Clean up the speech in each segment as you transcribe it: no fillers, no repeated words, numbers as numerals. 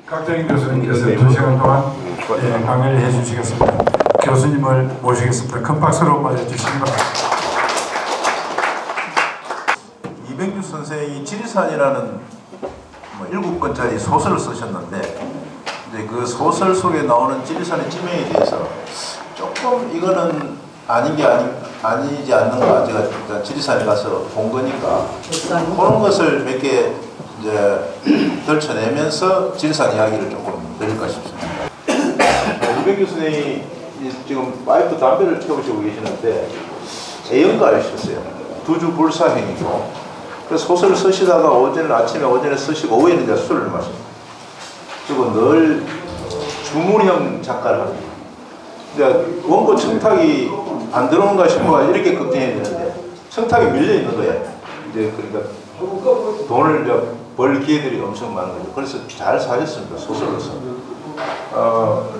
각장인 교수님께서 2시간 동안 강의를 해주시겠습니다. 교수님을 모시겠습니다. 큰 박수로 맞아주시기 바랍니다. 이병규 선생이 지리산이라는 7권짜리 소설을 쓰셨는데 이제 그 소설 속에 나오는 지리산의 지명에 대해서 조금 이거는 아니지 않는가, 제가 지리산에 가서 본 거니까 그런 것을 몇 개 이제 덜쳐내면서 지리산 이야기를 조금 드릴까 싶습니다. 이병규 선생이 지금 와이프 담배를 태우시고 계시는데 애연가이셨어요. 두주 불사행이고, 그래서 소설을 쓰시다가 오전에 쓰시고 오후에는 이제 술을 마십니다. 그리고 늘 주문형 작가를 합니다. 이제 원고 청탁이 안 들어온가 싶어가 이렇게 걱정해야 되는데 청탁이 밀려 있는 거예요. 이제 그러니까 돈을 이제 벌 기회들이 엄청 많은 거죠. 그래서 잘 사셨습니다, 소설로서.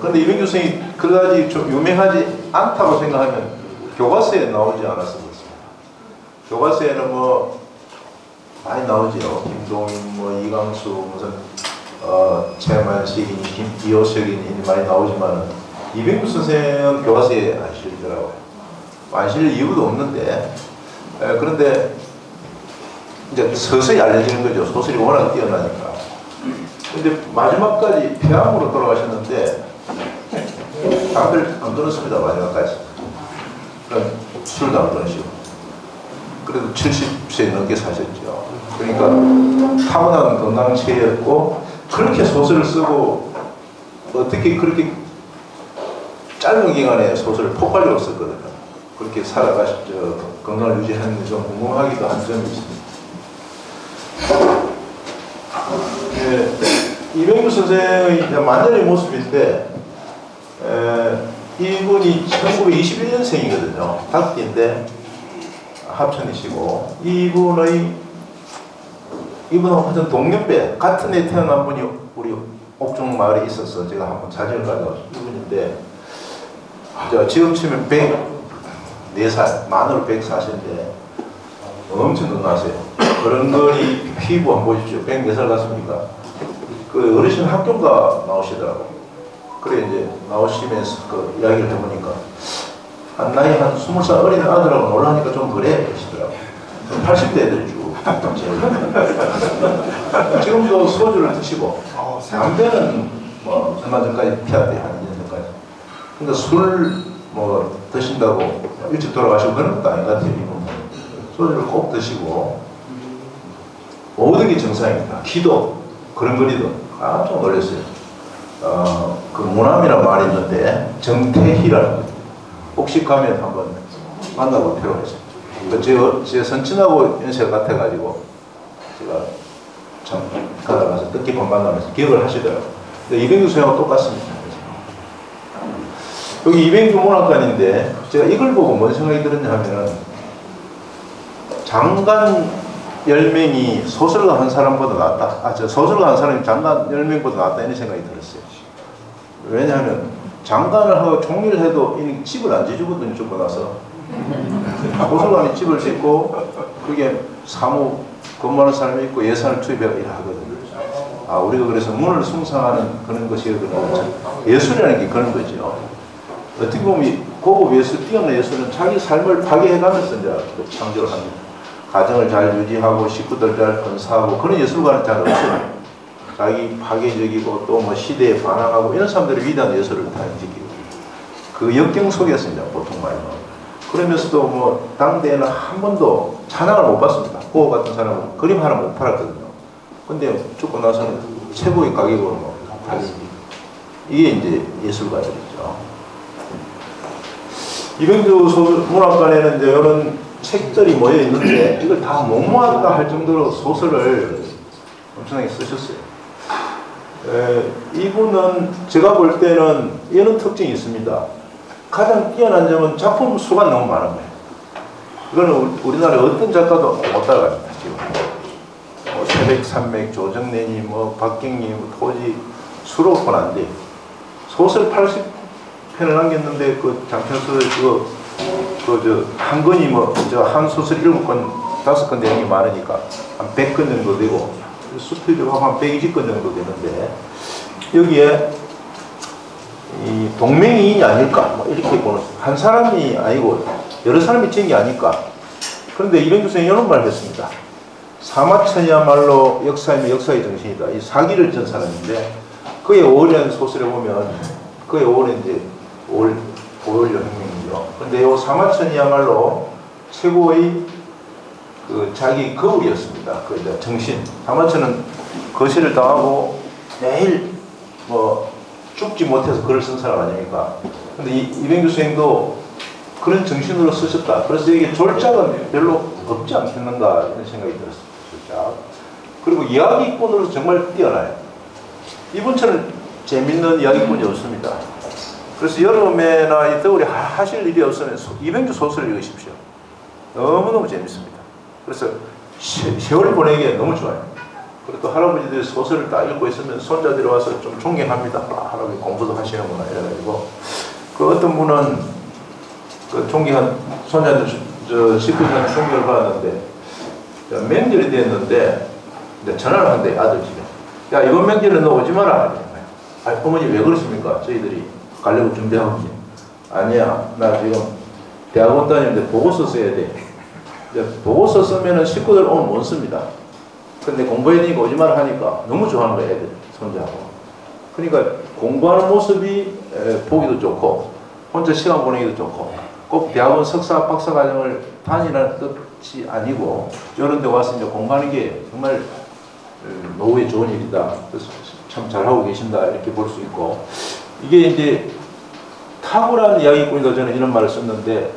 근데 이병규 선생이 그다지 좀 유명하지 않다고 생각하면 교과서에 나오지 않았을 것 같습니다. 교과서에는 뭐 많이 나오죠. 김동인, 이강수, 무슨 최만식이니, 이호석이니 많이 나오지만은 이병규 선생은 교과서에 안 실리더라고요. 안 실릴 이유도 없는데, 그런데 이제 서서히 알려지는 거죠. 소설이 워낙 뛰어나니까. 근데 마지막까지 폐암으로 돌아가셨는데 담배를 안 끊었습니다. 마지막까지. 그럼 술도 안 끊으시고. 그래도 70세 넘게 사셨죠. 그러니까 타고난 건강체였고, 그렇게 소설을 쓰고 어떻게 그렇게 짧은 기간에 소설을 폭발적으로 썼거든요. 그렇게 건강을 유지하는 게 좀 궁금하기도 한 점이 있습니다. 이병규 선생의 만년의 모습인데, 이분이 1921년생이거든요. 닭띠인데 합천이시고, 이분하고 하여튼 동년배 같은 해 태어난 분이 우리 옥중 마을에 있어서 제가 한번 자전을 가져왔어요. 이분인데 지금 치면 104살, 만으로 104세인데 엄청 건강하세요. 그런거리 피부 한번 보십시오. 104살 같습니까? 그 어르신 학교가 나오시더라고요. 그래 이제 나오시면서 그 이야기를 해보니까 나이 한 20살 어린 아들하고 놀라니까 좀 그래 그러시더라고요. 80대 애들이 쭉 지금도 소주를 드시고 담배는 뭐 얼마 전까지 피웠대요. 한 2년 전까지. 근데 술 뭐 드신다고 일찍 돌아가시고 그런 것도 아닌 것 같아요. 소주를 꼭 드시고 모든 게 정상입니다. 키도 걸음걸이도 깜짝 놀랐어요. 그 모남이라는 말이 있는데 정태희라는 거예요. 혹시 가면 한번 만나볼 필요가 있어요. 제 선친하고 연세가 같아가지고 제가 참 가다가서 뜻깊은 만나면서 기억을 하시더라고요. 근데 이병규 선생하고 똑같습니다. 여기 이병규 문학관인데 제가 이걸 보고 뭔 생각이 들었냐 하면은 장관 10명이 소설가 한 사람보다 낫다. 소설가 한 사람이 장관 10명보다 낫다. 이런 생각이 들었어요. 왜냐하면 장관을 하고 총리를 해도 이 집을 안 지주거든요. 죽고 나서. 소설가는 집을 짓고 그게 사무 근무하는 사람이 있고 예산을 투입해서 일을 하거든요. 우리가 그래서 문을 숭상하는 그런 것이거든요. 예술이라는 게 그런 거죠. 어떻게 보면 고급 예술, 뛰어난 예술은 자기 삶을 파괴해가면서 이제 창조를 합니다. 가정을 잘 유지하고 식구들 잘 건사하고 그런 예술가는 잘 없어요. 자기 파괴적이고 또 뭐 시대에 반항하고 이런 사람들이 위대한 예술을 탄생시키고 그 역경 속에서 이제 보통 많이 나옵니다. 그러면서도 뭐 당대에는 한 번도 찬양을 못 받습니다. 고호 같은 사람은 그림 하나 못 팔았거든요. 근데 죽고 나서는 최고의 가격으로 뭐 팔립니다. 이게 이제 예술가들이죠. 이병규 문학관에는 이제 이런 책들이 모여 있는데 이걸 다 못 모았다 할 정도로 소설을 엄청나게 쓰셨어요. 이분은 제가 볼 때는 이런 특징이 있습니다. 가장 뛰어난 점은 작품 수가 너무 많은 거예요. 이거는 우리나라의 어떤 작가도 못 따라갑니다. 지금 태백산맥, 조정래니, 박경리, 토지 수록은 안 돼요. 소설 80편을 남겼는데 그 장편소설 한 권이 한 소설 7권, 5권 내용이 많으니까 한 100권 정도 되고 수필도 한 120권 정도 되는데 여기에 이 동맹이인이 아닐까 뭐 이렇게 보는, 한 사람이 아니고 여러 사람이 지은 게 아닐까. 그런데 이병규 선생이 이런 말을 했습니다. 사마천이야말로 역사이면 역사의 정신이다. 이 사기를 전 사람인데 그의 5월이라는 소설에 보면 그의 5월은 이제 5월 혁명이죠. 근데 이 사마천이야말로 최고의 그 자기 거울이었습니다. 그 이제 정신. 사마천은 거실을 당하고 매일 뭐 죽지 못해서 글을 쓴 사람 아닙니까? 근데 이병규 선생도 그런 정신으로 쓰셨다. 그래서 이게 졸작은 별로 없지 않겠는가 이런 생각이 들었습니다. 졸작. 그리고 이야기꾼으로 정말 뛰어나요. 이분처럼 재밌는 이야기꾼이 없습니다. 그래서 여름에나 이 겨울에 하실 일이 없으면 이병규 소설을 읽으십시오. 너무너무 재밌습니다. 그래서 세월 보내기에 너무 좋아요. 그리고 또 할아버지들이 소설을 딱 읽고 있으면 손자들이 와서 좀 존경합니다. 아, 할아버지 공부도 하시는구나 이래가지고 그 어떤 분은 그 존경한 손자들 식구들한테 존경을 받았는데 명절이 됐는데 전화를 한대 아들 집에. 야 이번 명절에 너 오지 마라. 아 어머니 왜 그러십니까? 저희들이 가려고 준비하고 있지. 아니야 나 지금 대학원 다니는데 보고서 써야 돼. 보고서 쓰면은 식구들 오늘 못 씁니다. 근데 공부해야 되니까 오지 마라 하니까 너무 좋아하는 거예요 애들 손자하고. 그러니까 공부하는 모습이 보기도 좋고 혼자 시간 보내기도 좋고 꼭 대학원 석사 박사 과정을 다니라는 뜻이 아니고 이런 데 와서 이제 공부하는 게 정말 노후에 좋은 일이다. 그래서 참 잘하고 계신다 이렇게 볼 수 있고 이게 이제 탁월한 이야기꾼이다 저는 이런 말을 썼는데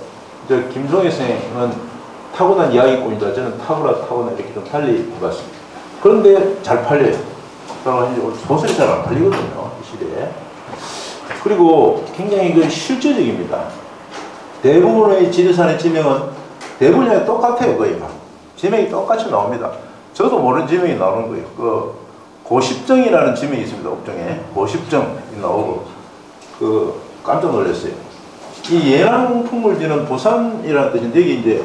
이제 김종희 선생은 타고난 이야기꾼이다 저는 타고난 이렇게 좀 달리 봤습니다. 그런데 잘 팔려요. 소설이 잘 안 팔리거든요 이 시대에. 그리고 굉장히 그 실제적입니다. 대부분의 지리산의 지명은 대부분이 똑같아요. 거의 막 지명이 똑같이 나옵니다. 저도 모르는 지명이 나오는 거예요. 그 고십정이라는 지명이 있습니다. 옥정에 고십정이 나오고 그 깜짝 놀랐어요. 이 예낭풍물지는 부산이라는 뜻인데 여기 이제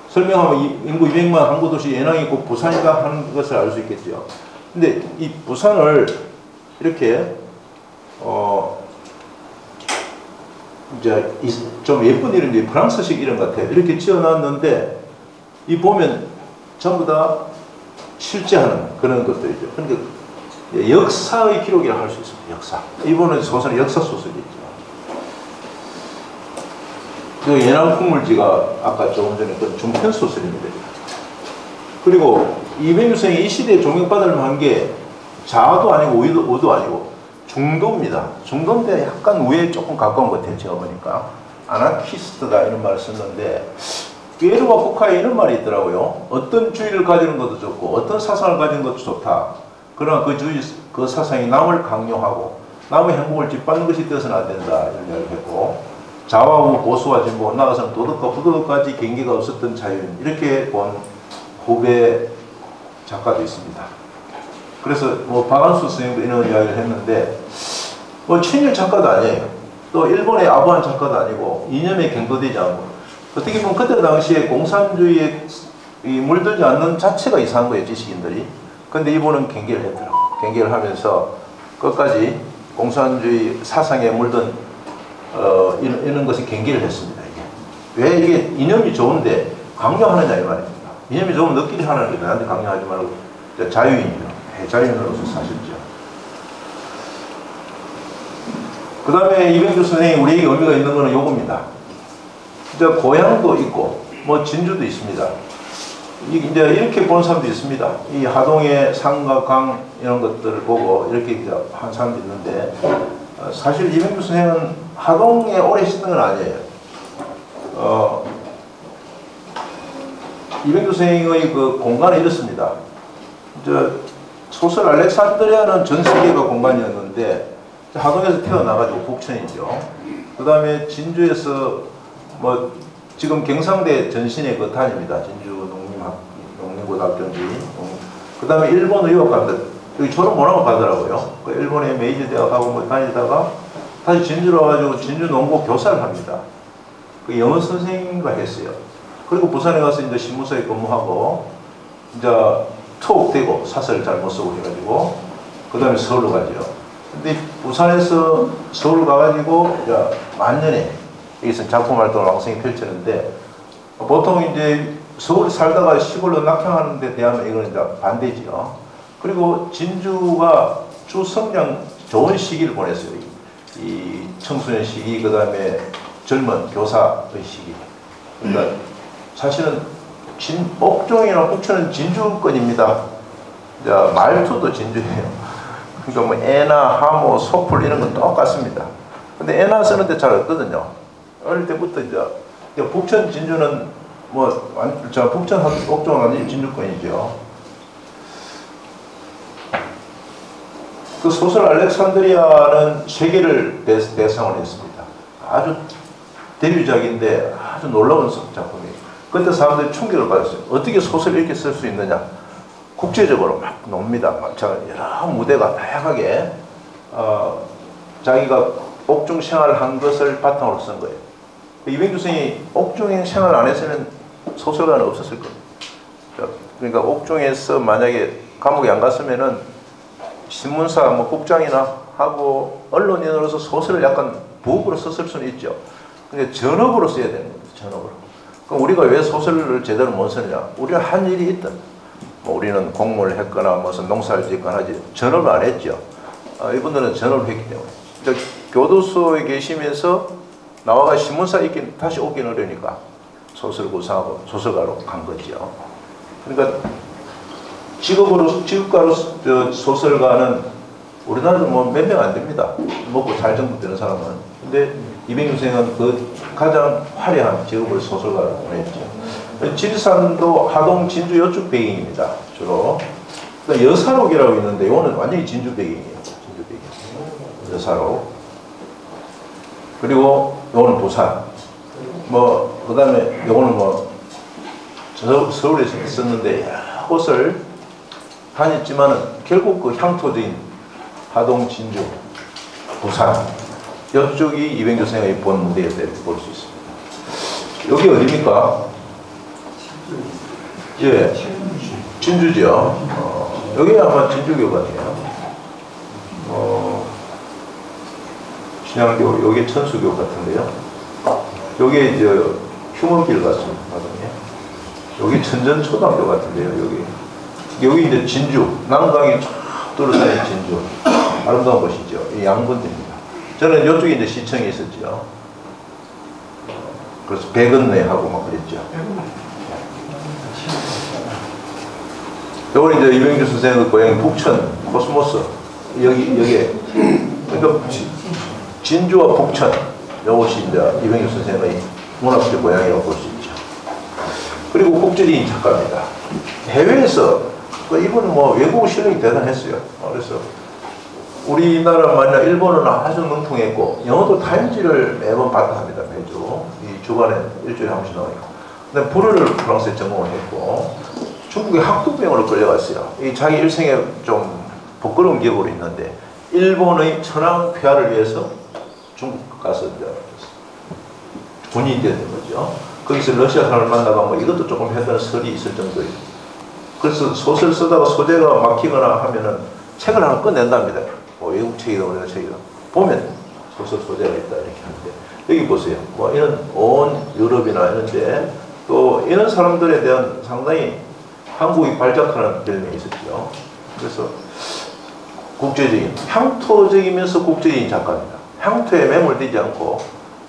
설명하면 인구 200만 항구 도시 예낭이 곧 부산이다 하는 것을 알 수 있겠죠. 근데 이 부산을 이렇게 이제 좀 예쁜 이름이 프랑스식 이름 같아요. 이렇게 지어놨는데 이 보면 전부 다 실제하는 그런 것들이죠. 그러니까 역사의 기록이라고 할 수 있습니다. 역사. 이번에 소설은 역사 소설이죠. 그 예낭풍물지가 아까 조금 전에 그 중편 소설입니다. 그리고 이병규 선생이 이 시대에 존경받을 만한 게 자아도 아니고 우도 아니고 중도입니다. 중도인데 약간 우에 조금 가까운 것 같아요. 제가 보니까 아나키스트다 이런 말을 썼는데 피에르와 포카에 이런 말이 있더라고요. 어떤 주의를 가지는 것도 좋고 어떤 사상을 가지는 것도 좋다. 그러나 그 주의 그 사상이 남을 강요하고 남의 행복을 짓밟는 것이 되어서는 안 된다 이런 이야기를 했고 자아와 보수와 진보 나아가서는 도덕과 부도덕까지 경계가 없었던 자유인 이렇게 본 후배 작가도 있습니다. 그래서 뭐 박안수 선생님도 이런 이야기를 했는데 뭐 친일 작가도 아니에요. 또 일본의 아부한 작가도 아니고 이념에 경도되지 않고 어떻게 보면 그때 당시에 공산주의에 물들지 않는 자체가 이상한 거예요. 지식인들이. 근데 이분은 경계를 했더라고요. 경계를 하면서 끝까지 공산주의 사상에 물든 이런 것에 경계를 했습니다. 이게. 왜 이게 이념이 좋은데 강요하느냐 이 말입니다. 이념이 좋으면 너끼리 하는 게 나한테 강요하지 말고 자유인이요. 자유인으로서 사셨죠. 그 다음에 이병규 선생이 우리에게 의미가 있는 것은 요겁니다. 이제 고향도 있고 뭐 진주도 있습니다. 이제 이렇게 보는 사람도 있습니다. 이 하동의 산과 강 이런 것들을 보고 이렇게 이제 한 사람도 있는데 사실 이병규 선생은 하동에 오래 있었던 건 아니에요. 이병규 선생의 그 공간은 이렇습니다. 소설 알렉산드리아는 전 세계가 공간이었는데 하동에서 태어나가지고 북천이죠. 그 다음에 진주에서 뭐 지금 경상대 전신에 그 다닙니다. 진주 농림고등학교인지. 그 다음에 일본을 유학갑니다. 여기 졸업 못하고 가더라고요. 그 일본의 메이지 대학하고 뭐 다니다가 다시 진주로 와가지고 진주 농고 교사를 합니다. 그 영어 선생님과 했어요. 그리고 부산에 가서 이제 신문사에 근무하고 이제 투옥되고 사설을 잘 못 쓰고 해가지고 그 다음에 서울로 가죠. 근데 부산에서 서울 가가지고 만년에 여기서 작품 활동을 왕성히 펼쳤는데 보통 이제 서울 살다가 시골로 낙향하는 데 대하면 이거는 이제 반대지요. 그리고 진주가 주성장 좋은 시기를 보냈어요. 이 청소년 시기, 그 다음에 젊은 교사의 시기. 그러니까 사실은 옥종이나 북천은 진주권입니다. 말투도 진주예요. 그러니까 뭐 애나 하모, 소풀 이런 건 똑같습니다. 근데 애나 쓰는데 잘 없거든요. 어릴 때부터 이제 북천 진주는 북천 옥종은 완전히 진주권이죠. 그 소설 알렉산드리아는 세계를 대상을 했습니다. 아주 데뷔작인데 아주 놀라운 작품이에요. 그때 사람들이 충격을 받았어요. 어떻게 소설을 이렇게 쓸 수 있느냐. 국제적으로 막 놉니다. 여러 무대가 다양하게 자기가 옥중 생활을 한 것을 바탕으로 쓴 거예요. 이병규 선생이 옥중에 생활 안 했으면 소설가는 없었을 겁니다. 그러니까 옥중에서 만약에 감옥에 안 갔으면은 신문사, 국장이나 하고 언론인으로서 소설을 약간 부업으로 썼을 수는 있죠. 근데 전업으로 써야 되는 겁니다. 전업으로. 그럼 우리가 왜 소설을 제대로 못 쓰느냐? 우리가 한 일이 있든, 우리는 공무를 했거나 무슨 농사를 짓거나 하지 전업을 안 했죠. 이분들은 전업을 했기 때문에. 그러니까 교도소에 계시면서 나와가 신문사 다시 오긴 어려우니까 소설 구상하고 소설가로 간 거죠. 그러니까 직업가로 소설가는 우리나라도 몇 명 안 됩니다. 먹고 살 정도 되는 사람은. 근데 이병규 선생은 그 가장 화려한 직업을 소설가로 보냈죠. 지리산도 하동, 진주 여쪽 배경입니다. 주로. 그러니까 여사록이라고 있는데 이거는 완전히 진주 배경이에요. 진주 배경. 여사록. 그리고 이거는 부산. 그 다음에 이거는 서울에서 썼는데 여러 곳을 다녔지만은 결국 그 향토지인 하동, 진주, 부산 이쪽이 이병규 선생의 본 무대에 볼 수 있습니다. 여기 어디입니까? 예, 진주죠. 여기 아마 진주교 같아요. 신양교, 여기 천수교 같은데요. 여기 이제 휴먼길 같습니다. 여기 천전초등학교 같은데요. 여기 이제 진주, 남강이 쫙 둘러싸인 진주. 아름다운 곳이죠. 이 양분입니다. 저는 이쪽에 이제 시청이 있었죠. 그래서 백은내하고 막 그랬죠. 요건 이제 이병규 선생의 고향 북천, 코스모스. 여기에. 그러니까 진주와 북천. 이것이 이제 이병규 선생의 문학적 고향이라고 볼 수 있죠. 그리고 국제적인 작가입니다. 해외에서, 이분은 외국어 실력이 대단했어요. 그래서 우리나라 만약 일본어는 아주 능통했고, 영어도 타임지를 매번 받아 합니다. 매주. 이 주간에 일주일에 한 번씩 나오니까. 근데 불어를 프랑스에 전공을 했고, 중국에 학도병으로 끌려갔어요. 이 자기 일생에 좀 부끄러운 기억으로 있는데, 일본의 천황 폐하를 위해서 중국 가서 이제 군인이 되는 거죠. 거기서 러시아 사람을 만나가 이것도 조금 했다는 설이 있을 정도예요. 그래서 소설 쓰다가 소재가 막히거나 하면은 책을 하나 꺼낸답니다. 외국 책이다, 우리나라 책이다. 보면 소설 소재가 있다 이렇게 하는데 여기 보세요. 이런 온 유럽이나 이런데 또 이런 사람들에 대한 상당히 한국이 발작하는 별명이 있었죠. 그래서 국제적인, 향토적이면서 국제적인 작가입니다. 향토에 매몰되지 않고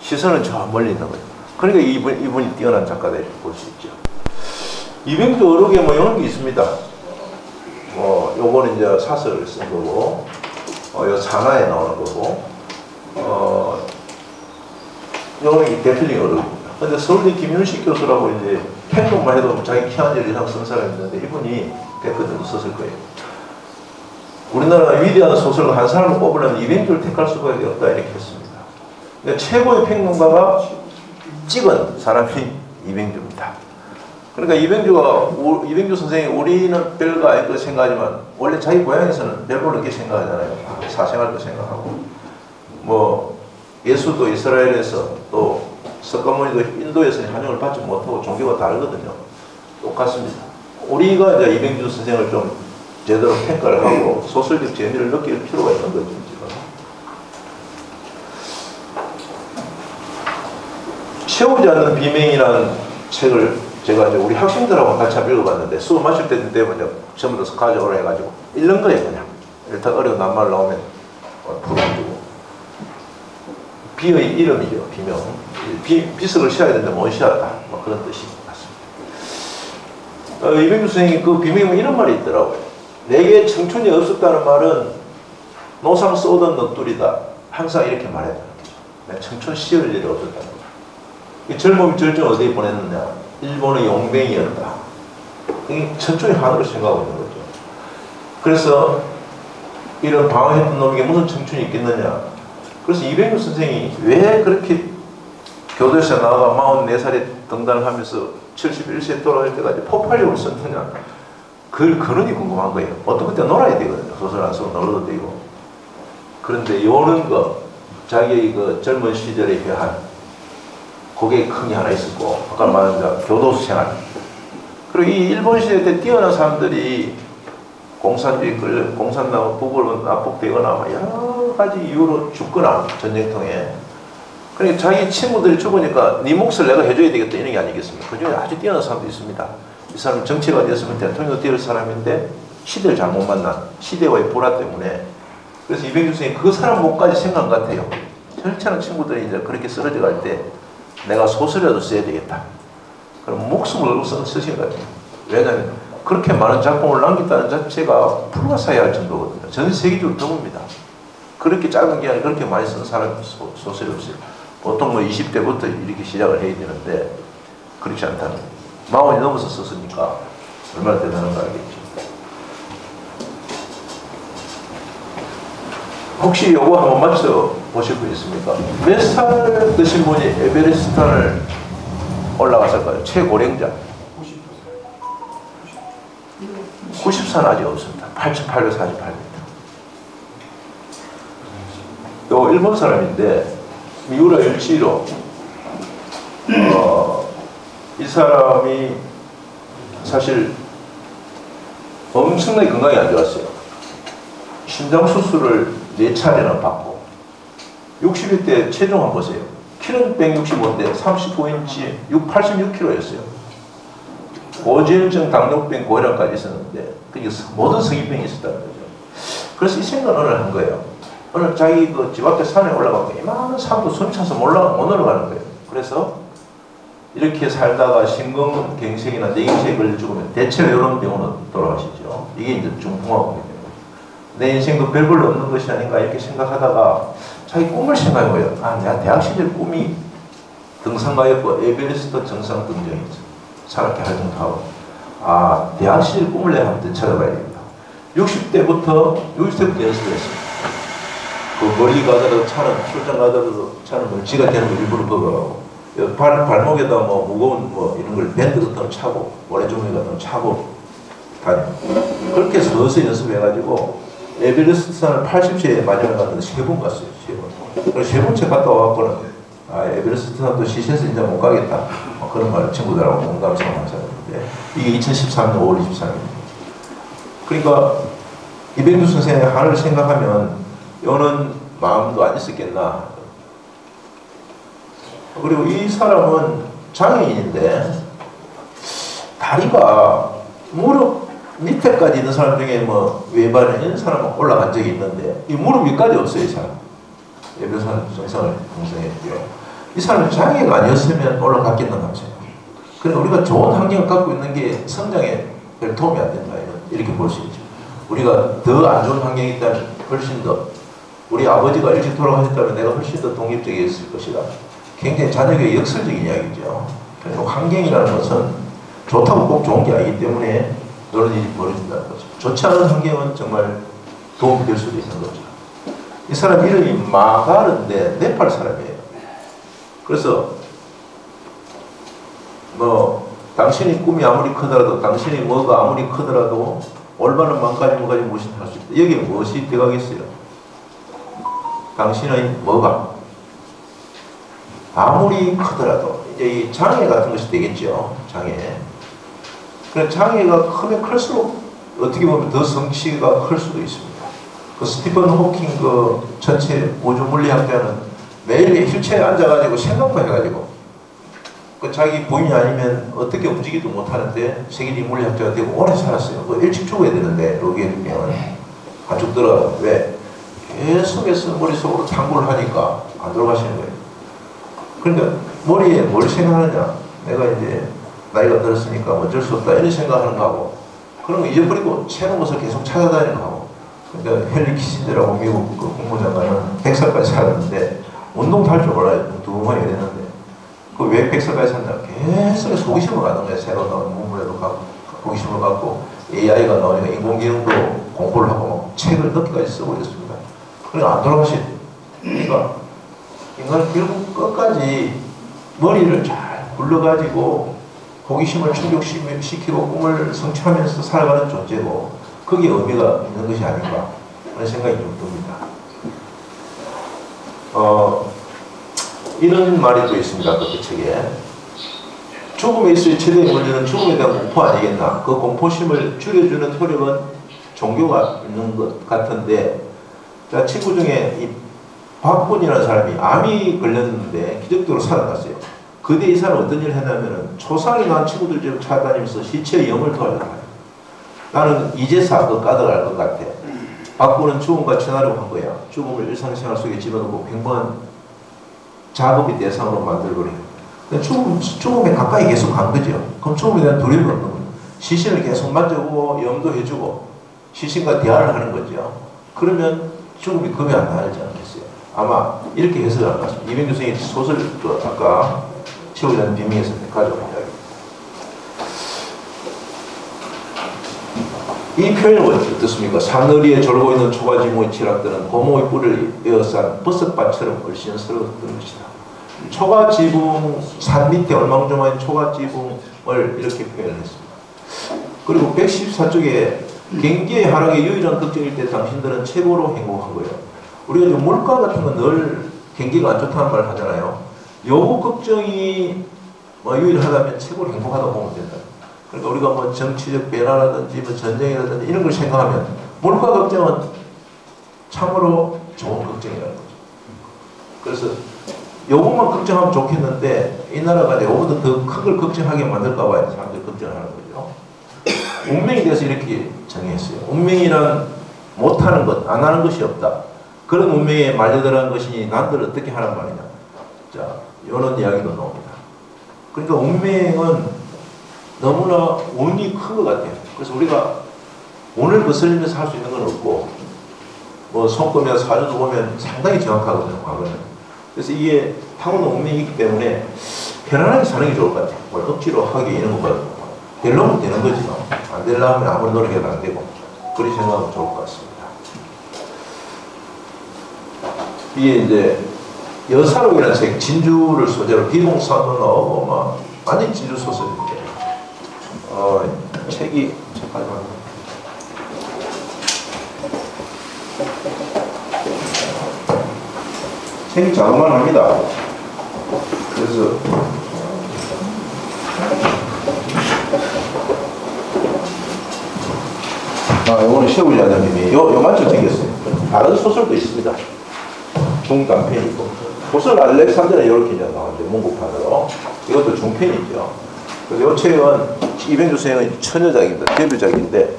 시선은 저 멀리 있는 거예요. 그러니까 이분이 뛰어난 작가다 이렇게 볼 수 있죠. 이병규 어록에 이런 게 있습니다. 요거는 이제 사설을 쓴 거고, 요 산하에 나오는 거고, 요거는 대표적인 어록입니다. 근데 서울대 김윤식 교수라고 이제 평론만 해도 자기 키한질 이상 쓴 사람이 있는데 이분이 대표적으로 썼을 거예요. 우리나라 위대한 소설가 한 사람을 뽑으려면 이병규를 택할 수가 없다 이렇게 했습니다. 근데 최고의 평론가가 찍은 사람이 이병규입니다. 그러니까 이병규 선생이 우리는 별거 아닐 거 생각하지만 원래 자기 고향에서는 별거 없게 생각하잖아요. 사생활도 생각하고 예수도 이스라엘에서 또 석가모니도 인도에서는 환영을 받지 못하고 종교가 다르거든요. 똑같습니다. 우리가 이제 이병규 선생을 좀 제대로 평가를 하고 소설적 재미를 느낄 필요가 있는 거죠. 지금. 채우지 않는 비명이라는 책을 제가 이제 우리 학생들하고 같이 한번 읽어봤는데 수업 마실 때 되면 이제 전부 다 가져오라 해가지고 읽는 거예요. 그냥 일단 어려운 낱말 나오면 풀어주고 비의 이름이죠. 비명. 비석을 씌워야 되는데 못 씌웠다. 뭐 그런 뜻이 같습니다. 이병규 선생님이 그 비명에 이런 말이 있더라고요. 내게 청춘이 없었다는 말은 노상 쏘던 넋두리다. 항상 이렇게 말했다는 거죠. 내 청춘 씌울 일이 없었다는 거죠. 이 젊음이 절정 어디에 보냈느냐. 일본의 용병이었다. 이 천천히 하늘을 생각하고 있는 거죠. 그래서 이런 방황했던 놈에게 무슨 청춘이 있겠느냐. 그래서 이병규 선생이 왜 그렇게 교도소에 나와가 44살에 등단을 하면서 71세에 돌아갈 때까지 폭발력을 썼느냐. 그 근원이 궁금한 거예요. 어떤 그때 놀아야 되거든요. 소설 안 쓰고 놀아도 되고. 그런데 요런 거, 자기의 그 젊은 시절에 대한 그게 큰 게 하나 있었고, 아까 말한 교도소 생활. 그리고 이 일본 시대 때 뛰어난 사람들이 공산주의 공산당 부부로 납북되거나 여러 가지 이유로 죽거나 전쟁통에. 그러니까 자기 친구들이 죽으니까 네 몫을 내가 해줘야 되겠다 이런 게 아니겠습니까? 그 중에 아주 뛰어난 사람도 있습니다. 이 사람은 정치가 되었으면 대통령도 될 사람인데 시대를 잘못 만난 시대와의 불화 때문에. 그래서 이병규 선생님이 그 사람 몫까지 생각한 것 같아요. 절차는 친구들이 이제 그렇게 쓰러져 갈 때 내가 소설이라도 써야 되겠다. 그럼 목숨을 걸고 쓰신 것 같아요. 왜냐하면 그렇게 많은 작품을 남겼다는 자체가 불가사의할 정도거든요. 전 세계적으로 드뭅니다. 그렇게 짧은 기간에 그렇게 많이 쓴 사람이 소설이 없어요. 보통 뭐 20대부터 이렇게 시작을 해야 되는데 그렇지 않다는 거예요. 40이 넘어서 썼으니까 얼마나 대단한가 알겠죠. 혹시 요거 한번 맞춰 보실 분 있습니까? 몇 살 드신 분이 에베레스트산을 올라갔을까요? 최고령자. 90산 아직 없습니다. 8,848m. 요 일본 사람인데 미우라 일치로 이 사람이 사실 엄청나게 건강이 안 좋았어요. 심장 수술을 4차례나 받고 60일 때 체중 한번 보세요. 키는 165인데 39인치 86kg였어요. 고지혈증, 당뇨병, 고혈압까지 있었는데 그게 모든 성인병이 있었다는 거죠. 그래서 이 생각을 오늘 한 거예요. 오늘 자기 그 집 앞에 산에 올라가고 이만한 산도 숨 차서 못 올라가는 거예요. 그래서 이렇게 살다가 심근경색이나 뇌경색에 걸려 죽으면 대체로 이런 병으로 돌아가시죠. 이게 이제 중풍화병이에요. 내 인생도 별볼로 없는 것이 아닌가 이렇게 생각하다가 자기 꿈을 생각한 거예요. 아, 내가 대학 시절 꿈이 등산가였고 에베레스트 정상 등정이었어. 사람께 활동도 하고. 아, 대학 시절 꿈을 내가 한번 찾아봐야 됩니다. 60대부터 연습을 했습니다. 그 멀리 가더라도 차는, 출장 가더라도 차는 뭐 지가 되는 거 일부러 먹어가고, 발목에다 뭐 무거운 뭐 이런 걸 밴드 같은 거 차고, 모래종이 같은 거 차고 다니고. 그렇게 서서히 연습해가지고, 에베레스트산을 80세에 마지막에 갔는데 3번 갔어요. 3번. 그래서 3번째 갔다 와갖고는 아, 에베레스트산도 시세에서 이제 못 가겠다. 그런 말을 친구들하고 공감처럼 하셨는데 이게 2013년 5월 23일입니다. 그러니까 이병규 선생의 하늘을 생각하면 여는 마음도 안 있었겠나. 그리고 이 사람은 장애인인데 다리가 무릎 밑에까지 있는 사람 중에 뭐 외발에 있는 사람은 올라간 적이 있는데 이 무릎 위까지 없어요. 이 사람. 예배선 정상을 공성했고요. 이 사람은 장애가 아니었으면 올라갔겠는 감사해요. 그러니까 우리가 좋은 환경을 갖고 있는 게 성장에 별 도움이 안 된다. 이렇게 볼 수 있죠. 우리가 더 안 좋은 환경이 있다면 훨씬 더 우리 아버지가 일찍 돌아가셨다면 내가 훨씬 더 독립적이었을 것이다. 굉장히 자녀에게 역설적인 이야기죠. 그러니까 환경이라는 것은 좋다고 꼭 좋은 게 아니기 때문에 그런 일이 벌어진다는 거죠. 좋지 않은 환경은 정말 도움이 될 수도 있는 거죠. 이 사람 이름이 마가르인데 네팔 사람이에요. 그래서 뭐 당신이 꿈이 아무리 크더라도 당신이 뭐가 아무리 크더라도 올바른 마음까지 무엇이 할 수 있다. 여기에 무엇이 들어가겠어요? 당신의 뭐가 아무리 크더라도 이제 이 장애 같은 것이 되겠죠. 장애. 그래서 장애가 크면 클수록 어떻게 보면 더 성취가 클 수도 있습니다. 그 스티븐 호킹 그 전체 우주 물리학자는 매일 휠체어에 앉아가지고 생각만 해가지고 그 자기 부인이 아니면 어떻게 움직이도 못하는데 세계 인물학자가 되고 오래 살았어요. 그 일찍 죽어야 되는데 로게르병은 안 죽더라. 왜? 계속해서 머릿속으로 탐구를 하니까 안 돌아가시는 거예요. 그러니까 머리에 뭘 생각하느냐, 내가 이제 나이가 들었으니까 어쩔 수 없다 이런 생각하는 거하고 그런 거 잊어버리고 새로운 것을 계속 찾아다니는 거하고. 그러니까 헨리 키신저라고 미국 그 국무장관은 100살까지 살았는데 운동도 할 줄 몰라요. 둥둥하게 됐는데 그 왜 100살까지 산다? 계속 호기심을 갖는 거예요. 새로 나온 문물에도 갖고 호기심을 갖고 AI가 나오니까 인공지능도 공부를 하고 막 책을 늦게까지 쓰고 있습니다. 그러니까 안 돌아가시. 그러니까 인간은 결국 끝까지 머리를 잘 굴러가지고 호기심을 충족시키고 꿈을 성취하면서 살아가는 존재고 거기에 의미가 있는 것이 아닌가 하는 생각이 좀 듭니다. 이런 말이 또 있습니다. 그 책에 죽음에 있을 최대의 문제는 죽음에 대한 공포 아니겠나. 그 공포심을 줄여주는 효력은 종교가 있는 것 같은데 자, 친구 중에 이 박군이라는 사람이 암이 걸렸는데 기적적으로 살아났어요. 그때 이 사람은 어떤 일을 했냐면은 초상이 난 친구들 집을 찾아다니면서 시체의 영을 도와줬다. 나는 이제서 그 까닭을 알 것 같아. 박군은 죽음과 친하려고 한 거야. 죽음을 일상생활 속에 집어넣고 평범한 작업의 대상으로 만들어버려요. 죽음에 가까이 계속 간 거죠. 그럼 죽음에 대한 두려움이 없는 거예요. 시신을 계속 만져보고 염도해주고 시신과 대화를 하는 거죠. 그러면 죽음이 겁이 안 나지 않겠어요? 아마 이렇게 해석을 한 것 같습니다. 이병규 선생님 소설 그 아까 치우자는 비밀에서 가져온 이야기. 이 표현은 어떻습니까? 사늘이에 졸고 있는 초가지무의 칠학들은 고목의 뿔을 에어싼 버섯밭처럼 얼씬스러웠던 것이다. 초가지붕, 산 밑에 얼망조마인 초가지붕을 이렇게 표현했습니다. 그리고 114쪽에 경기의 하락의 유일한 걱정일 때 당신들은 최고로 행복한 거예요. 우리가 지금 물가 같은 건 늘 경기가 안 좋다는 말 하잖아요. 요 걱정이 유일하다면 최고로 행복하다고 보면 된다. 그러니까 우리가 뭐 정치적 변화라든지 뭐 전쟁이라든지 이런 걸 생각하면 물가 걱정은 참으로 좋은 걱정이라는 거죠. 그래서 요것만 걱정하면 좋겠는데 이 나라가 요거보다 더 큰 걸 걱정하게 만들까 봐요. 사람들이 걱정을 하는 거죠. 운명에 대해서 이렇게 정의했어요. 운명이란 못하는 것, 안 하는 것이 없다. 그런 운명에 말려들어간 것이니 남들 어떻게 하란 말이냐. 자, 이런 이야기도 나옵니다. 그러니까 운명은 너무나 운이 큰 것 같아요. 그래서 우리가 운을 거슬리면서 할 수 있는 건 없고 뭐 손금이나 사주도 보면 상당히 정확하거든요. 과거는. 그래서 이게 타고난 운명이기 때문에 편안하게 사는 게 좋을 것 같아요. 뭘 억지로 하기 이런 것보다 되려면 되는 거죠. 안 되려면 아무리 노력해도 안 되고 그렇게 생각하면 좋을 것 같습니다. 이게 이제 여사록이라는 책, 진주를 소재로 비공사도 나오고 막 완전 진주 소설인데 책이 잠깐만 책이 자그만합니다. 그래서 이거는 최우지 아저님이 요만큼 생겼어요. 다른 소설도 있습니다. 중단편이고 소설 알렉산드는 이렇게 이제 나왔죠. 문고판으로. 이것도 중편이죠. 그래서 이 책은 이병규 선생의 처녀작입니다. 데뷔작인데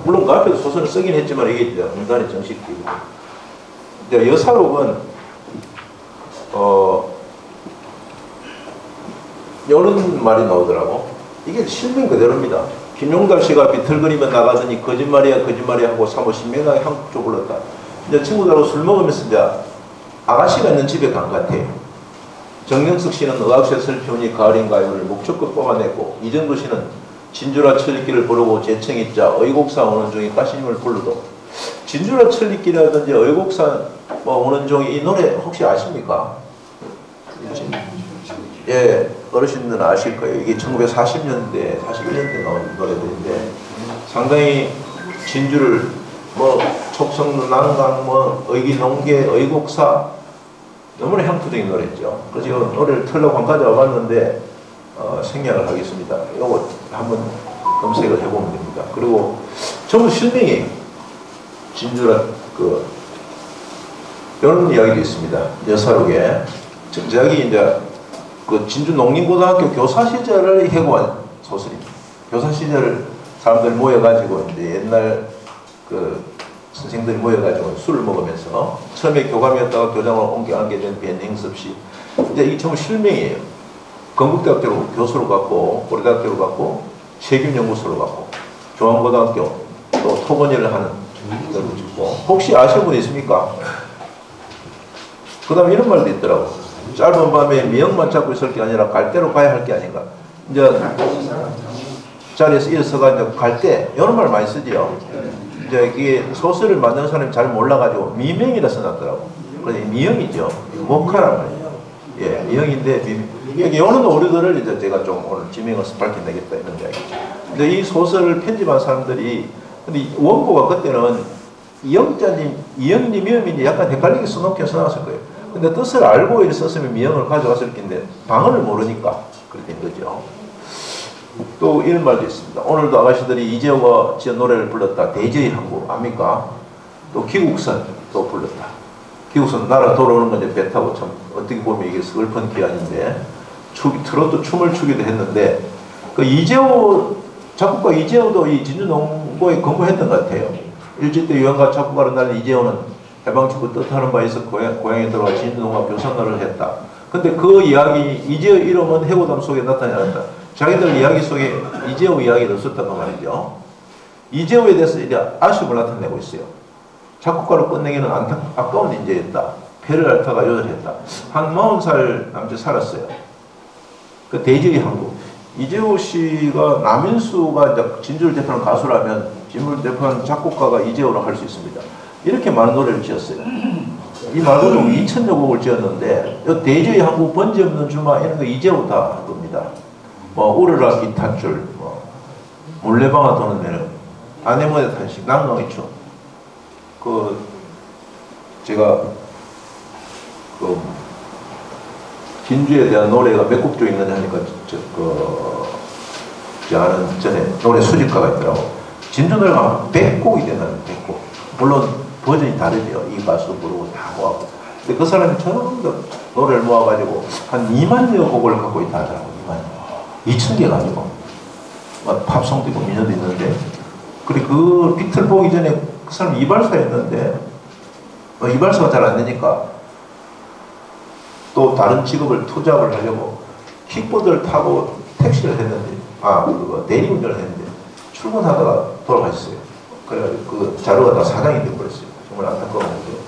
물론 그 앞에도 소설을 쓰긴 했지만 이게 이제 인간의 정식기고 이제 여사록은 이런 말이 나오더라고. 이게 실명 그대로입니다. 김용달 씨가 비틀거리면 나가더니 거짓말이야 거짓말이야 하고 사모 신명하게 한국 쪽 불렀다. 이제 친구들하고 술 먹으면서 이제 아가씨가 있는 집에 간 것 같아요. 정영석 씨는 의학시에 슬피우니 가을인가요를 목적껏 뽑아냈고 이정도 씨는 진주라 천리길을 부르고 재청있자 의곡사 오는 종이 가시님을 불러도 진주라 천리길이라든지 의곡사 오는 종이 이 노래 혹시 아십니까? 예, 어르신들은 아실 거예요. 이게 1940년대, 41년대 나온 노래들인데 상당히 진주를 촉성, 난강, 의기농계, 의곡사 너무나 향토적인 노래죠. 그래서 이 노래를 틀려고 한 가지 와봤는데 생략을 하겠습니다. 이거 한번 검색을 해보면 됩니다. 그리고 전부 실명이 진주라 이런 이야기도 있습니다. 여사록에 저기 이제 그 진주 농림고등학교 교사 시절을 해고한 소설입니다. 교사 시절 사람들 모여가지고 이제 옛날 그 선생들이 모여가지고 술을 먹으면서 처음에 교감이었다가 교장으로 옮겨가게 된 변행섭 씨. 이제 이게 전부 실명이에요. 건국대학교로 교수로 갔고 고려대학교로 갔고 세균연구소로 갔고 중앙고등학교 또 토건일을 하는 데로 짓고 혹시 아시는 분 있습니까? 그 다음에 이런 말도 있더라고. 짧은 밤에 미역만 잡고 있을 게 아니라 갈대로 가야 할 게 아닌가. 이제 자리에서 일어서가 이제 갈대 이런 말 많이 쓰지요. 이제 이게 소설을 만드는 사람이 잘 몰라가지고 미명이라 써놨더라고. 그래서 미영이죠. 목화란 말이에요. 예, 미영인데 이게 이런 오류들을 이제 제가 좀 오늘 지명해서 밝혀내겠다 이런 이야기죠. 근데 이 소설을 편집한 사람들이 근데 원고가 그때는 이영자님, 미영님이 약간 헷갈리게 써놓긴 써놨을 거예요. 근데 뜻을 알고 이렇게 썼으면 미영을 가져갔을 텐데 방언을 모르니까 그렇게 된 거죠. 또 이런 말도 있습니다. 오늘도 아가씨들이 이재호가 지은 노래를 불렀다. 대제의 항구 압니까? 또 기국선 또 불렀다. 기국선 나라 돌아오는 건 이제 배 타고 참 어떻게 보면 이게 슬픈 기간인데 트로트 춤을 추기도 했는데 그 이재호 작곡가 이재호도 이 진주농고에 근무했던 것 같아요. 일제때 유학가 작곡가로 날린 이재호는 해방치고 뜻하는 바에서 고향에 들어와 진주농가 교선을 했다. 근데 그 이야기 이재호 이름은 해고담 속에 나타나지 않았다. 자기들 이야기 속에 이재호 이야기가 없었단 말이죠. 이재호에 대해서 이제 아쉬움을 나타내고 있어요. 작곡가로 끝내기는 아까운 인재였다. 배를 앓다가 요절했다. 한 40살 남짓 살았어요. 그 대제의 항구. 이재호 씨가 남인수가 이제 진주를 대표하는 가수라면 진주를 대표하는 작곡가가 이재호로 할 수 있습니다. 이렇게 많은 노래를 지었어요. 이 말고도 2000여 곡을 지었는데 이 대제의 항구, 번지 없는 주마 이런 거 이재호 다 할 겁니다. 뭐 우르라 기타줄, 뭐 물레방아 도는 내는 아내모의 탄식, 난강의 춤. 그 제가 그 진주에 대한 노래가 몇 곡 중 있느냐 하니까 저 아는 전에 노래 수집가가 있더라고. 진주 노래가 100곡이 되나요? 100곡. 물론 버전이 다르죠. 이 가수 부르고 다 모아고. 근데 그 사람이 전부 노래를 모아가지고 한 2만여 곡을 갖고 있다 하더라고. 2,000개 가지고. 팝송도 있고 민요도 있는데. 그리고 그 비틀 보기 전에 그 사람 이발사였는데 이발사가 잘 안 되니까 또 다른 직업을 투잡을 하려고 킥보드를 타고 택시를 했는데 그거 대리운전을 했는데 출근하다가 돌아가셨어요. 그래가지고 그 자료가 다 사장이 되어버렸어요. 정말 안타까운 거죠.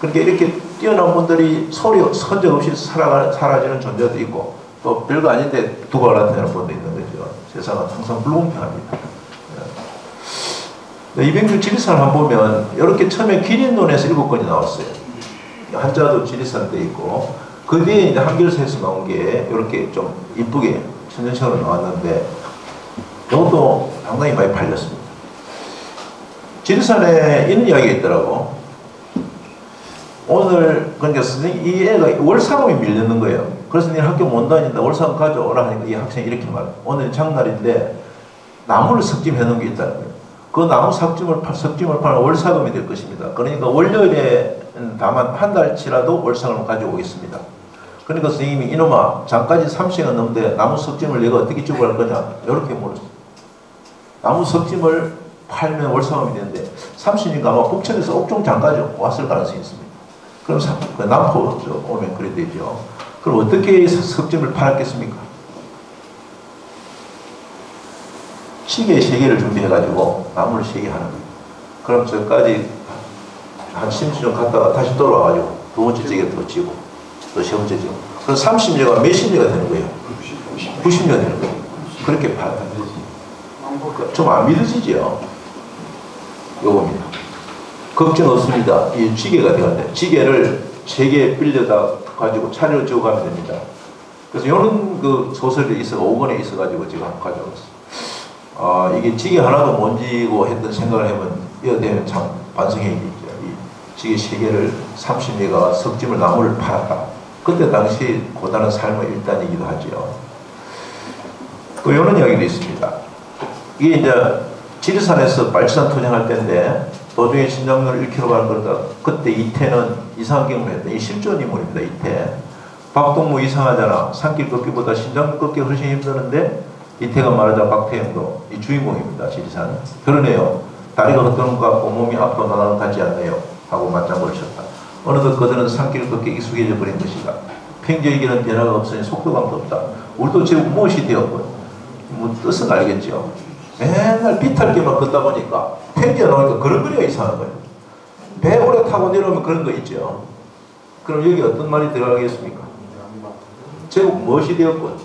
그렇게 이렇게 뛰어난 분들이 선적 없이 사라지는 존재도 있고 또 별거 아닌데 두고 나타나는 분도 있는 거죠. 세상은 항상 불공평합니다. 이병규 지리산을 한번 보면 이렇게 처음에 기린론에서 7권이 나왔어요. 한자도 지리산 돼 있고 그 뒤에 이제 한결사에서 나온 게 이렇게 좀 이쁘게 천연식으로 나왔는데 이것도 상당히 많이 팔렸습니다. 지리산에 이런 이야기가 있더라고. 오늘 그러니까 선생님 이 애가 월사금이 밀리는 거예요. 그래서 니 학교 못 다닌다 월사금 가져오라 하니까 이 학생이 이렇게 말해요. 오늘 장날인데 나무를 석짐해 놓은 게 있다는 거예요. 그 나무 석짐을 파는 월사금이 될 것입니다. 그러니까 월요일에 다만 한 달치라도 월사금을 가지고 오겠습니다. 그러니까 선생님이 이놈아 장까지 30시간 넘는데 나무 석짐을 내가 어떻게 주고 갈 거냐 이렇게 물었어요. 나무 석짐을 팔면 월사금이 되는데 30니까 아마 북천에서 옥중 장까지 왔을 가능성이 있습니다. 그럼 남포 오면 그래 되죠. 그럼 어떻게 석짐을 팔았겠습니까? 시계 3개를 준비해가지고 나무를 3개 하는 거예요. 그럼 저까지 한 10년 갔다가 다시 돌아와가지고 두 번째 찌개 또 지고 또 세 번째 지고 그럼 30년가 몇십 년가 되는 거예요. 90년 되는 거예요. 그렇게 팔아요. 좀 안 믿어지죠. 요겁니다. 걱정 없습니다. 이 지게가 되었는데 지게를 3개 빌려다 가지고 차려를 지고 가면 됩니다. 그래서 이런 그 소설이 있어 5권에 있어가지고 제가 가져왔어요. 이게 지게 하나도 못 지고 했던 생각을 해보면 이어 되면 참 반성해야 되죠. 이 지게 3개를 30리가 석짐을 나무를 팔았다. 그때 당시 고단한 삶의 일단이기도 하죠. 또 이런 이야기도 있습니다. 이게 이제 지리산에서 발치산 투쟁할 때인데 도중에 심장로를 1km 가는 거니까 그때 이태는 이상한 경험을 했다. 이 실존 인물입니다. 이태. 박동무 이상하잖아. 산길 걷기보다 심장 걷기 훨씬 힘드는데 이태가 말하자 박태영도 이 주인공입니다. 지리산. 그러네요. 다리가 헛도는 것 같고 몸이 앞으로 나가는 것 같지 않네요. 하고 맞장구를 쳤다. 어느덧 그들은 산길 걷기 익숙해져 버린 것이다. 평저에게는 변화가 없으니 속도감도 없다. 우리도 지금 무엇이 되었군. 뭐 뜻은 알겠죠. 맨날 비탈게만 걷다 보니까 평지에 나오니까 그런 거리가 이상한 거예요. 배 오래 타고 내려오면 그런 거 있죠. 그럼 여기 어떤 말이 들어가겠습니까? 제국 무엇이 되었군?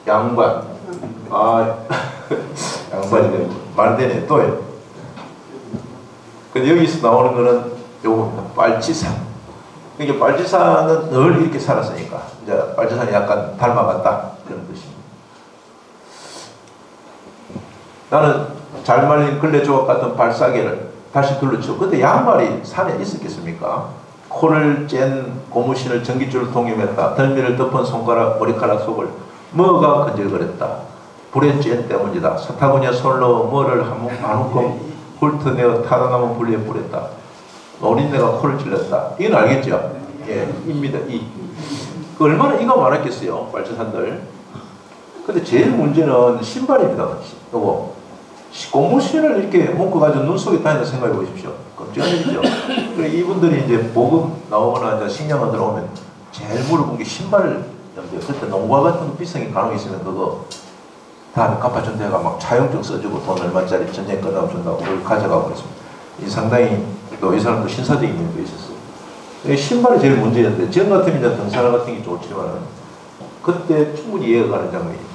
양반. 아, 양반이 되었군. 말되네. 또요. 근데 여기서 나오는 거는 요겁니다. 빨치산. 이게 빨치산은 늘 이렇게 살았으니까 이제 빨치산이 약간 닮아갔다 그런 뜻입니다. 나는 잘 말린 걸레조각 같은 발사계를 다시 둘러치고 그때 양말이 산에 있었겠습니까? 코를 짠 고무신을 전깃줄을 동임했다. 덜미를 덮은 손가락 머리카락 속을 뭐가 건질거렸다. 불의 짠 때문이다. 사타구니에 손을 넣어 뭐를 한 움큼 훑어내어 타다나무 분리에 뿌렸다. 노린내가 코를 찔렀다. 이건 알겠죠? 예, 입니다. 그 얼마나 이가 많았겠어요, 빨치산들. 근데 제일 문제는 신발입니다. 요거 고무신을 이렇게 묶어가지고 눈 속에 다니는 생각해 보십시오. 끔찍한 일이죠. 그래 이분들이 이제 보급 나오거나 이제 식량을 들어오면 제일 물어본 게 신발을 염두에. 그때 농과 같은 비싼 가능이 있으면 그거 다 갚아준 데가 막 차용증 써주고 돈 얼마짜리 전쟁 끝나고 준다고 그걸 가져가고 그랬습니다. 이 상당히 또 이 사람도 신사적인 면도 있었어요. 신발이 제일 문제였는데 지금 같으면 이제 등산화 같은 게 좋지만 그때 충분히 이해가 가는 장면이죠.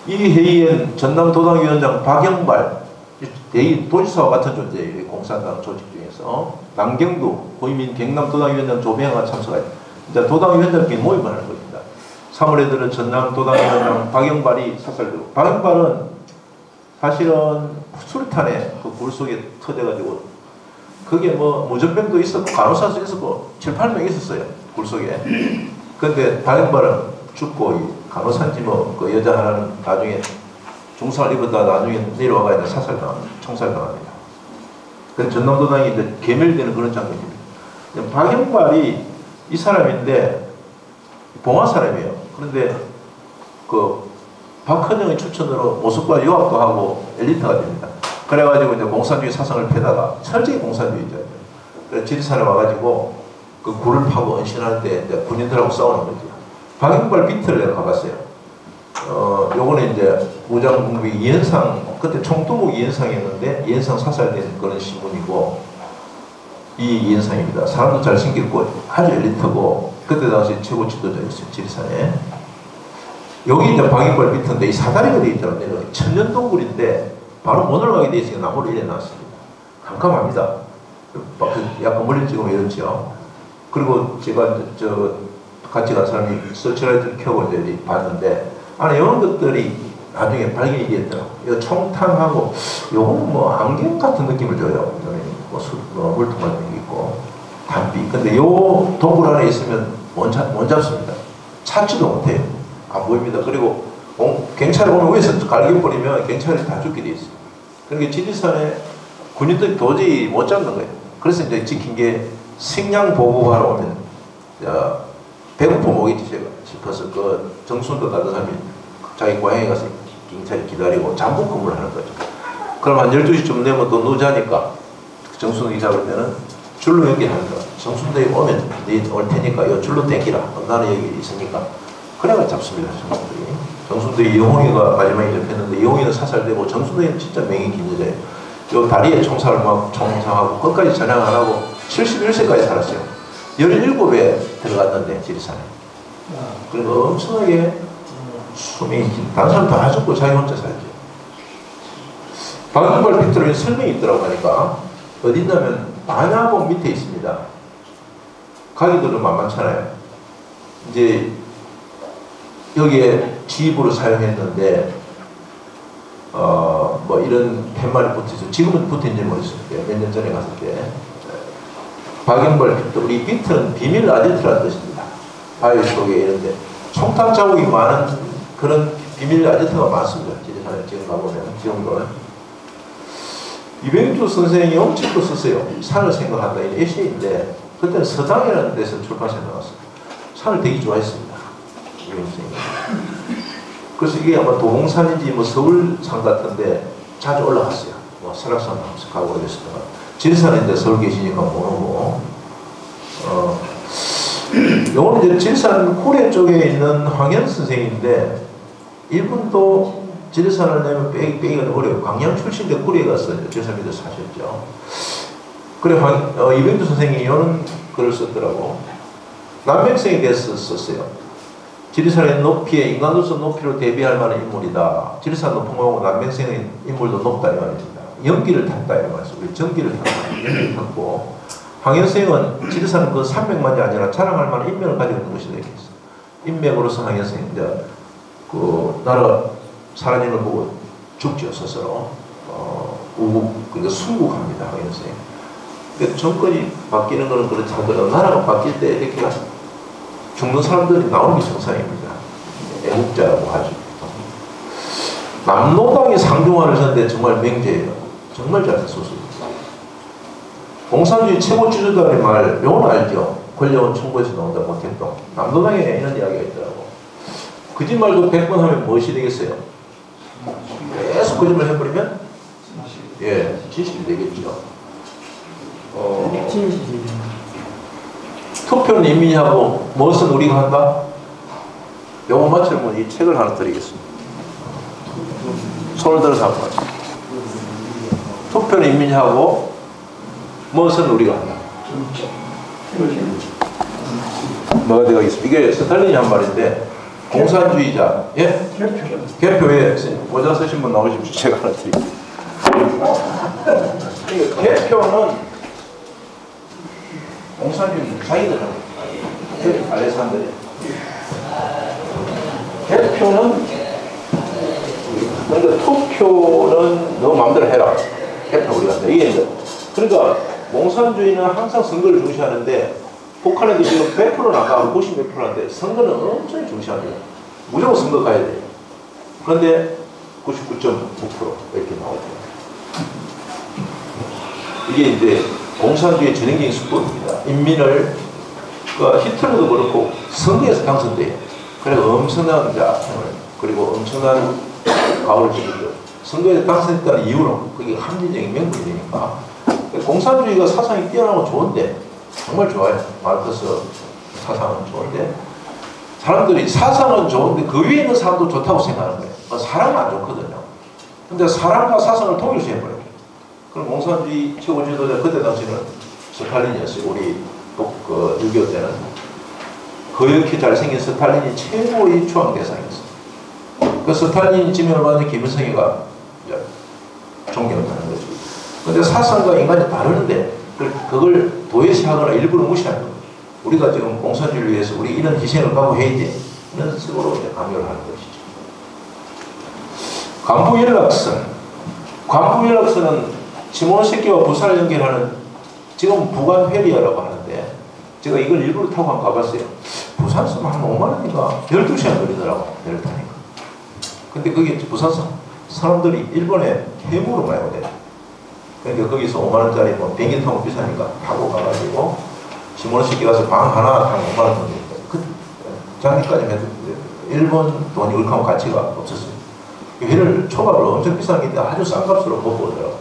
이 회의엔 전남도당위원장 박영발 도지사와 같은 존재예요. 공산당 조직 중에서 남경두 고위민 경남도당위원장 조병아가 참석했다. 이제 도당위원장끼리 모임을 하는 겁니다. 3월에 들어 전남도당위원장 박영발이 사살되고 박영발은 사실은 수류탄에 그 굴 속에 터져가지고 그게 뭐 무전병도 있었고 간호사도 있었고 7, 8명 있었어요. 굴 속에. 근데 박영발은 죽고 이 간호사인지 뭐 그 여자 하나는 나중에 중상을 입었다 나중에 내려와가 이제 총살당합니다. 그래서 전남도당이 이제 괴멸되는 그런 장면입니다. 박영발이 이 사람인데 봉화 사람이에요. 그런데 그 박헌영의 추천으로 모스크바 유학도 하고 엘리트가 됩니다. 그래가지고 이제 공산주의 사상을 펴다가 철저히 공산주의죠. 그래서 지리산에 와가지고 그 굴을 파고 은신할 때 이제 군인들하고 싸우는 거죠. 박영발 비트를 내가 가봤어요. 요거는 이제 무장공비 이현상, 그때 총두목 이현상이었는데 이현상 사살된 그런 신문이고 이 이현상입니다. 사람도 잘생겼고 아주 엘리트고 그때 당시 최고 지도자였어요. 지리산에. 여기 이제 박영발 비트인데 이 사다리가 되어 있잖아요. 천년동굴인데 바로 못 올라가게 되어 있으니까 나무를 이래 놨습니다. 깜깜합니다. 약간 멀리 찍으면 이렇죠. 그리고 제가 저 같이 간 사람이 서치라이트를 켜고 이제 봤는데 안에 이런 것들이 나중에 발견이 되었더라고요. 이거 총탄하고 요거는 뭐 안경 같은 느낌을 줘요. 뭐 물통 같은 게 있고 단비. 근데 요 동굴 안에 있으면 못 잡습니다. 찾지도 못해요. 안 보입니다. 그리고 경찰이 오면 위에서 갈겨버리면 경찰이 다 죽게 돼 있어요. 그러니까 지리산에 군인들이 도저히 못 잡는 거예요. 그래서 이제 지킨 게 식량 보고하러 오면 배고파 먹겠지 싶어서 그 정순도 다른 사람이 자기 고향에 가서 경찰이 기다리고 잠복 근무를 하는 거죠. 그럼 한 12시쯤 되면 또 노자니까 정순이 잡을 때는 줄로 연결하는 거야. 정순대에 오면 네 올 테니까 이 줄로 땡기라. 나는 여기 있으니까. 그래가 잡습니다. 정순들이. 정순대 이용이가 마지막에 잡혔는데 이용이는 사살되고 정순대는 진짜 명이 긴 여자예요. 요 다리에 총살을 막 총상하고 끝까지 전향 안 하고 71세까지 살았어요. 17에 들어갔는데 지리산에. 그리고 엄청나게 숨이 긴. 다른 사람 다 죽고 자기 혼자 살죠. 박영발 빅토리에 설명이 있더라고 하니까 어디 있냐면 반야봉 밑에 있습니다. 가기들은 만만찮아요. 이제 여기에 지입으로 사용했는데 뭐 이런 팻말이 붙어있어요. 지금은 붙어있는지 모르겠어요. 몇 년 전에 갔을 때 박영발 빅토리, 우리 빅토리는 비밀 아지트라는 뜻입니다. 바위 속에 이런데 총탄 자국이 많은 그런 비밀 아지트가 많습니다. 지리산에 지금 가보면 지금도 이병주 선생이 엄청 또 썼어요. 산을 생각한다. 이 에세이인데 그때는 서당이라는 데서 출판사에 나왔어요. 상을 되게 좋아했습니다. 그래서 이게 아마 도봉산인지 뭐 서울상 같은데 자주 올라갔어요. 뭐 설악산 가고 그랬었다가 지리산인데 서울 계시니까 모르고 요거는 이제 지리산 구례 쪽에 있는 황현 선생인데 이분도 지리산을 내면 빼기가 어려워요. 광양 출신인데 구례에 가서 지리산 밑에 사셨죠. 그래 이병주 선생이 이런 글을 썼더라고. 남백성에 대해서 썼어요. 지리산의 높이에 인간으로서 높이로 대비할 만한 인물이다. 지리산 높은 거고 남백성의 인물도 높다 이 말입니다. 연기를 탔다 이 말이죠. 우리 전기를 탔다. 연기를 탔고 황현생은 지리산은 그 산맥만이 아니라 자랑할 만한 인맥을 가지고 있는 것이다 이렇게 했어요. 인맥으로서 황현생 이제 그 나라 사라진 걸 보고 죽죠 스스로. 그러니까 순국합니다 황현생. 근데 정권이 바뀌는 거는 그렇지 않거든. 나라가 바뀔 때 이렇게 죽는 사람들이 나오는 게 정상입니다. 애국자라고 하죠. 남노당이 상중하를 썼는데 정말 맹제예요. 정말 잘 썼습니다. 공산주의 최고 지도자의 말, 요건 알죠? 권력은 총구에서 나온다 못했던. 남노당에 이런 이야기가 있더라고. 거짓말도 100번 하면 무엇이 되겠어요? 계속 거짓말 해버리면 예, 진실이 되겠죠. 투표는 인민이 하고 무엇은 우리가 한다? 요거 맞추면 이 책을 하나 드리겠습니다. 손을 들어서 한번. 투표는 인민이 하고 무엇은 우리가 한다. 뭐가 되겠습니까? 이게 스탈린이 한 말인데 공산주의자 예? 개표에 모자 쓰신 분 나오십시오. 제가 하나 드릴게요. 개표는 공산주의 자기들 알렉산드리아 개표는 그러니까 투표는 너 마음대로 해라. 개표 우리가 한다. 이게 이제 그러니까 공산주의는 항상 선거를 중시하는데 북한에도 지금 100%는 아까하고 90몇 %인데 선거는 엄청 중시합니다. 무조건 선거 가야 돼요. 그런데 99.9% 이렇게 나오죠. 이게 이제 공산주의의 전형적인 수법입니다. 인민을 히틀러도 그렇고 선거에서 당선돼요. 그래서 엄청난 그리고 엄청난 가오를 지르죠. 선거에서 당선했다는 이유는 그게 합리적인 명분이 되니까. 공산주의가 사상이 뛰어나고 좋은데 정말 좋아요. 마르크스 사상은 좋은데 사람들이 사상은 좋은데 그 위에 있는 사람도 좋다고 생각하는 거예요. 사람은 안 좋거든요. 근데 사람과 사상을 통일시해버려요. 그럼 공산주의 최고 지도자 그때 당시는 스탈린이었어요. 우리 6.25 때는 거역히 잘생긴 스탈린이 최고의 추앙 대상이었어요. 그 스탈린이 지명을 받는 김일성이가 존경을 하는 거죠. 근데 사상과 인간이 다르는데 그걸 도외시하거나 일부러 무시하는 거예요. 우리가 지금 공산주의를 위해서 우리 이런 희생을 각오해야지 이런 식으로 강요를 하는 것이죠. 관부연락선은 시몬세키와 부산을 연결하는 지금 부관회리아라고 하는데 제가 이걸 일부러 타고 한번 가봤어요. 부산 쓰면 한 5만 원인가 12시간 걸리더라고 배를 타니까. 근데 그게 부산 사람들이 일본에 해무로 많이 오대요. 그러니까 거기서 5만 원짜리 뭐 비행기 타고 비싸니까 타고 가가지고 시몬세키 가서 방 하나 타고 5만 원 돈 내니까 그 작년까지 해도 일본 돈이 얼마나 가치가 없었어요. 회를 초밥으로 엄청 비싼 게 아주 싼 값으로 먹고 오더라고.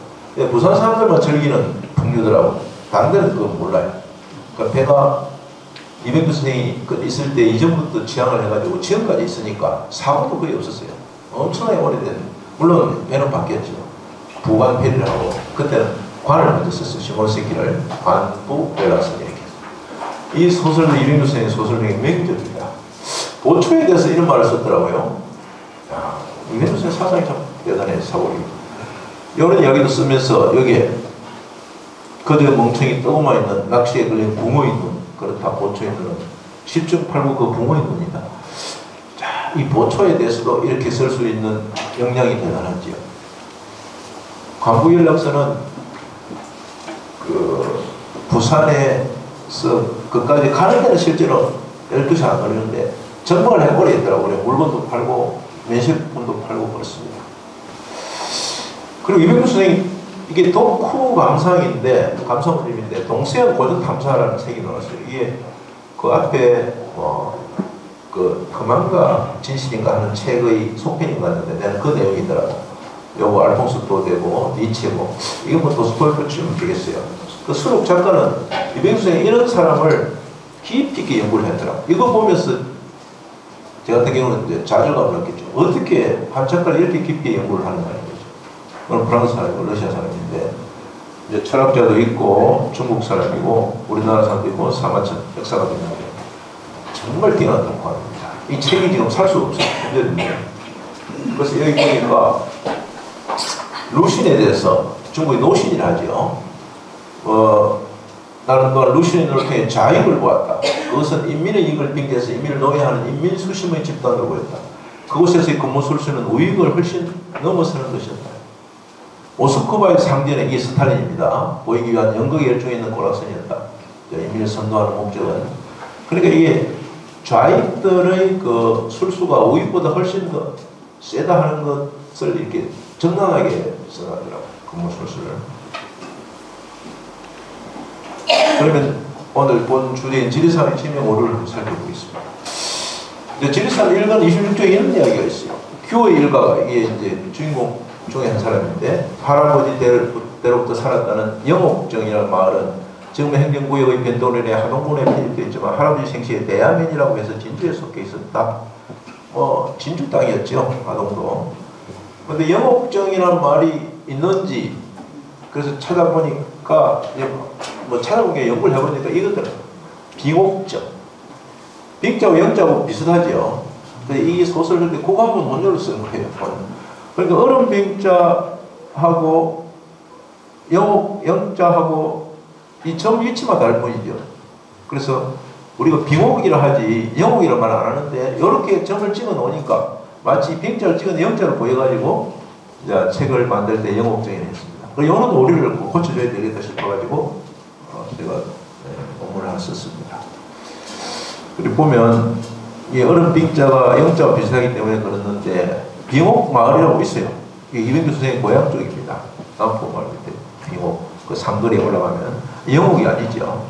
부산 사람들만 즐기는 풍류더라고. 다른 데는 그건 몰라요. 그러니까 배가 이병규 선생이 있을 때 이전부터 지향을 해가지고 지금까지 있으니까 사고도 거의 없었어요. 엄청나게 오래된, 물론 배는 바뀌었죠. 부관 배를 하고 그때는 관을 먼저 썼어요. 시몬세키를 관부연락선 이렇게 해서. 이 소설도 이병규 선생의 소설 중에 명작입니다. 보초에 대해서 이런 말을 썼더라고요. 이병규 선생 사상이 참 대단해. 사고리. 이런 이야기도 쓰면서 여기에 그대 멍청이 떠고만 있는 낚시에 걸린 붕어의 눈, 그렇다 보초의 눈은 10.89 그 붕어의 눈이다. 자, 이 보초에 대해서도 이렇게 쓸 수 있는 역량이 대단하지요. 관부연락선은 그 부산에서 그까지 가는 데는 실제로 12시간 안 걸리는데 전망을 해버려 있더라고요. 물건도 팔고 면실품도 팔고 그렇습니다. 그리고 이병규 선생님 이게 덕후 감성그림인데 동서양 고전 탐사라는 책이 나왔어요. 이게 그 앞에 그 험한가 진실인가 하는 책의 속편인 것 같은데 내가 그 내용이더라고. 요거 알폰소도 되고 니체고 이게 뭐 도스토옙 붙이면 되겠어요. 그 수록 작가는 이병규 선생이 이런 사람을 깊이 있게 연구를 했더라고. 이거 보면서 제 같은 경우는 이제 좌절감을 느꼈죠. 어떻게 한 작가를 이렇게 깊이 연구를 하는가 거죠. 오늘 프랑스 사람이고 러시아 사람인데 이제 철학자도 있고 중국 사람이고 우리나라 사람도 있고 사마천 역사가도 있는데 정말 뛰어난 덕후입니다. 이 책이 지금 살 수가 없어요. 힘들는데 그래서 여기 보니까 루신에 대해서 중국의 노신이라 하죠. 나는 또한 루신을 통해 자익을 보았다. 그것은 인민의 이익을 빙자해서 인민을 노예하는 인민 수심의 집단으로 보였다. 그곳에서의 근무 술수는 우익을 훨씬 넘어서는 것이었다. 모스크바의 상대는 이 스탈린입니다. 보이기 위한 연극에 열중해 있는 고락선이었다. 인민을 선도하는 목적은. 그러니까 이게 좌익들의 그 술수가 우익보다 훨씬 더 세다 하는 것을 이렇게 정당하게 써놨더라고요. 근무 술수를. 그러면 오늘 본 주제인 지리산의 지명오를 살펴보겠습니다. 지리산 1권 26조에 이런 이야기가 있어요. 규어의 일가가 이게 이제 주인공 중에 한 사람인데 할아버지 때로부터 살았다는 영옥정이라는 마을은 지금의 행정구역의 변동을 인해 하동군에 편입되어 있지만 할아버지 생시에 대야면이라고 해서 진주에 속해 있었다. 진주 땅이었죠. 하동도. 그런데 영옥정이라는 말이 있는지 그래서 찾아보니까 뭐 찾아본 게 연구를 해보니까 이거더라고요. 빙옥정. 빙자하고 영자하고 비슷하죠. 근데 이 소설 그런데 그거 한번 원조로 쓴 거예요. 그러니까 얼음 빙자하고 영자하고 이 점 위치만 다를 뿐이죠. 그래서 우리가 빙옥이라 하지 영옥이라 말 안 하는데 이렇게 점을 찍어 놓으니까 마치 빙자를 찍은 영자로 보여가지고 이제 책을 만들 때 영옥정이라 했습니다. 그리고 이런 오류를 고쳐줘야 되겠다 싶어가지고 제가 논문을 하나 썼습니다. 그리고 보면 이 얼음 빙자가 영자와 비슷하기 때문에 그랬는데 빙옥 마을이라고 있어요. 이게 이병규 선생의 고향 쪽입니다. 남포 마을 밑에 빙옥 그 삼거리에 올라가면 영옥이 아니죠.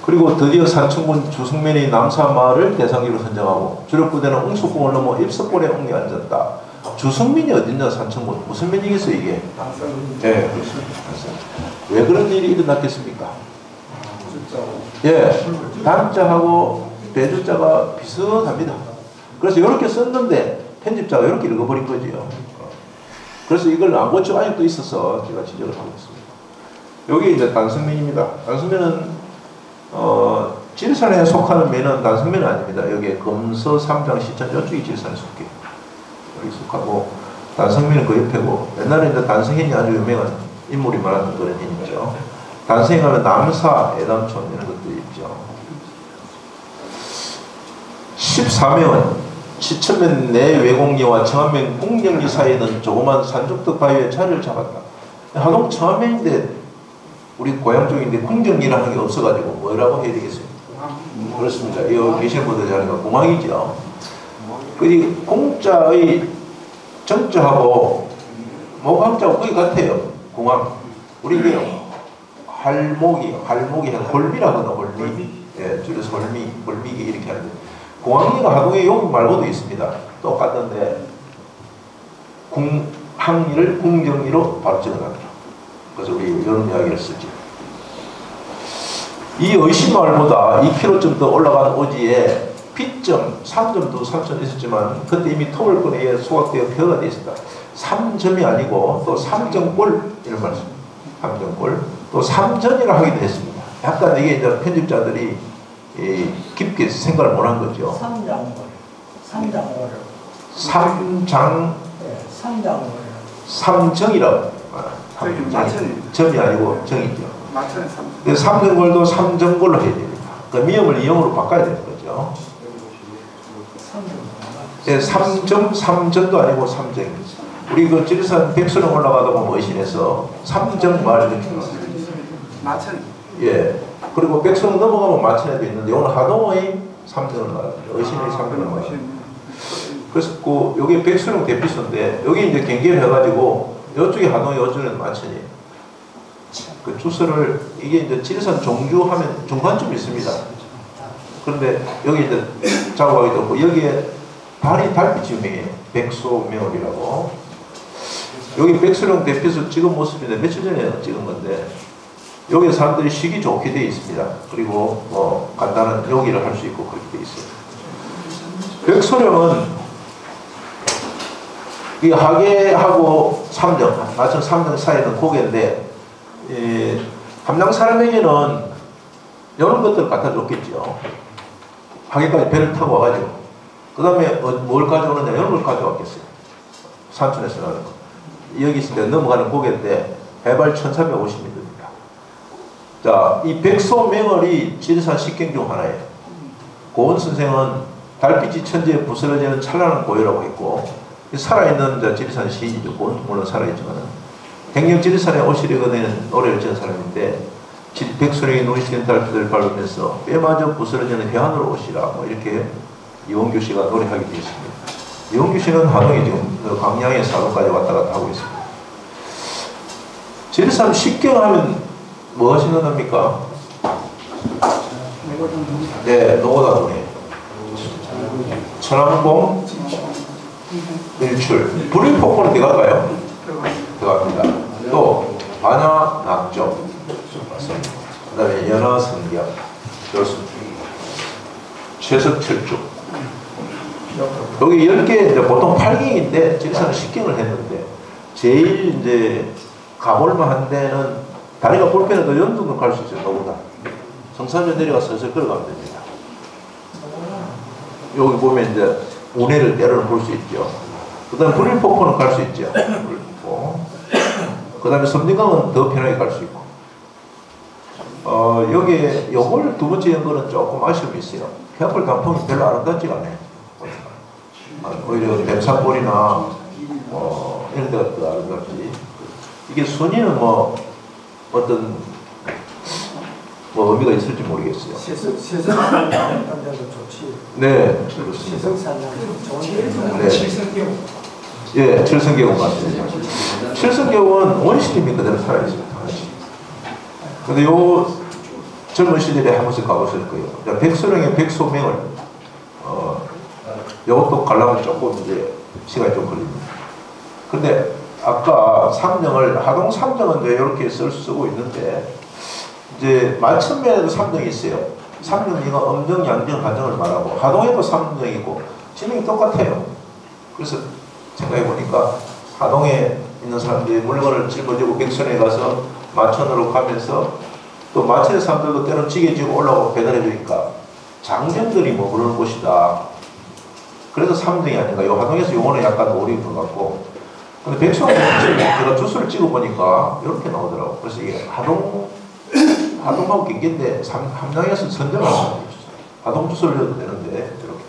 그리고 드디어 산청군 주승면이 남사마을을 대상지로 선정하고 주력부대는 웅수공을 넘어 입석골에 웅이 앉았다. 주승면이 어딨냐 산청군 무슨 면이겠어요 이게? 네, 그렇습니다. 왜 그런 일이 일어났겠습니까? 예, 단자하고 대주자가 비슷합니다. 그래서 이렇게 썼는데 편집자가 이렇게 읽어버린 거지요. 그래서 이걸 안 고치고 아직도 있어서 제가 지적을 하고 있습니다. 여기 이제 단성면입니다. 단성면은 지리산에 속하는 면은 단성면은 아닙니다. 여기에 금서, 삼장, 시천 이쪽이 지리산에 속해요. 여기 속하고 단성면은 그 옆에고 옛날에 이제 단성현이 아주 유명한 인물이 많았던 그런 인이죠. 단성에 가면 남사, 애담촌 이런 것들이 있죠. 14명은 시천면 내 외공리와 청안면 궁정리 사이에는 조그만 산적덕 바위에 자리를 잡았다. 하동 청안면인데 우리 고향 쪽인데 궁정리라는 게 없어가지고 뭐라고 해야 되겠어요? 그렇습니다. 이 계시는 분들 자리가 공항이죠. 그 공자의 정자하고 모강자하고 거의 같아요. 공항. 우리 할목이 홀미라 하거나 홀미. 예, 줄여서 홀미기 이렇게 하는데 공항리가 하동에 여기 말고도 있습니다. 똑같은데 항리를 궁정리로 바로 적어놨다. 그래서 우리 이런 이야기를 쓰죠. 이 의심마을보다 2km 더 올라간 오지에 P점, 3점도 3점 있었지만 그때 이미 토벌권에 의해 소각되어 폐허가 되어 있었다. 3점이 아니고 또 3점골 이런 말씀. 3점골 또 3전이라 하기도 했습니다. 약간 이게 이제 편집자들이 깊게 생각을 못한 거죠. 삼정이라고. 점이 아니고 정이죠. 삼정골도 삼정골로 해야 됩니다. 그러니까 미음을 이음으로 바꿔야 되는 거죠. 삼점, 삼전도 아니고 삼정입니다. 우리 그 지리산 백수령 올라가다 보면 의신에서 삼정 마을 이렇게 나왔어요. 예. 그리고 백수령 넘어가면 마천에도 있는데 오늘 하동의 삼정을 말합니다. 의신의 삼정을 말합니다. 그래서 여기 백수령 대피소인데 여기 이제 경계를 해가지고 이쪽에 하동이 어쩌면 만천이에요. 그 주소를 이게 이제 지리산 종주하면 중간쯤 있습니다. 그런데 여기 이제 자국하게 되고 여기에 달빛이 유명해요. 백소명월이라고. 여기 백소령 대피소 찍은 모습인데 며칠 전에 찍은 건데 여기 사람들이 쉬기 좋게 되어 있습니다. 그리고 뭐 간단한 요기를 할 수 있고 그렇게 되어 있어요. 백소령은 이 하계하고 삼정, 마천 삼정 사이는 고개인데 함양 사람에게는 이런 것들 갖다 줬겠죠. 하계까지 배를 타고 와가지고 그 다음에 뭘 가져오느냐 이런 걸 가져왔겠어요. 산천에서 나는 거. 여기 있을 때 넘어가는 고개인데 해발 1450m입니다. 자, 이 백소명월이 지리산 식경 중 하나예요. 고은 선생은 달빛이 천지에 부스러지는 찬란한 고요라고 했고 살아있는 지리산 시인이죠. 고은 물론 살아있지만 행령 지리산에 오시려고 되는 노래를 지은 사람인데 백소령이 눈이 씌는 달빛을 밟으면서 뼈마저 부스러지는 해안으로 오시라 뭐 이렇게 이원규 씨가 노래하게 되어 있습니다. 이원규 씨는 하동에 지금 광양에서 하동까지 왔다 갔다 하고 있습니다. 지리산 식경하면 뭐가 생각납니까? 네, 노고다도네. 천왕봉, 일출. 불일폭포는 들어갈까요? 들어갑니다. 또 안야 낙조, 그 다음에 연화성경, 교수, 최석철주. 여기 10개, 이제 보통 8경인데, 지리산은 10경을 했는데, 제일 이제 가볼만 한 데는 다리가 불편해도 연등도 갈 수 있어요, 너보다. 성산전 내려가 서서 걸어가면 됩니다. 여기 보면 이제 운해를 때로는 볼 수 있죠. 그 다음에 불일폭포는 갈 수 있죠. 그 다음에 섬진강은 더 편하게 갈 수 있고. 여기에 요걸 두 번째 연거는 조금 아쉬움이 있어요. 해안골 단풍이 별로 아름답지가 않아요. 오히려 뱀산골이나 이런 데가 더 아름답지. 이게 순위는 뭐 어떤 의미가 있을지 모르겠어요. 세성산 남자도 좋지. 네, 그렇습니다. 세성산 좋은 네. 예, 칠성계곡 맞습니다. 칠성계곡은 원시림이 그대로 살아있습니다. 근데 요 젊은 시절에 한 번씩 가보실 거예요. 백소령의 백소명을 이것도 가려면 조금 이제 시간이 좀 걸립니다. 근데 아까 삼정을 하동 삼정은 이제 이렇게 쓰고 있는데 이제 만천면에도 삼정이 있어요. 삼정이가 엄정, 양정, 하정을 말하고 하동에도 삼정이고 지명이 똑같아요. 그래서 생각해 보니까 하동에 있는 사람들이 물건을 짊어지고 백선에 가서 마천으로 가면서 또 마천의 사람들도 때론 찌개 지고 올라오고 배달해 주니까 장정들이 머무르는 곳이다. 그래서 삼정이 아닌가. 요 하동에서 용어는 약간 오리인 것 같고. 근데 백성은 제가 주소를 찍어보니까 이렇게 나오더라고. 그래서 이게 하동하고 경계인데 함양에서 선정을 하는 하동 주소를 넣어도 되는데 이렇게.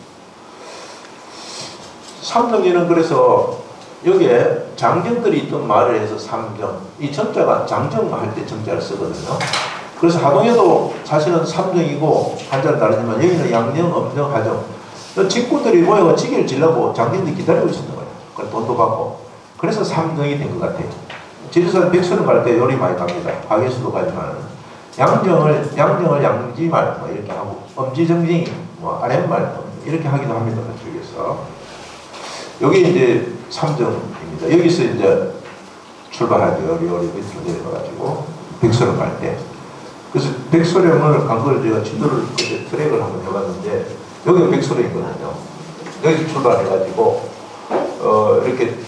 삼정리는 그래서 여기에 장정들이 있던 말을 해서 삼정. 이 정자가 장정할 때 정자를 쓰거든요. 그래서 하동에도 사실은 삼정이고 한자는 다르지만 여기는 양정, 엄정, 하정. 직구들이 모여가 찌개를 지려고 장정들이 기다리고 있었는 거예요. 그래서 돈도 받고. 그래서 삼정이 된 것 같아요. 지리산 백선을 갈 때 요리 많이 갑니다. 하계수도 가지만 양정을 양지말 뭐 이렇게 하고 엄지정징이 뭐 아랫말 이렇게 하기도 합니다. 그쪽에서. 여기 이제 삼정입니다. 여기서 이제 출발하죠. 요리 밑으로 내려가가지고 백선을 갈 때. 그래서 백소령을 간 걸 제가 지도를 그때 트랙을 한번 해봤는데 여기가 백소령이거든요. 여기서 출발해가지고 이렇게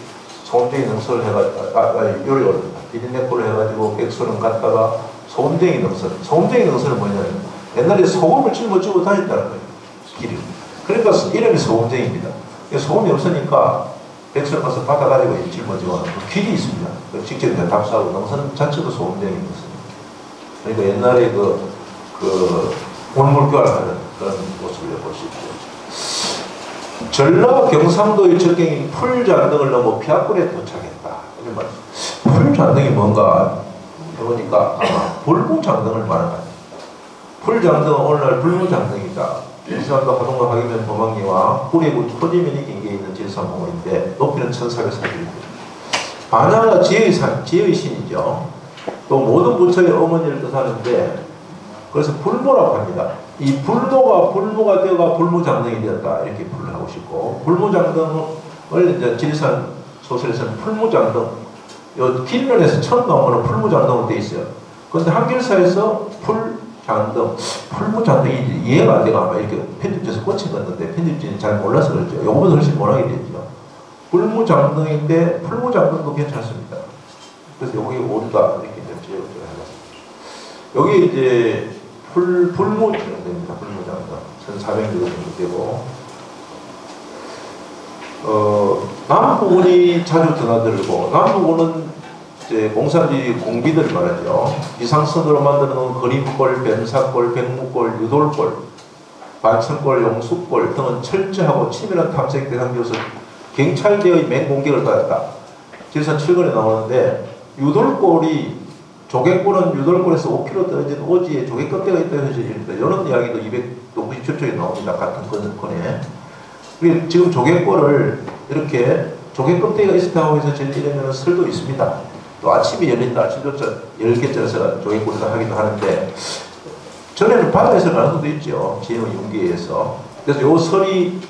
소음쟁이 능선을 해가지고 요리 올립니다. 비린내골을 해가지고 백소령 갔다가 소음쟁이 능선. 소음쟁이 능선은 뭐냐면 옛날에 소금을 짊어지고 다녔다는 거예요. 길이. 그러니까 이름이 소음쟁이입니다. 소음이 없으니까 백소령 가서 받아가지고 짊어지고 하는 그 길이 있습니다. 직접 이제 답사하고 능선 자체도 소음쟁이 능선. 그러니까 옛날에 올물교환하는 그런 모습을 볼 수 있고. 전라 경상도의 적경인 풀잔등을 넘어 피아골에 도착했다. 이런 말. 풀잔등이 뭔가 해보니까 아마 불무장등을 말하는 풀장등은 오늘날 불무장등이다. 일산도 하동과 하기면 범항리와 구례구 토지면이 경계에 있는 질산봉우리인데 높이는 1440m. 반야가 지혜의 신이죠. 또 모든 부처의 어머니를 뜻하는데 그래서 불모라고 합니다. 이 불모가 되어가 불무장등이 되었다 이렇게 표현을 하고 싶고 불무장등을 이제 지리산 소설에서는 풀무장등 요 길면에서 처음 나온 거는 풀무장등으로 되어 있어요. 그런데 한길사에서 풀무장등이 이해가 안 되가 아마 이렇게 편집돼서 꽂힌 건데 편집진이 잘 몰라서 그렇죠. 요거보다 훨씬 못하게 되죠. 불무장등인데 풀무장등도 괜찮습니다. 그래서 여기 오류다 이렇게 지어서 해봤습니다. 여기 이제 불무장등입니다. 불무장등 1400년 정도 되고 남부군이 자주 드나들고 남부군은 이제 공사지 공비들 말하죠. 이상선으로 만들어 놓은 그림골, 뱀사골, 백무골, 유돌골, 반천골, 용수골 등은 철저하고 치밀한 탐색 대상지로서 경찰대의 맹공격을 받았다. 지리산 7권에 나오는데 유돌골이 조개골은 유돌골에서 5km 떨어진 오지에 조개 껍데기가 있다고 해석입니다. 이런 이야기도 297쪽에 나옵니다. 같은 건에. 지금 조개골을 이렇게 조개 껍데기가 있었다고 해서 전리되면 설도 있습니다. 또 아침이 열린다. 아침조차 10개 쪄서 조개골을 하기도 하는데 전에는 바다에서 나는 것도 있죠. 지형의 용기에서. 그래서 요 설이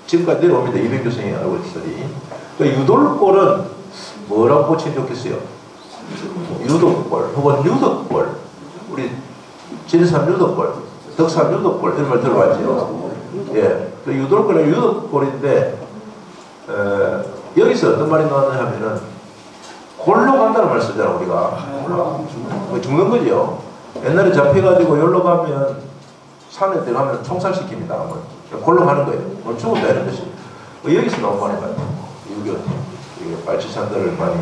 지금까지 내려옵니다. 이백교생의 알고 설이. 그러니까 유돌골은 뭐라고 고치면 좋겠어요? 유덕골 혹은 유덕골, 우리 지리산 유덕골, 덕산 유덕골 이런 말 들어봤죠. 예, 그 유돌골은 유덕골인데 여기서 어떤 말이 나왔냐 하면은 골로 간다는 말 쓰잖아 우리가. 죽는 거죠. 옛날에 잡혀가지고 여기로 가면 산에 들어가면 총살시킵니다. 골로 가는 거예요. 죽은다 이런 것이. 여기서 나온 말인 것 같아요. 유교. 빨치산들을 많이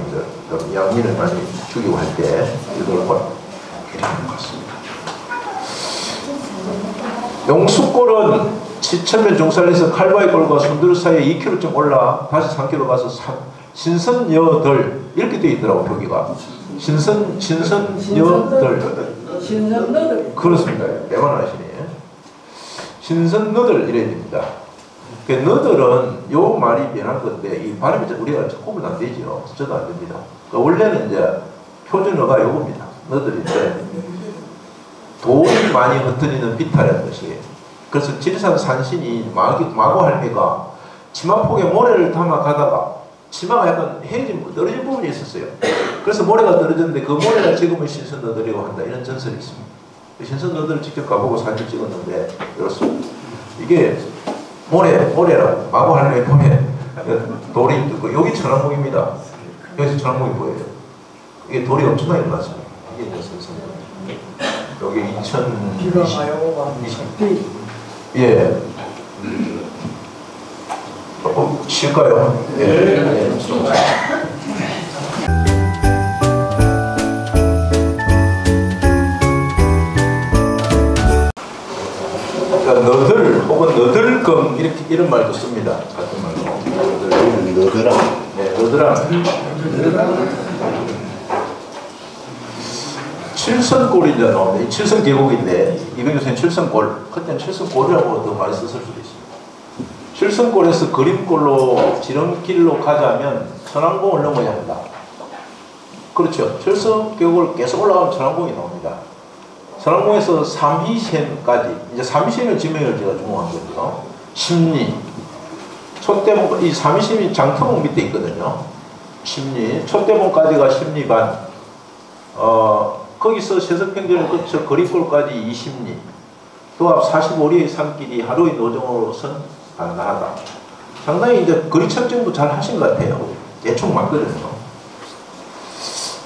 양민을 많이 죽이고 할 때 유돌골 이렇게 하는 것 같습니다. 용수골은 시천면 종살에서 칼바위골과 순두루 사이에 2km쯤 올라 다시 3km 가서 신선여들 이렇게 되어 있더라고 표기가. 신선여들 그렇습니다. 대만 하시네. 신선너들 이래야 됩니다. 그 너들은 요 말이 변한 건데 이 발음이 우리가 구분 안 되죠. 저도 안 됩니다. 원래는 이제 표준어가 요겁니다. 너들인데 돈이 많이 흩어지는 비탈이라는 것이에요. 그래서 지리산 산신이 마고 할매가 치마폭에 모래를 담아 가다가 치마가 약간 헤어진 떨어진 부분이 있었어요. 그래서 모래가 떨어졌는데 그 모래가 지금은 신선너들이라고 한다 이런 전설이 있습니다. 신선너들을 직접 가보고 사진 찍었는데 이렇습니다. 이게 모래라고 마고 할매 보면 돌이 있고 여기 천왕봉입니다. 여기서 천왕봉이 보여요. 이게 돌이 엄청나게 많습니다. 이게 이제 선생님. 여기 2020. 예. 조금 쉴까요? 예. 네. 너들 혹은 너들금 이렇게 이런 말도 씁니다. 같은 말로. 너들아. 네, 너들아. 칠선골이라 나오는데 칠선 계곡인데 이백교수님 칠선골 그때는 칠선골이라고 더 많이 썼을 수도 있습니다. 칠선골에서 그림골로 지름길로 가자면 천왕봉을 넘어야 한다. 그렇죠. 칠선 계곡을 계속 올라가면 천왕봉이 나옵니다. 천왕봉에서 삼희샘까지 이제 삼희샘의 지명을 제가 주목한 거죠. 심리 촛대봉 이 삼희샘이 장터봉 밑에 있거든요. 심리 촛대봉까지가 심리반 거기서 세석평전을 거쳐 거리골까지 20리 도합 45리의 산길이 하루의 노정으로선 가능하다. 상당히 이제 거리 측정도 잘 하신 것 같아요. 대충 맞거든요.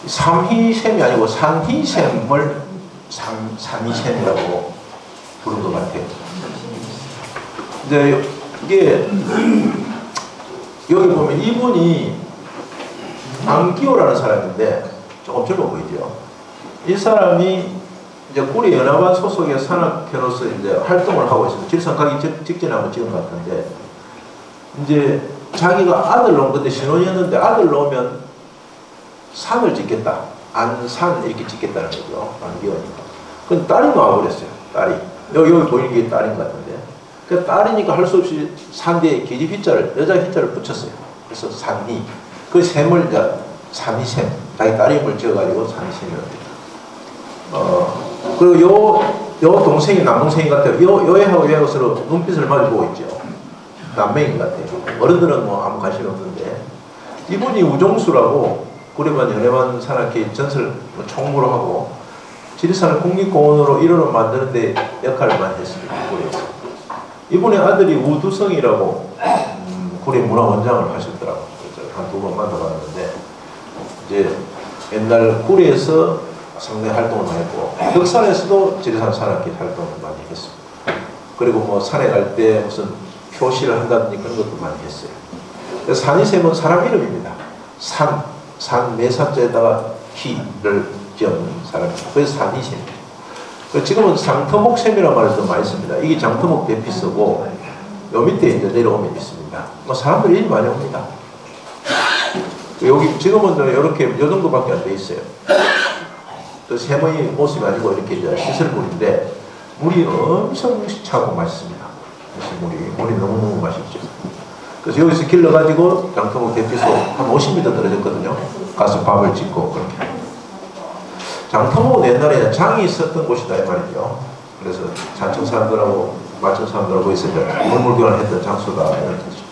삼희샘이 아니고 산희샘을 삼희샘이라고 부른 것 같아요. 이제 이게 여기 보면 이분이 안기호라는 사람인데 조금 젊어 보이죠. 이 사람이 이제 구리 연합반 소속의 산악회로서 이제 활동을 하고 있습니다. 지리산 가기 직전에 한번 찍은 것 같은데 이제 자기가 아들 놓은 건데 신혼이었는데 아들 놓으면 산을 짓겠다. 안산 이렇게 짓겠다는 거죠. 안기호니까. 그럼 딸이 나와버렸어요. 딸이. 여기 보이는 게 딸인 것 같은데. 그 딸이니까 할 수 없이 산 뒤에 계집 휘자를 여자 휘자를 붙였어요. 그래서 산희. 그 샘을 이제 산이샘, 자기 딸 이름을 지어가지고 산이샘이랍니다. 그리고 요 동생이 남동생인 것 같아요. 요 애하고 얘하고 서로 눈빛을 마주보고 있죠. 남매인 것 같아요. 어른들은 뭐 아무 관심이 없는데, 이분이 우종수라고 구례반 연해반 산악회 전설 총무로 하고 지리산을 국립공원으로 일원을 만드는데 역할을 많이 했습니다. 구례에서. 이분의 아들이 우두성이라고 구례 문화원장을 하셨더라고요. 한 두 번 만나봤는데, 이제 옛날 구례에서 상당히 활동을 많이 했고, 덕산에서도 지리산 산악회 활동을 많이 했습니다. 그리고 뭐 산에 갈 때 무슨 표시를 한다든지 그런 것도 많이 했어요. 그래서 산이샘은 사람 이름입니다. 산 매산자에다가 희를 지은 사람입니다. 그래서 산이샘입니다. 지금은 장터목샘이라는 말을 좀 많이 씁니다. 이게 장터목 대피소고, 요 밑에 이제 내려오면 있습니다. 뭐 사람들이 일이 많이 옵니다. 여기 지금은 이렇게 요 정도밖에 안 돼 있어요. 또 샘의 모습이 아니고 이렇게 이제 시설물인데 물이 엄청 차고 맛있습니다. 물이 너무너무 맛있죠. 그래서 여기서 길러가지고 장터목 대피소 한 50m 떨어졌거든요. 가서 밥을 짓고 그렇게. 장터목은 옛날에 장이 있었던 곳이다 이 말이죠. 그래서 산청 사람들하고 마청 사람들하고 있을 때 물물교환을 했던 장소다 이런 뜻이죠.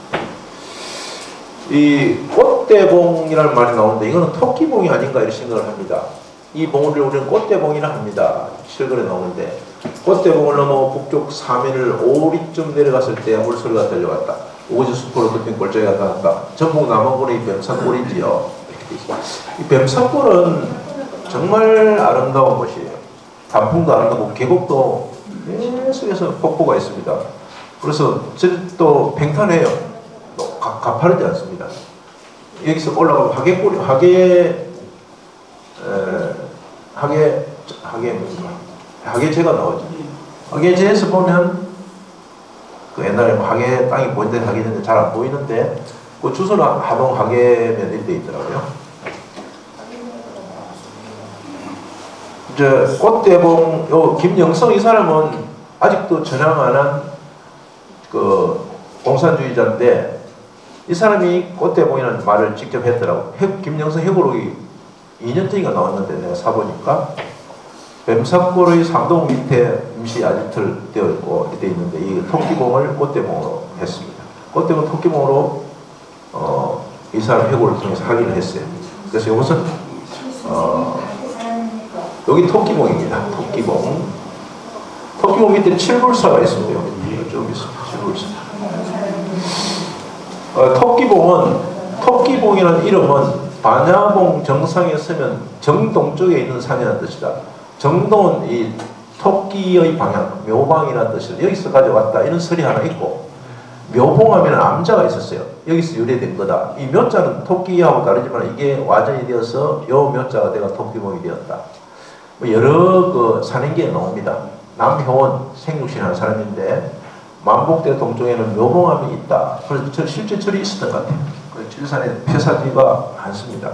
이 꽃대봉이라는 말이 나오는데 이거는 토끼봉이 아닌가 이런 생각을 합니다. 이 봉을 우리는 꽃대봉이라 합니다. 실글에 나오는데, 꽃대봉을 넘어 북쪽 사면을 5리쯤 내려갔을 때 물소리가 들려왔다. 오지숲으로 덮인 골짜기가 나왔다. 전북 남원군의 뱀산골이지요. 이렇게 돼 있습니다. 이 뱀산골은 정말 아름다운 곳이에요. 단풍도 아름다우고 계곡도 계속해서 폭포가 있습니다. 그래서 또 팽탄해요. 가파르지 않습니다. 여기서 올라가면 하계제가 나오죠. 하계제에서 보면 그 옛날에 하계 땅이 보이는데 하계제인데 잘 안 보이는데 그 주소는 하동 하계면 이렇게 있더라고요. 이제 꽃대봉 요 김영성 이 사람은 아직도 전향 안 한 그 공산주의자인데, 이 사람이 꽃대봉이라는 말을 직접 했더라고. 김영성 해고록이 2년째가 나왔는데 내가 사보니까 뱀산골의 상동 밑에 임시 아지트를 되어 있고 이렇게 있는데, 이 토끼봉을 꽃대봉으로 했습니다. 꽃대봉 토끼봉으로 이 사람 해고를 통해서 확인을 했어요. 그래서 이것은 여기 토끼봉입니다. 토끼봉 밑에 칠불사가 있습니다. 여기 있습니다. 칠불사. 토끼봉이라는 이름은 반야봉 정상에 서면 정동쪽에 있는 산이라는 뜻이다. 정동은 이 토끼의 방향, 묘방이라는 뜻이다. 여기서 가져왔다. 이런 설이 하나 있고, 묘봉하면 암자가 있었어요. 여기서 유래된 거다. 이 묘자는 토끼하고 다르지만 이게 와전이 되어서 요 묘자가 내가 토끼봉이 되었다. 뭐 여러 그 산행기에 나옵니다. 남효원 생육신하는 사람인데 만복대 동쪽에는 묘봉암이 있다. 그래서 실제 절이 있었던 것 같아요. 지리산에 폐사지가 많습니다.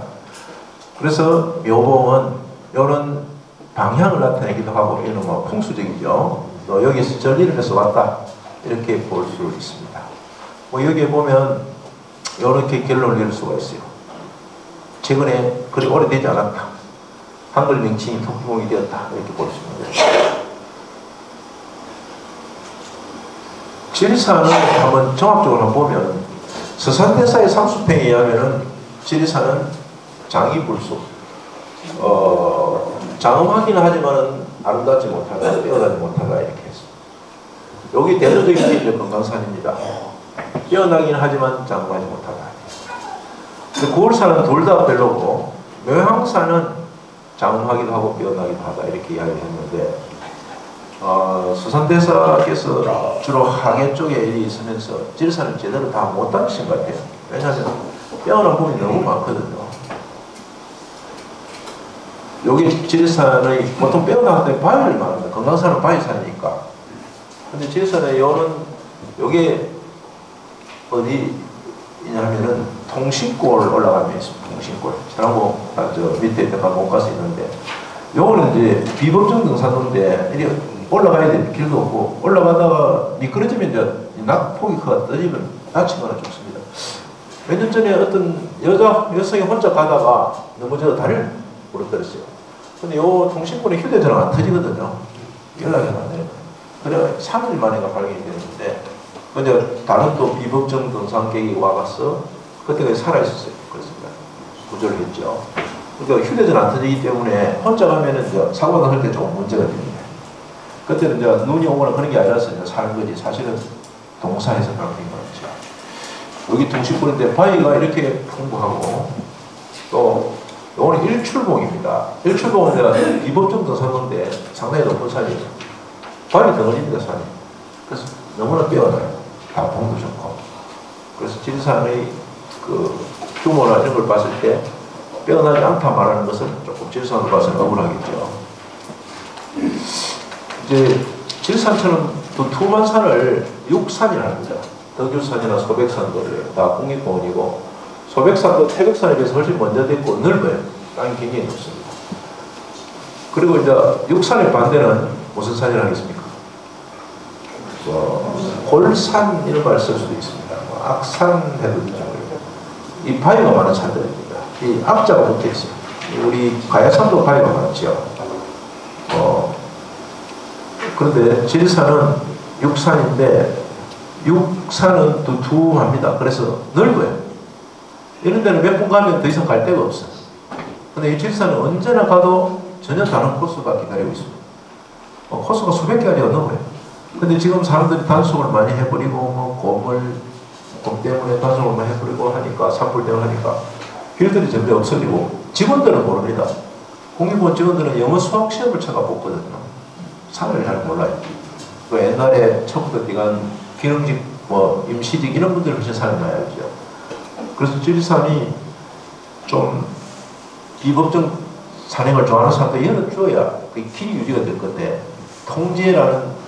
그래서 묘봉은 이런 방향을 나타내기도 하고, 이런 뭐 풍수적이죠. 또 여기서 전리를 해서 왔다 이렇게 볼 수 있습니다. 뭐 여기에 보면 이렇게 결론을 내릴 수가 있어요. 최근에 그리 오래되지 않았다. 한글 명칭이 토끼봉이 되었다 이렇게 볼 수 있습니다. 지리산을 한번 종합적으로 보면 서산대사의 상수평에 의하면은 지리산은 장이불수, 장엄하기는 하지만은 아름답지 못하다, 뛰어나지 못하다 이렇게 했습니다. 여기 대표적인 게 이제 금강산입니다. 뛰어나기는 하지만 장엄하지 못하다. 근데 고을산은 둘 다 별로고, 묘향산은 장엄하기도 하고 뛰어나기도 하다 이렇게 이야기를 했는데, 서산대사께서 주로 하계 쪽에 일이 있으면서 지리산을 제대로 다 못 다니신 것 같아요. 왜냐하면 뛰어난 부분이 너무 많거든요. 여기 지리산의 보통 빼어나갈 때 바위를 말합니다. 금강산은 바위산이니까. 근데 지리산에 요게 어디 있냐면은 통신골 올라가면 있습니다. 통신골. 지난번 저 밑에 못 가서 있는데, 요거는 이제 비법정 등산로인데 이게 올라가야 될 길도 없고, 올라가다가 미끄러지면 이제 낙폭이 크가 떨어지면 다치거나 죽습니다. 몇 년 전에 어떤 여성이 혼자 가다가 넘어져서 다리를 부러뜨렸어요. 근데 요 통신권에 휴대전화가 안 터지거든요. 연락이 안 돼요. 그래 3일 만에가 발견이 되는데 근데 다른 또 비법정 등산객이 와가서 그때까지 살아있었어요. 그래서 구조를 했죠. 그러니까 휴대전화 안 터지기 때문에 혼자 가면은 이제 사고가 날 때 조금 문제가 됩니다. 그때는 이제 눈이 오거나 그런 게 아니라서 이제 사는 거지. 사실은 동사에서 바뀐 거죠. 여기 통신권인데 바위가 이렇게 풍부하고 또 요거는 일출봉입니다. 일출봉은 내가 비법정 등산로인데 상당히 높은 산이에요. 바위 덩어리입니다, 산이. 그래서 너무나 빼어나요. 단풍도 좋고. 그래서 지리산의 그 규모나 이런 걸 봤을 때 빼어나지 않다 말하는 것은 조금 지리산으로 봐서는 억울하겠죠. 이제 지리산처럼 두툼한 산을 육산이라 합니다. 덕유산이나 소백산도 다 국립공원이고 소백산도 태백산에 비해서 훨씬 먼저 됐고 넓어요. 땅이 굉장히 넓습니다. 그리고 이제 육산의 반대는 무슨 산이라 하겠습니까? 골산 이런 말 쓸 수도 있습니다. 악산 해도 되죠. 이 바위가 많은 산들입니다. 이 악자가 붙어 있어요. 우리 가야산도 바위가 많죠. 그런데 지리산은 육산인데 육산은 두툼합니다. 그래서 넓어요. 이런 데는 몇 번 가면 더 이상 갈 데가 없어요. 근데 이 지리산은 언제나 가도 전혀 다른 코스가 기다리고 있습니다. 코스가 수백 개가 넘어요. 근데 지금 사람들이 단속을 많이 해버리고 곰 때문에 단속을 많이 해버리고 하니까 산불 때문에 하니까 길들이 점점 없어지고 직원들은 모릅니다. 국립공원 직원들은 영어 수학 시험을 쳐가 뽑거든요. 산을 잘 몰라요. 그 옛날에 처음부터 뛰간 기능직, 임시직 이런 분들이 훨씬 산을 많이 알죠. 그래서 지리산이 좀 비법정 산행을 좋아하는 사람도 열어줘야 그 길이 유지가 될 건데 통제라는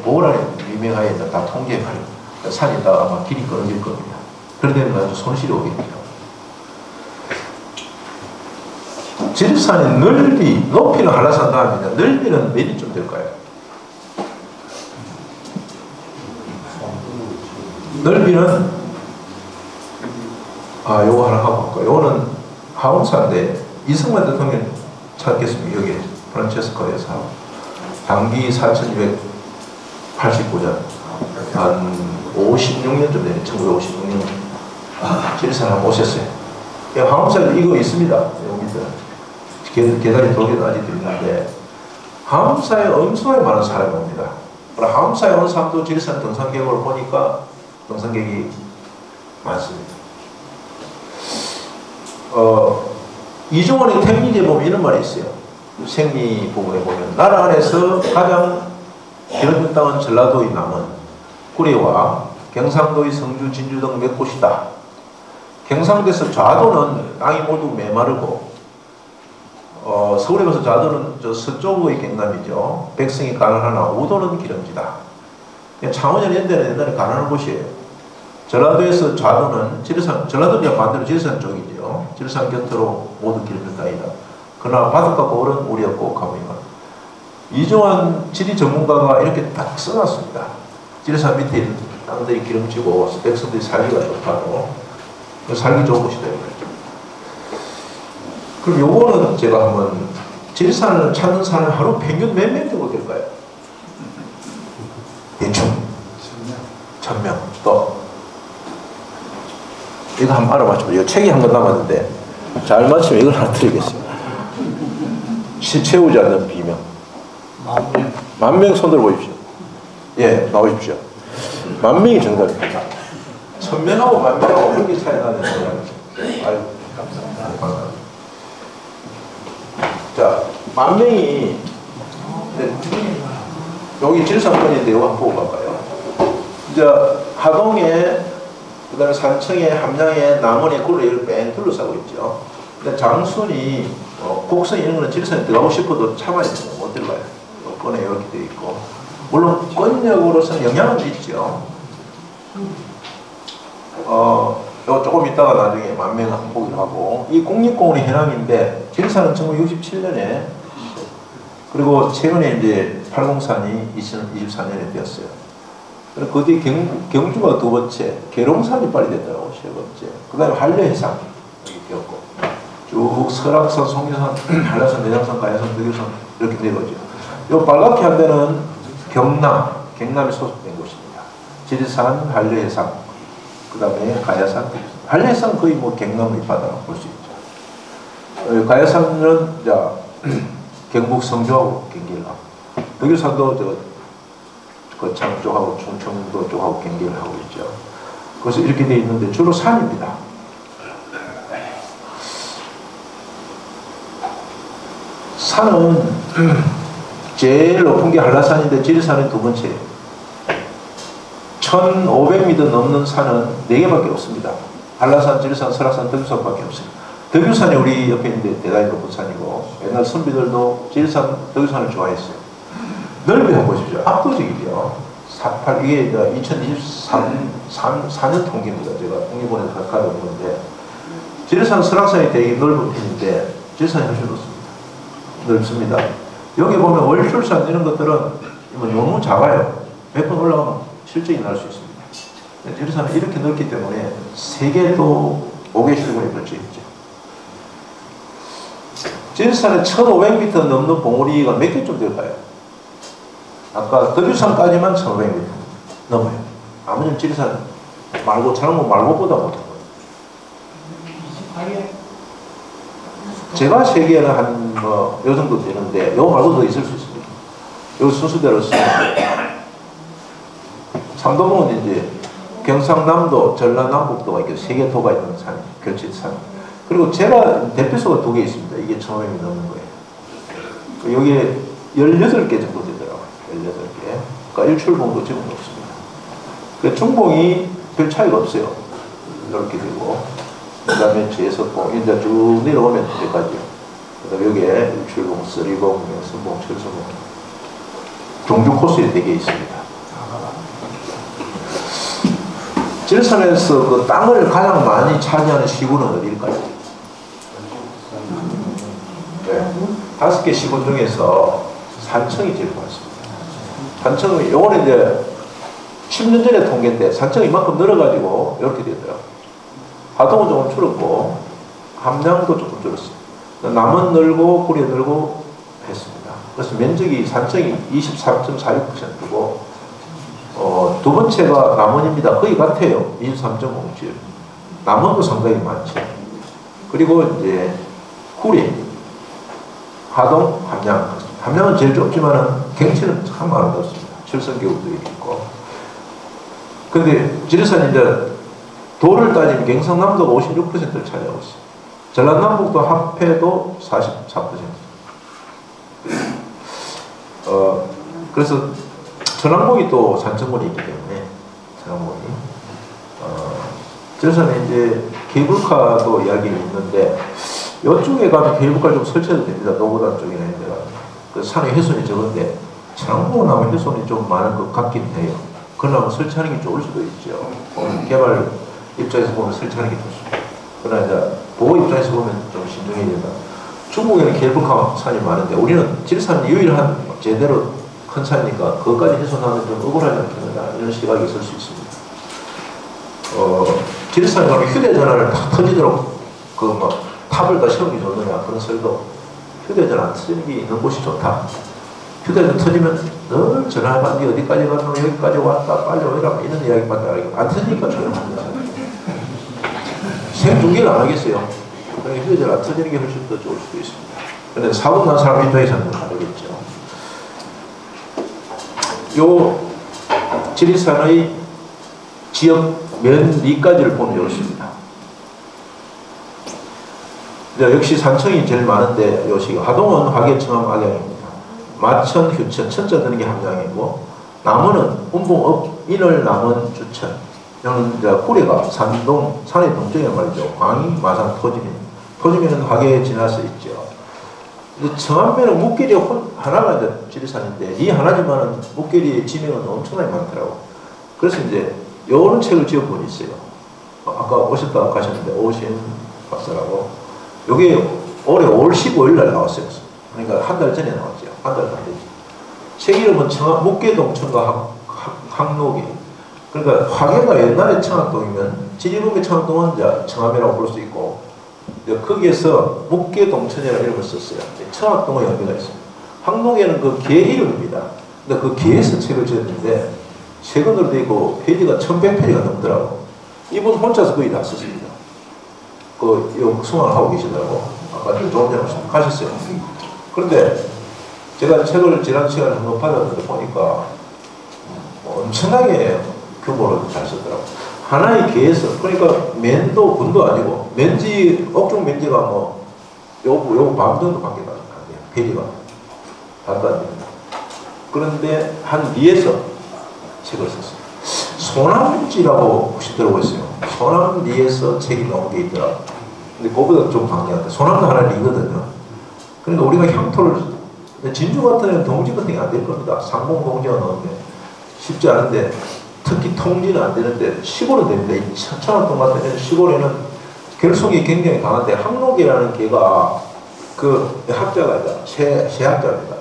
보호라는 유명하에 다 통제해버리고 산에다가 아마 길이 끊어질 겁니다. 그러면 아주 손실이 오겠죠. 지리산의 높이는 한라산 다음입니다. 넓이는 몇 인쯤 될까요? 넓이는 요거 하나 하고 할까요? 요거는 하원사인데 이승만 대통령 찾겠습니다. 여기 프란체스코에서 당기 4289년 한 56년쯤 되네. 1956년 지리산 한번 오셨어요. 하원사에도 이거 있습니다. 여기서 계단이 돌기도 아직도 있는데 하원사에 엄청나게 많은 사람이 옵니다. 하원사에 오는 사람도 지리산 등산객을 보니까 등산객이 많습니다. 이종원의 택리지에 보면 이런 말이 있어요. 생리 부분에 보면 나라 안에서 가장 길어진 땅은 전라도의 남원, 구례와 경상도의 성주, 진주 등 몇 곳이다. 경상도에서 좌도는 땅이 모두 메마르고 서울에 가서 좌도는 저 서쪽의 경남이죠. 백성이 가난하나 우도는 기름지다. 창원이나 이런 데는 옛날에 가난한 곳이에요. 전라도에서 좌도는 지리산, 전라도는 반대로 지리산 쪽이죠. 지리산 곁으로 모두 기름진 땅이다. 그러나 바닷가 고을은 우리였고 가보니까 이종환 지리 전문가가 이렇게 딱 써놨습니다. 지리산 밑에 있는 땅들이 기름지고 백성들이 살기가 좋다고. 살기 좋은 곳이다. 그럼 요거는 제가 한번 지리산을 찾는 사람이 하루 평균 몇 명 정도 될까요? 대충 1000명. 또 이거 한번 알아맞히면 이거 책이 한 권 남았는데 잘 맞히면 이걸 하나 드리겠습니다. 채우지 않는 비명. 10,000명 손들어 보십시오. 예, 나오십시오. 10,000명이 정답입니다. 1000명하고 10,000명하고 그렇게 차이 나는 거예요. 아유, 감사합니다. 자, 10,000명이 여기 지리산권인데 이거 한번 보고 갈까요? 이제 하동에, 그 다음에 산청에, 함양에, 남원에 굴로 이렇게 뺑 둘러싸고 있죠. 근데 장순이, 곡성 이런 거는 지리산에 들어가고 싶어도 차가 있으면 못 들어가요. 건에 이렇게 되어 있고. 물론 권역으로서는 영향은 있죠. 조금 있다가 나중에 10,000명 한번 보기로 하고. 이 국립공원이 해남인데, 지리산은 1967년에, 그리고 최근에 이제 팔공산이 2024년에 되었어요. 그 뒤에 경주가 두 번째, 계룡산이 빨리 됐더라고, 세 번째. 그 다음에 한려해상 여기 되었고, 쭉 설악산, 송리산, 한라산, 내장산, 가야산, 덕유산 이렇게 내려오죠. 요 빨갛게 한 데는 경남이 소속된 곳입니다. 지리산, 한려해상, 그 다음에 가야산, 덕유산. 한려해상은 거의 뭐 경남 밑바다라고 볼 수 있죠. 가야산은 자 경북 성주하고 경계를 하고, 덕유산도 거창 쪽하고 충청도 쪽하고 경계를 하고 있죠. 그래서 이렇게 되어 있는데 주로 산입니다. 산은 제일 높은 게 한라산인데 지리산이 두 번째예요. 1500m 넘는 산은 4개밖에 없습니다. 한라산, 지리산, 설악산, 덕유산밖에 없어요. 덕유산이 우리 옆에 있는데 대단히 높은 산이고, 옛날 선비들도 지리산, 덕유산을 좋아했어요. 넓이 한번 보십시오. 압도적이죠. 이게 2023년 통계입니다. 제가 통계본에서 가져온 건데, 지리산, 설악산이 되게 넓은 편인데 지리산이 훨씬 넓습니다. 여기 보면 월출산 이런 것들은 너무 작아요. 몇 번 올라가면 실적이 날 수 있습니다. 지리산은 이렇게 넓기 때문에 세계도 5개 실군에 걸쳐 있죠. 지리산에 1500m 넘는 봉우리가 몇 개쯤 될까요? 아까 덕유산까지만 1500m 넘어요. 아무튼 지리산 말고 장모 말고보다 못한 거예요. 제가 세계에는 한 요 정도 되는데 요 말고 더 있을 수 있습니다. 요 순수대로 쓰면 삼도봉은 이제 경상남도, 전라남북도가 이렇게 3개 도가 있는 산, 결집산. 그리고 제가 대표소가 2개 있습니다. 이게 1500이 넘는 거예요. 여기에 18개 정도 되더라고요. 18개. 그러니까 일출봉도 지금 없습니다. 그 중봉이 별 차이가 없어요. 이렇게 되고, 그 다음에 제석봉, 이제 쭉 내려오면 여기까지요. 그 다음에 여기에 일출봉, 쓰리봉, 명선봉, 철수봉. 종주 코스에 4개 있습니다. 지리산에서 그 땅을 가장 많이 차지하는 시군은 어디일까요? 네. 5개 시군 중에서 산청이 제일 많습니다. 산청이, 요거는 이제 10년 전에 통계인데, 산청이 이만큼 늘어가지고, 이렇게 되더라고요. 하동은 조금 줄었고, 함량도 조금 줄었어요. 남은 늘고, 구리 늘고 했습니다. 그래서 면적이 산청이 23.46%고, 두 번째가 남원입니다. 거의 같아요. 23.07. 남원도 상당히 많죠. 그리고 이제 구리, 하동, 함양. 함양은 제일 좁지만은 경치는 참 아름답습니다. 철성교구도 있고. 근데 지리산이 이제 도를 따지면 경상남도가 56%를 차지하고 있어요. 전라남북도 합해도 44%. 그래서 천왕봉이 또 산청군이 있기 때문에 천왕봉이 지리산에 이제 케이블카도 이야기가 있는데 이쪽에 가면 케이블카 좀 설치해도 됩니다. 노고단 쪽이나 이런 데가. 그 산에 훼손이 적은데 천왕봉은 아마 훼손이 좀 많을 것 같긴 해요. 그러나 설치하는 게 좋을 수도 있죠. 개발 입장에서 보면 설치하는 게 좋습니다. 그러나 이제 보호 입장에서 보면 좀 신중해야 된다. 중국에는 케이블카 산이 많은데 우리는 지리산이 유일한 제대로 큰 산이니까 그것까지 훼손하면 좀 억울하지 않겠느냐 이런 시각이 있을 수 있습니다. 지리산에 가면 휴대전화를 다 터지도록 그 막 탑을 다 세우기 좋느냐 그런 설도 휴대전화 안 터지는 게 있는 곳이 좋다. 휴대전화 터지면 늘 전화해봐. 니 어디까지 갔노? 여기까지 왔다. 빨리 오라. 이런 이야기만 안 터지니까 조용합니다. 생중계를 안 하겠어요. 그러니까 휴대전화 안 터지는 게 훨씬 더 좋을 수도 있습니다. 그런데 사고 난 사람 입장에서는 다르겠죠. 요 지리산의 지역 면리까지를 보면 이렇습니다. 역시 산청이 제일 많은데 요시 하동은 화계청암 악양입니다. 마천, 휴천, 천자 드는 게 함양이고 남원은 운봉, 인월, 남원, 주천. 여기는 이제 구례가 산동, 산의 동쪽에 말이죠. 광희, 마산, 토지면. 토지면은 화계에 지나서 있죠. 청암면은 묵길이 하나가 이제 지리산인데 이 하나지만은 묵길이 지명은 엄청나게 많더라고. 그래서 이제 요런 책을 지은 분이 있어요. 아까 오셨다 가셨는데 오신 박사라고. 요게 올해 5월 15일 날 나왔어요. 그러니까 한 달 전에 나왔죠. 한 달도 안 되지. 책 이름은 묵계동천과 항록이 그러니까 화계가 옛날에 청학동이면 지리북의 청학동은 이제 청암이라고 볼 수 있고 거기에서 묵계동천이라는 이름을 썼어요. 청학동의 의미가 있습니다. 항록에는 그 개 이름입니다. 근데 그 개에서 책을 지었는데 최근으로 되고 페이지가 1100페이지가 넘더라고. 이분 혼자서 거의 다 썼습니다. 그 수강하고 계시더라고. 아까 조금 전에 가셨어요. 그런데 제가 책을 지난 시간에 한번 받았는데 보니까 엄청나게 규모로 잘 썼더라고. 하나의 개에서, 그러니까 맨도 군도 아니고 맨지, 억중 맨지가 뭐 요거 반 정도밖에 안 돼요. 페이지가 반도 안 됩니다. 그런데 한 리에서 책을 썼어요. 소남지라고 혹시 들어보셨어요? 소남리에서 책이 나온 게 있더라. 근데 그거보다 좀 방대한데 소남도 하나 리거든요. 그러니까 우리가 향토를 진주 같은 데는 동지 같은 게 안 될 겁니다. 상공동지가 나오는데 쉽지 않은데 특히 통지는 안 되는데 시골은 됩니다. 청학동 같은 데는 시골에는 결속이 굉장히 강한데 항록이라는 개가 그 학자가 세학자입니다.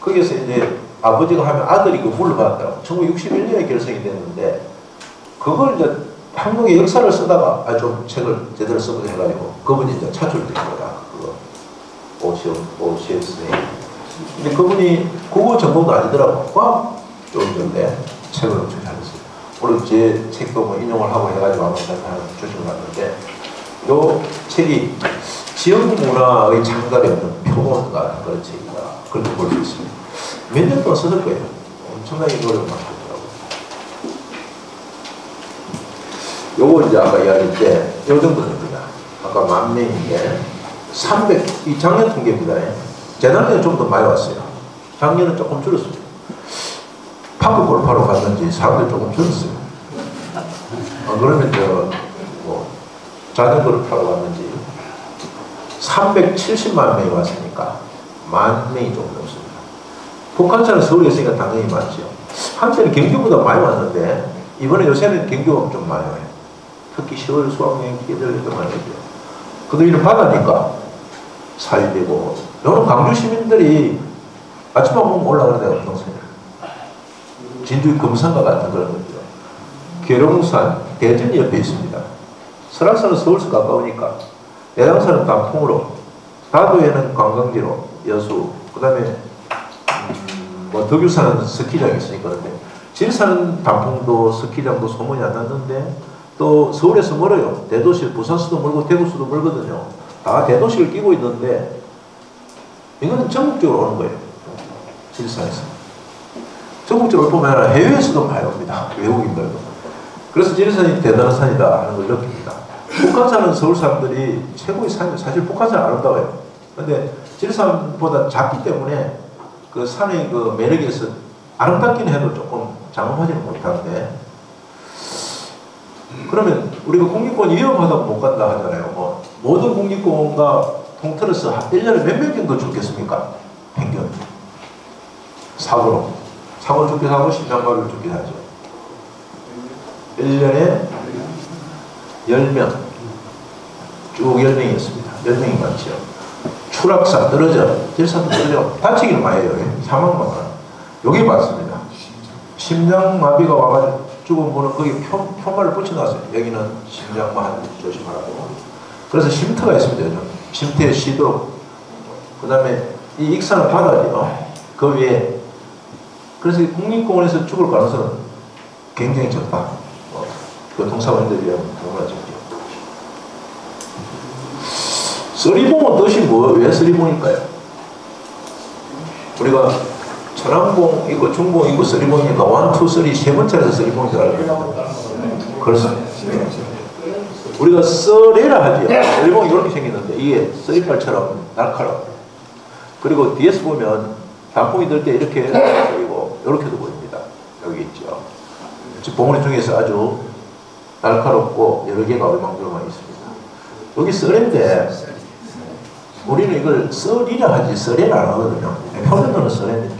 거기서 이제 아버지가 하면 아들이 그 물을 받았다고 1961년에 결성이 됐는데 그걸 이제 한국의 역사를 쓰다가 좀 책을 제대로 써보자 해가지고 그분이 이제 차출된 거다. 그거 오시오 선생님. 근데 그분이 국어 전공도 아니더라고. 과학 쪽인데 책을 엄청 잘 썼어요. 오늘 제 책도 뭐 인용을 하고 해가지고 아마 주신 것 같은데 요 책이 지역문화의 장갑이 없는 표본 같은 그런 책이다. 그렇게 볼 수 있습니다. 몇 년 동안 썼을 거예요. 엄청나게 노력을 많이 하더라고요. 요거 이제 아까 이야기할 때, 요 정도 됩니다. 아까 10,000명인데, 이 작년 통계입니다. 재작년에 좀 더 많이 왔어요. 작년은 조금 줄었습니다. 파크 골프하러 갔는지 사람들이 조금 줄었어요. 그러면 자전거를 타러 갔는지 370만 명이 왔으니까 10,000명이 조금 넘습니다. 북한차는 서울에 있으니까 당연히 많죠. 한때는 경기보다 많이 왔는데 이번에 요새는 경기가 좀 많이 와요. 특히 10월 수학여행 기회들도 많이 오죠. 그 더위는 바다니까 살되고 여러 광주 시민들이 아침에 보면 올라가는 데가 없동생이에요. 진주 금산과 같은 그런 거죠. 계룡산, 대전 옆에 있습니다. 설악산은 서울서 가까우니까 내장산은 단풍으로, 다도에는 관광지로 여수, 그 다음에 덕유산은 스키장이 있으니까 그런데 지리산은 단풍도 스키장도 소문이 안 났는데 또 서울에서 멀어요. 대도시, 부산수도 멀고 대구수도 멀거든요. 다 대도시를 끼고 있는데 이거는 전국적으로 오는 거예요. 지리산에서. 전국적으로 보면 해외에서도 많이 옵니다. 외국인들도. 그래서 지리산이 대단한 산이다 하는 걸 느낍니다. 북한산은 서울 사람들이 최고의 산이에요. 사실 북한산은 아름다워요. 근데 지리산보다 작기 때문에 그 산의 그 매력에서 아름답긴 해도 조금 장엄하지는 못하는데 그러면 우리가 국립공원 위험하다고 못 간다 하잖아요. 뭐 모든 국립공원과 통틀어서 1년에 몇 명 정도 죽겠습니까? 평균 사고로 죽기도 하고 심장마비로 죽기도 하죠. 1년에 10명 쭉 10명이었습니다. 10명이 많죠. 추락사 떨어져 질산도 떨어져 다치기는 많이 해요. 사망만 많아요. 여기 맞습니다. 심장마비가 와가지고 죽은 분은 거기 표말을 붙여놨어요. 여기는 심장마비 조심하라고. 그래서 쉼터가 있습니다. 요즘. 쉼터에 쉬도록. 그 다음에 이 익산은 바다죠. 그 위에. 그래서 국립공원에서 죽을 가능성은 굉장히 적다. 교통사고인들이 너무나 적죠. 쓰리봉은 뜻이 왜 쓰리봉일까요? 우리가 천왕봉 있고 중봉 있고 쓰리봉이니까 1, 2, 3 세 번째라서 쓰리봉인 줄 알고 그렇습니다. 우리가 쓰레라 하죠. 쓰리봉이 이렇게 생겼는데 이게 쓰리팔처럼 날카로워. 그리고 뒤에서 보면 단풍이 들 때 이렇게 보이고 이렇게도 보입니다. 여기 있죠. 봉우리 중에서 아주 날카롭고 여러 개가 얼망졸망 있습니다. 여기 쓰레인데 우리는 이걸 썰이라 하지 썰이라 안 하거든요. 표현으로는 썰인데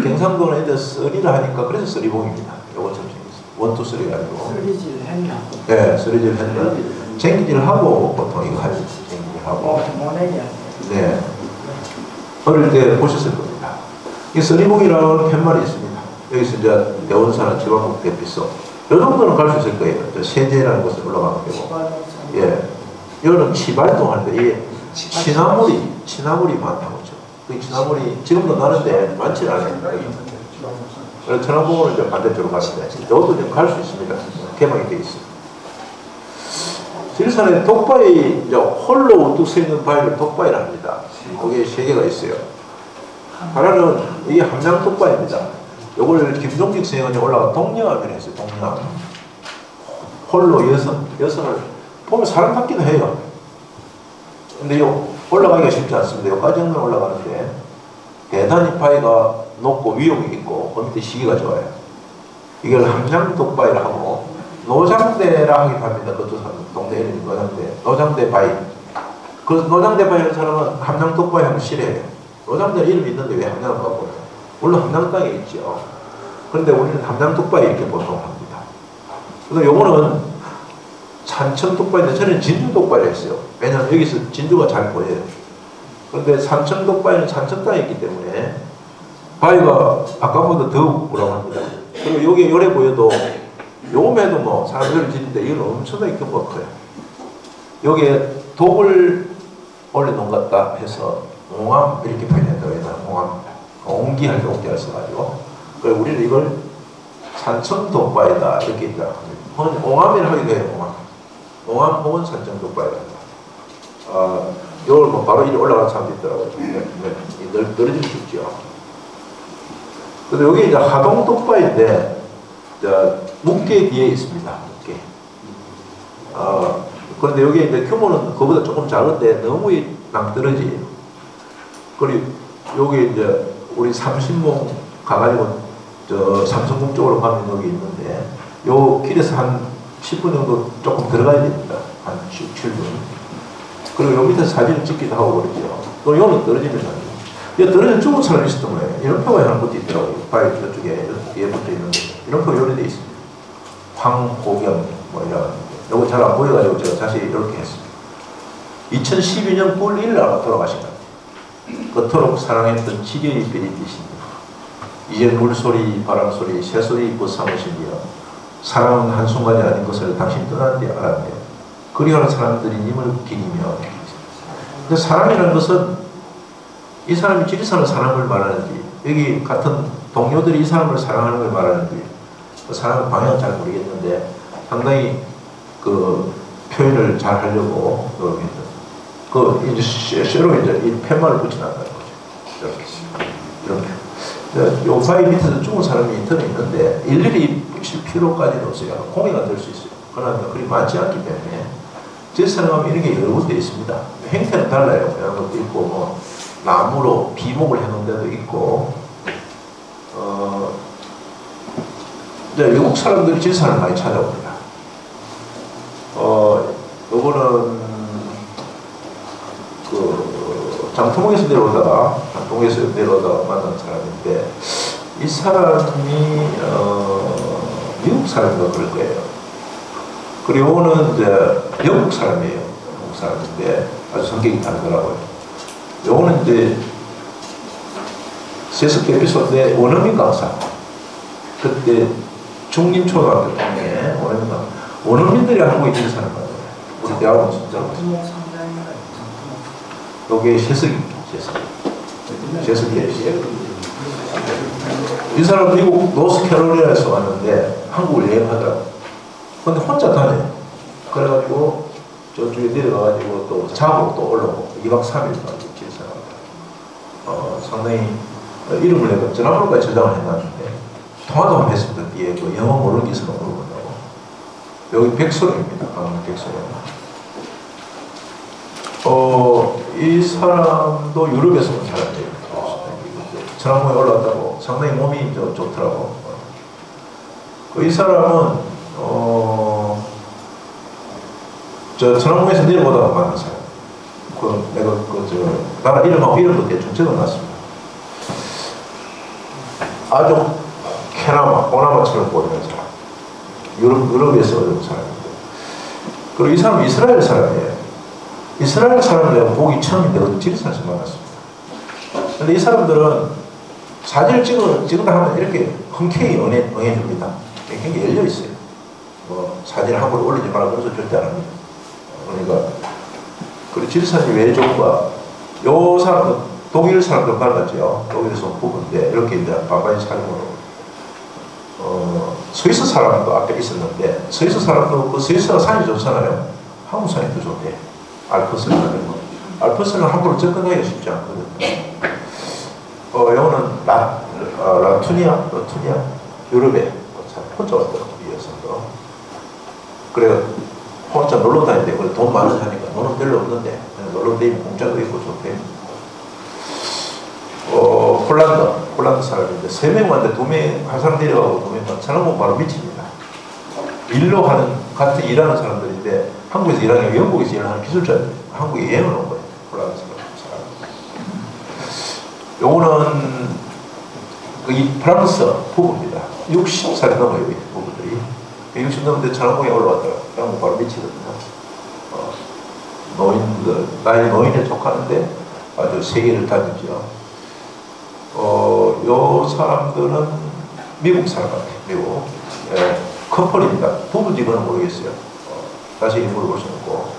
경상도는 이제 썰이라 하니까 그래서 썰이봉입니다. 요거 참 재밌어요. 1, 2, 3가 아니고 쓰리질 했나? 네, 썰이질 했나? 쟁기질하고 보통 이거 하죠. 쟁기질하고 모내기 네. 어릴 때 보셨을 겁니다. 이 썰이봉이라는 팻말이 있습니다. 여기서 이제 대원사나 지방국 대피소 요 정도는 갈 수 있을 거예요. 저 세제라는 곳에 올라가면 되고. 예. 이거는 치발동 하는데, 이게 치나물이 많다고 죠. 그 치나물이 지금도 나는데 많지는 않아요. 그래서 천안공원은 이제 반대쪽으로 가는데, 이것도 좀 갈 수 있습니다. 개방이 되어 있어요. 지리산에 독바위, 이제 홀로 우뚝 서 있는 바위를 독바위라 합니다. 거기에 3개가 있어요. 하나는 이게 함양 독바위입니다. 요걸 김종직 선생이 올라가 동령암이라 했어요. 동령암. 홀로 여성을 보면 사람 같기도 해요. 근데 요 올라가기가 쉽지 않습니다. 여기까지는 올라가는데 대단히 바위가 높고 위험이 있고 그 밑에 시기가 좋아요. 이걸 함양 독바위라 하고 노장대라 하기도 합니다. 그쪽 동네 이름이 노장대 바위. 그 노장대 바위 하는 사람은 함양 독바위 하면 싫어해요. 노장대 이름이 있는데 왜 함양을 갖고 해요? 물론 함양 땅에 있죠. 그런데 우리는 함양 독바위 이렇게 보통 합니다. 그래서 요거는 산천 독바위인데 저는 진주 독바위를 했어요. 왜냐하면 여기서 진주가 잘 보여요. 그런데 산천 독바위는 산천 땅에 있기 때문에 바위가 아까보다 더욱 우람합니다. 그리고 여기 요래 보여도 요금에도 뭐 사람들을 짓는데 이건 엄청나게 규모가 커요. 여기에 독을 올려놓은 것 같다 해서 옹암 이렇게 표현했다고 해요. 옹암. 옹기할 때 옹기를 써가지고. 그래서 우리는 이걸 산천 독바위다 이렇게 있다. 옹암이라 하기도 해요. 옹암. 옹암 혹은 산천 독바위다. 이걸 뭐 바로 이리 올라가는 사람도 있더라고요. 늘어지면 죽죠. 근데 여기 이제 하동 독바위인데 묵계 뒤에 있습니다. 묵계. 그런데 여기 이제 규모는 그보다 조금 작은데 너무 낭떠러지. 그리고 여기 이제 우리 삼신봉 가가지고 저 삼성궁 쪽으로 가면 여기 있는데 요 길에서 한 10분 정도 조금 들어가야 됩니다. 한 7분. 그리고 요 밑에서 사진을 찍기도 하고 그러죠. 또 요는 떨어지면 안 돼요. 이 떨어져 죽은 사람이 있었던 거예요. 이런 표가 하나 붙어 있더라고요. 바위 저쪽에 뒤에 붙어 있는데 이런 표 요래 돼 있습니다. 황호경 뭐 이런 요거 잘 안 보여가지고 제가 자세히 이렇게 했습니다. 2012년 9월 1일 아마 돌아가신 것 같아요. 그토록 사랑했던 지리의 별이 되십니다. 이제 물소리, 바람소리, 새소리 벗삼으시며 사랑은 한순간이 아닌 것을 당신이 떠난 뒤 알았네요. 그리하는 사람들이 님을 기리며 그 사랑이라는 것은 이 사람이 지리산을 사랑을 말하는지 여기 같은 동료들이 이 사람을 사랑하는 걸 말하는지 그 사랑의 방향은 잘 모르겠는데 상당히 그 표현을 잘 하려고 노력했던 그 이제 쇠로 이제 이 팻말을 붙여놨다는 거죠. 이렇게 요 바위 밑에서 죽은 사람이 들어 있는데 일일이 붙일 필요까지는 없어요. 공해가 될 수 있어요. 그러나 그리 많지 않기 때문에 지리산에 가면 이런 게 여러 군데 있습니다. 행태는 달라요. 이런 것도 있고 뭐 나무로 비목을 해놓은 데도 있고 이제 외국 사람들이 지리산을 많이 찾아옵니다. 요거는 그 장통에서 내려오다가 만난 사람인데 이 사람이 미국 사람인가 그럴 거예요. 그리고 요거는 이제 영국 사람이에요. 영국 사람인데 아주 성격이 다르더라고요. 요거는 이제 세습 에피소드의 원어민 강사. 그때 중림초등학교 동네 원어민들이 한국에 있는 사람 같아요. 우리 대학원 진짜로. 여기에 세석입니다. 세석이에요. 이 사람 미국 노스캐롤라이나에서 왔는데 한국을 여행하더라고요. 근데 혼자 다녀요. 그래가지고 저쪽에 내려가가지고 또 잡으로 또 올라오고 2박 3일 상당히 이름을 내가 전화번호까지 저장을 해놨는데 통화도 한번 했습니다. 뒤에 그 영어 모르는 기술을 물어본다고. 여기 백소령입니다. 백소령. 이 사람도 유럽에서 온 사람이에요. 천안공에 올라왔다고 상당히 몸이 좋더라고. 이 사람은 저 천안공에서 내려오다가 만난 사람. 내가 나라 이름도 대충 적어놨습니다. 아주 캐나마, 보나마처럼 보이는 사람. 유럽에서 온 사람인데. 그리고 이 사람은 이스라엘 사람이에요. 이스라엘 사람을 내가 보기 처음인데 지리산에서 만났습니다. 근데 이 사람들은 사진을 찍은다 하면 이렇게 흔쾌히 응해줍니다. 굉장히 열려있어요. 뭐 사진을 함부로 올리지 말라 그래서 절대 안 합니다. 그러니까 그리고 지리산이 왜 좋은가? 요 사람은 독일 사람들 만났죠. 독일에서 온 부부인데 이렇게 이제 반반이 살고 스위스 사람도 앞에 있었는데 스위스 사람도 그 스위스가 산이 좋잖아요. 한국 산이 더 좋대. 알프스를 하는 거. 알프스는 함부로 접근하기가 쉽지 않거든요. 요거는 라투니아, 유럽에 혼자 왔더라고, 이 여성도. 그래, 혼자 놀러 다니는데, 그래, 돈 많이 사니까 돈은 별로 없는데, 놀러 다니면 공짜도 있고 좋대. 폴란드 사람인데, 3명 왔는데 2명, 한 사람 내려가고 2명 간 사람 보고 바로 미칩니다. 일로 하는, 같은 일하는 사람들인데, 한국에서 일하는, 영국에서 일하는 기술자들, 한국에 여행을 온 거예요. 폴란드 사람. 요거는 이 프랑스 부부입니다. 60살이 넘어요, 이 부부들이. 60 넘는데 천왕봉에 올라왔더라고요. 그냥 바로 미치거든요. 노인들, 나이 노인에 속하는데 아주 세계를 다녔죠. 요 사람들은 미국 사람 같아요, 미국. 예, 커플입니다. 부부인지 그건 모르겠어요. 다시 물어볼 수 없고.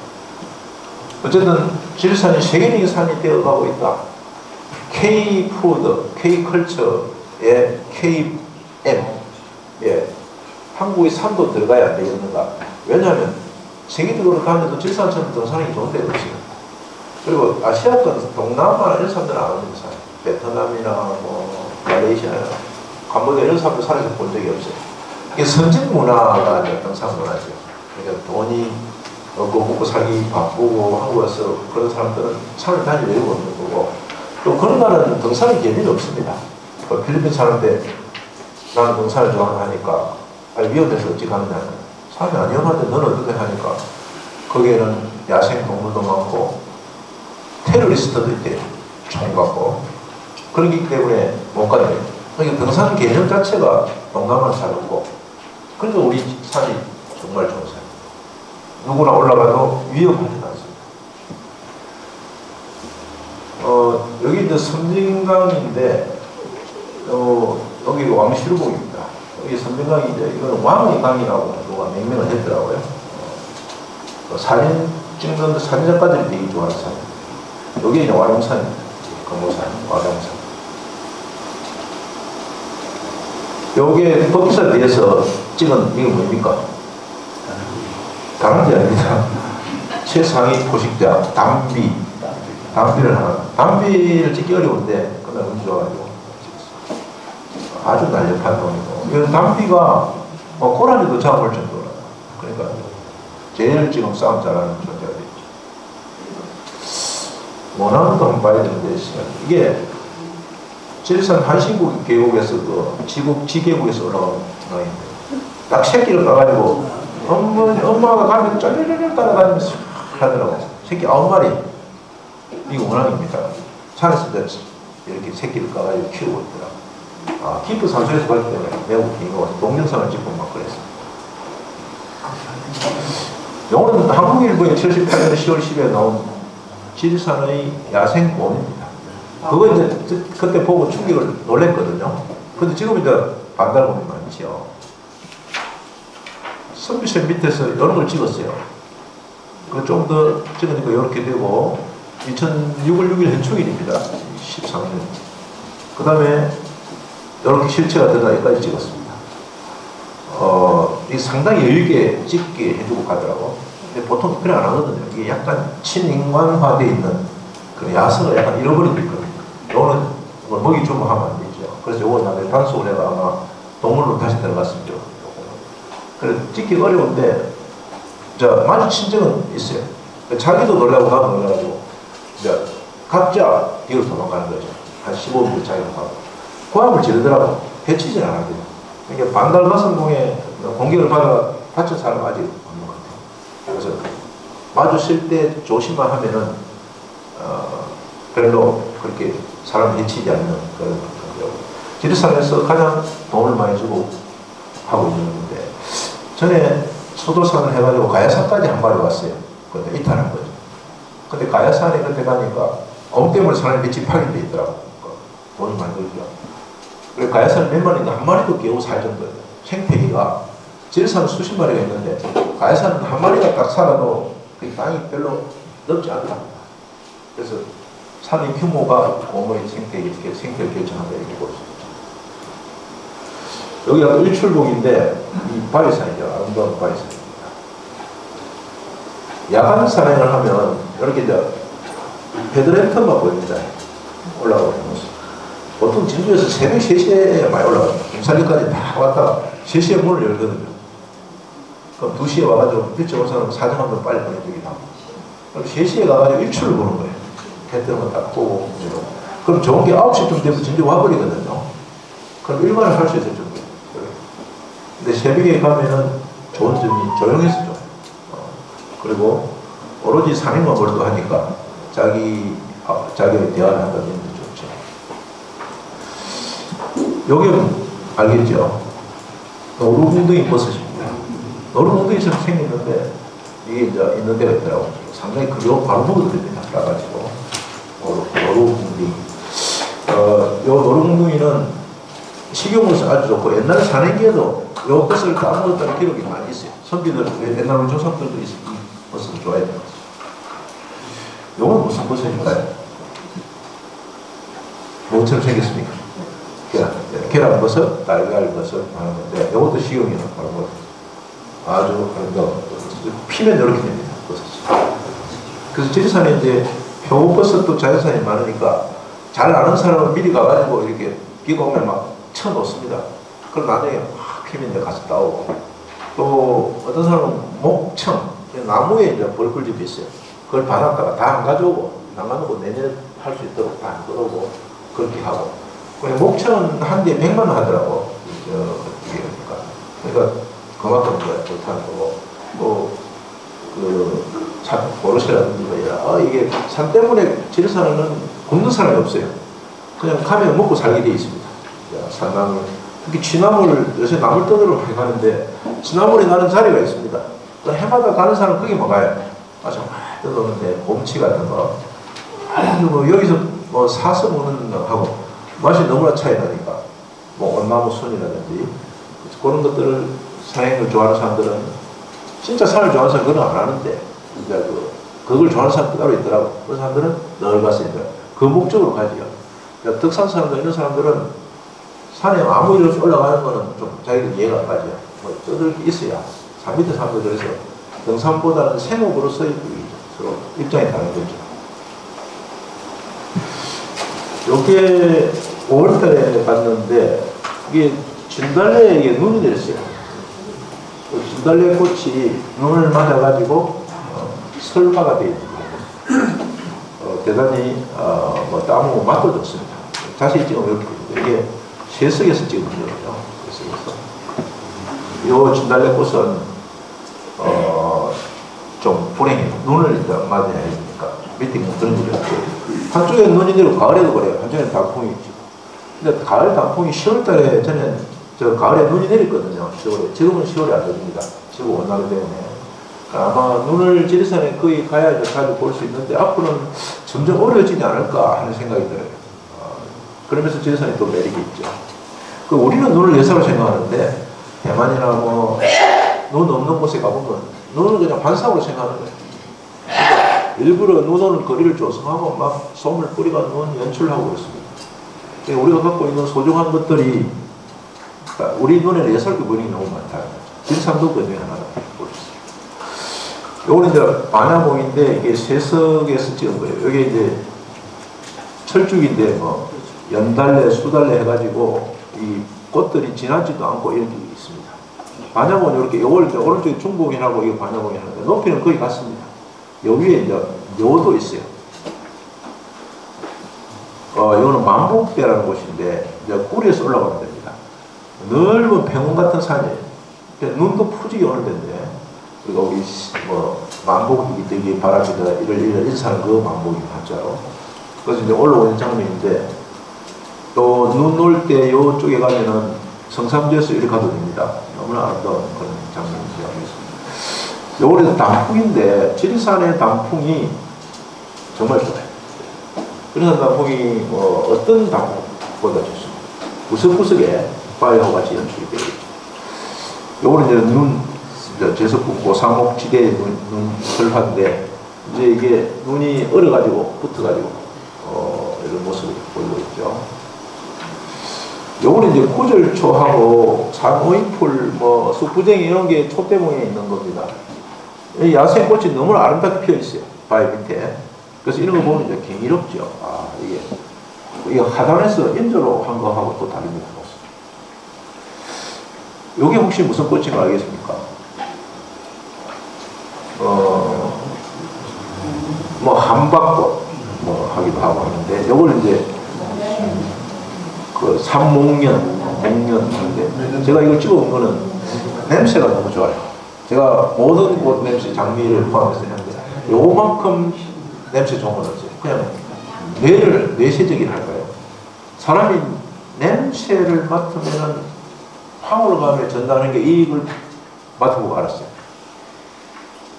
어쨌든 지리산이 세계적인 산이 되어가고 있다. K-푸드, K-컬처에 KM, 예, 한국의 산도 들어가야 안 되겠는가? 왜냐하면 세계적으로 가면서 지리산처럼 등산하기 좋은 데가 없어요. 그리고 아시아권, 동남아 이런 사람들은 안 오는 산, 베트남이나 뭐 말레이시아나 캄보디아 이런 사람들 산에서 본 적이 없어요. 이게 선진 문화가 등산 문화죠. 그러니까 돈이 없고 먹고 살기 바쁘고 한국 와서 그런 사람들은 산을 다닐 여유가 없는 거고. 또 그런 나라는 등산의 개념이 없습니다. 필리핀 사는데 나는 등산을 좋아하니까 위험해서 어찌 가느냐. 산이 안 위험한데 너는 어떻게 하니까 거기에는 야생 동물도 많고 테러리스트도 있대요. 총 갖고. 그렇기 때문에 못 가요. 그러니까 등산 개념 자체가 동남아는 잘 없고 그래서 우리 산이 정말 좋은 산. 누구나 올라가도 위험하지 않습니다. 여기 이제 섬진강인데, 여기 왕실봉입니다. 여기 섬진강이 이제, 이거는 왕의 강이라고 누가 명명을 했더라고요. 사진 찍는 사진작가들이 되게 좋아하는 산. 여기 이제 와룡산입니다. 금호산, 와룡산. 요게 법사 뒤에서 찍은, 이게 뭡니까? 다른지 아닙니다. 최상위 포식자, 담비. 담비를 하나. 담비를 찍기 어려운데, 그날 운 좋아가지고 찍었어. 아주 날렵한 돈이고. 이건 담비가 고라니도 잡을 정도라. 그러니까 제일 지금 싸움 잘하는 존재가 됐죠. 원하는 거 한번 봐야 되는데, 이게 지리산 한신국 계곡에서 지계곡에서 올라가는 강인데, 딱 새끼를 까가지고 엄마가 가면 쫄쫄쫄 따라다니면서 하더라고. 새끼 9마리. 이거 원앙입니다. 산에서 이렇게 새끼를 까가지고 키우고 있더라고. 깊은 산속에서 봤기 때문에 매우 긴 거 같아요. 동영상을 찍고 막 그랬어요. 요거는 한국일보에 78년 10월 10일에 나온 지리산의 야생 곰입니다. 그거 이제 그때 보고 충격을 놀랬거든요. 근데 지금 이제 반달곰이 많죠. 선비실 밑에서 이런 걸 찍었어요. 그 좀 더 찍으니까 이렇게 되고 2006월 6일 해충일입니다. 13년. 그 다음에 이렇게 실체가 되다기까지 찍었습니다. 이게 상당히 여유있게 찍게 해주고 가더라고. 근데 보통 그래 안 하거든요. 이게 약간 친인간화되어 있는 그런 야성을 약간 잃어버리고 있거든요. 요거는 먹이 주고 하면 안 되죠. 그래서 요거 나중에 단속을 해가 아마 동물로 다시 들어갔습니다. 그래서 찍기 어려운데, 마주친 적은 있어요. 자기도 놀라고 나도 놀라가지고, 각자 뒤로 도망가는 거죠. 한 15분 자기가 가고. 고함을 지르더라고. 해치질 않아요. 그러니까 반달가슴공에 공격을 받아 다친 사람 아직 없는 것 같아요. 그래서 마주칠 때 조심만 하면은, 별로 그렇게 사람 해치지 않는 그런 거죠. 지리산에서 가장 돈을 많이 주고 하고 있는데, 전에 소도산을 해가지고 가야산까지 한 마리 왔어요. 근데 이탈한 거죠. 근데 가야산에 그때 가니까 곰 때문에 사람이 밑이 파괴돼 있더라고. 돈이 많이 들죠. 그래서 가야산을 몇 마리인가 한 마리도 겨우 살 정도예요. 생태계가 지리산은 수십 마리가 있는데 가야산은 한 마리가 딱 살아도 그 땅이 별로 넓지 않다. 그래서 산의 규모가 공허의 생태계를 결정한다 이렇게 볼 수 있죠. 여기가 일출봉인데 이 바위산이죠. 아름다운 바위산입니다. 야간 산행을 하면 이렇게 이제 헤드랜턴만 보입니다. 올라가고 있는 모습. 보통 진주에서 새벽 3시에 많이 올라갑니다. 김살리까지 다 왔다가 3시에 문을 열거든요. 그럼 2시에 와가지고 일찍 온 사람은 사정 한번 빨리 보내주기도 하고. 그럼 3시에 가가지고 일출을 보는 거예요. 해 뜨면 딱 보고. 그럼 좋은 게 9시쯤 되면 진주 와버리거든요. 그럼 일반을 할 수 있을 정도예요. 근데 새벽에 가면은 좋은 점이 조용해서 좋아요. 그리고 오로지 산행만 몰두하니까 자기의 대화를 한다는 점도 좋죠. 여기는 알겠죠? 노루궁둥이 버섯입니다. 노루궁둥이처럼 생겼는데 이게 이제 있는 데가 있더라고요. 상당히 그리고 바로 먹어도 됩니다. 따가지고 노루궁둥이. 요 노루궁둥이는 식용으로서 아주 좋고 옛날 산행기에도 요 버섯을 따먹었다는 기록이 많이 있어요. 선비들 옛날 우리 조상들도 이 버섯을 좋아했던 거죠. 요건 무슨 버섯일까요? 뭐처럼 생겼습니까? 계란버섯, 달걀버섯 하는 건데 요것도 식용이에요. 아주 피면 이렇게 됩니다. 버섯이. 그래서 지리산에 이제 표고버섯도 자연산이 많으니까 잘 아는 사람은 미리 가가지고 이렇게 비가 오면 막 쳐놓습니다. 그럼 나중에 막 피면 이제 가서 따오고 또 어떤 사람은 목청, 나무에 이제 벌꿀집이 있어요. 그걸 받았다가 다 안 가져오고 나가놓고 내년에 할 수 있도록 다 안 끌어오고 그렇게 하고 목청은 한 대에 100만 원 하더라고. 그러니까 그만큼 좋다는 거고 참 보르세라든지 이게 산 때문에 지리산에는 굶는 사람이 없어요. 그냥 가면 먹고 살게 돼 있습니다. 산나물 특히 취나물 요새 나물 떠들어 많이 가는데 취나물이 나는 자리가 있습니다. 또 해마다 가는 사람 거기만 가요. 아주 떠도는데 곰치 같은 거 뭐 여기서 뭐 사서 먹는 하고 맛이 너무나 차이 나니까 뭐 온나무 순이라든지 그런 것들을 산행을 좋아하는 사람들은 진짜 산을 좋아하는 사람은 그건 안 하는데 이제 그걸 좋아하는 사람도 따로 있더라고. 그런 사람들은 늘 가서 이제 그 목적으로 가지요. 그러니까 덕산 사람들 이런 사람들은 산에 아무 일 없이 올라가는 거는 좀 자기들 이해가 안 가죠. 뭐 떠들 게 있어야 산 밑에 사람들 그래서 등산보다는 생업으로서의 서로 입장이 다른 거죠. 이게 5월달에 갔는데 이게 진달래에 이게 눈이 내렸어요. 진달래 꽃이 눈을 맞아가지고 설화가 되어 있는 거예요. 대단히 뭐 땀하고 맛도 좋습니다. 자세히 찍으면 이렇게 이게 세석에서 찍은 거죠. 세석에서. 이 진달래 꽃은 좀 불행해요. 눈을 일단 맞아야 되니까 밑에 그런 일이 없고 한쪽에 눈이 내리고 가을에도 그래요. 한쪽에는 단풍이 있죠. 근데 가을 단풍이 10월달에 전에 가을에 눈이 내렸거든요. 10월에. 지금은 10월에 안 됩니다. 지금 원하기 때문에. 아마 눈을 지리산에 거의 가야 자주 볼 수 있는데 앞으로는 점점 어려워지지 않을까 하는 생각이 들어요. 그러면서 지리산이 또 매력이 있죠. 우리는 눈을 예사로 생각하는데 대만이나 뭐 눈 없는 곳에 가보면 눈을 그냥 반사로 생각하는 거예요. 일부러 눈 오는 거리를 조성하고 막 솜을 뿌리가 눈 연출하고 그렇습니다. 우리가 갖고 있는 소중한 것들이 우리 눈에는 예사롭게 보이는 게 너무 많다. 진상도 그 중에 하나다. 요거는 이제 반야봉인데 이게 세석에서 찍은 거예요. 여기 이제 철쭉인데 뭐 연달래, 수달래 해가지고 이 꽃들이 지나지도 않고 이런 게 있습니다. 반야봉은 이렇게 요걸 이제 오른쪽에 중봉이라고 이게 반야봉이 하는데 높이는 거의 같습니다. 요 위에 이제 묘도 있어요. 이거는 만복대라는 곳인데 이제 꿀에서 올라가면 됩니다. 넓은 평원 같은 산이에요. 눈도 푸지게 오는 데인데 그리고 여기 뭐 만복이 되게 바람이다 이런 인사는 그 만복이 맞죠. 그래서 이제 올라오는 장면인데 또 눈 올 때 요쪽에 가면은 성삼지에서 이렇게 가도 됩니다. 너무나 아름다운 그런 장면이라고 있습니다. 요거는 단풍인데 지리산의 단풍이 정말 좋아요. 그래서 단풍이 뭐 어떤 단풍보다 좋습니다. 구석구석에 바위하고 같이 연출이 되어 있죠. 요거는 이제 제석북고 상목지대의 눈설화인데 이제 이게 눈이 얼어가지고 붙어가지고 이런 모습을 보이고 있죠. 요거는 이제 구절초하고 상오인풀, 뭐 쑥부쟁이 이런 게 촛대봉에 있는 겁니다. 이 야생꽃이 너무 아름답게 피어 있어요. 바위 밑에. 그래서 이런 거 보면 이제 경이롭죠. 아, 이게 하단에서 인조로 한 거하고 또 다릅니다. 요게 혹시 무슨 꽃인 거 알겠습니까? 뭐 한박꽃 뭐 하기도 하고 하는데 요걸 이제 그 삼목련, 목련인데 제가 이걸 찍어온 거는 냄새가 너무 좋아요. 제가 모든 꽃 냄새 장미를 포함해서 했는데 요만큼 냄새 좋은 건 없어요. 그냥 뇌세적인 할까요? 사람이 냄새를 맡으면 황홀감에 전달하는 게 이익을 맡아보고 알았어요.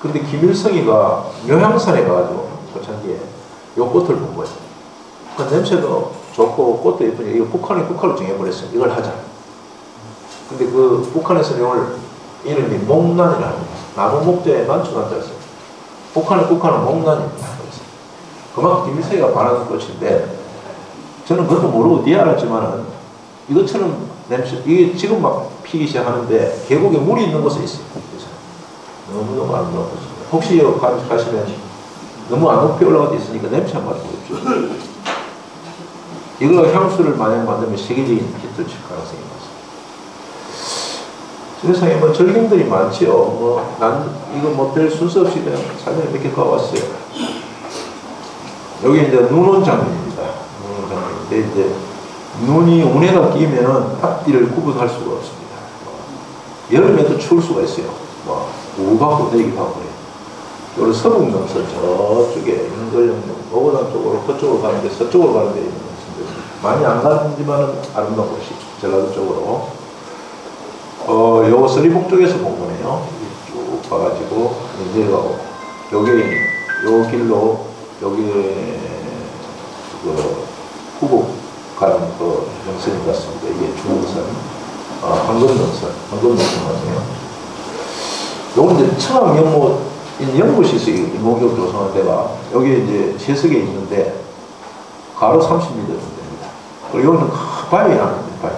근데 김일성이가 묘향산에 가가지고 초창기에 요 꽃을 본 거예요. 그 냄새도 좋고 꽃도 예쁘니까 이거 북한이 국화로 정해버렸어요. 이걸 하자. 근데 그 북한에서 이걸 이름이 목란이라는 거예요. 나무 목재에 만추한다했어요. 북한의 국화는 목란입니다. 그만큼 김일성이가 바라는 꽃인데 저는 그것도 모르고 뒤에 알았지만은 이것처럼 냄새, 이게 지금 막 피기 시작하는데 계곡에 물이 있는 곳에 있어요. 너무너무 아름다운 곳입니다. 혹시 여기 가시면 너무 안 높이 올라가 있으니까 냄새 한번 맡아보십시오. 이거 향수를 만약 만들면 세계적인 히트를 칠 가능성이 많습니다. 세상에 뭐 절경들이 많지요. 이거 뭐 별 순서 없이 그냥 사진을 몇 개 까왔어요. 여기 이제 눈온 장면입니다. 눈온 장면인데 이제 눈이 운해가 끼면은 앞뒤를 구분할 수가 없습니다. 여름에도 추울 수가 있어요. 우박도 되기도 하고 그래요. 요런 서북능선 저쪽에 인걸영동 오고당 쪽으로 그쪽으로 가는데 서쪽으로 가는 데 있는 것인데 많이 안 가는지만은 아름다운 곳이 전라도 쪽으로 요거 서리봉 쪽에서 본 거네요. 쭉 가가지고 내려가고 요 길로 여기 그 후국 가는 그 능선인 것 같습니다. 이게 중능선, 황금능선 맞네요. 요건 이제 청학연못 연못이 있어요. 이목욕 조성한 데가 여기 이제 세석에 있는데 가로 30m 됩니다. 그리고 여기는 바위 하는 바위.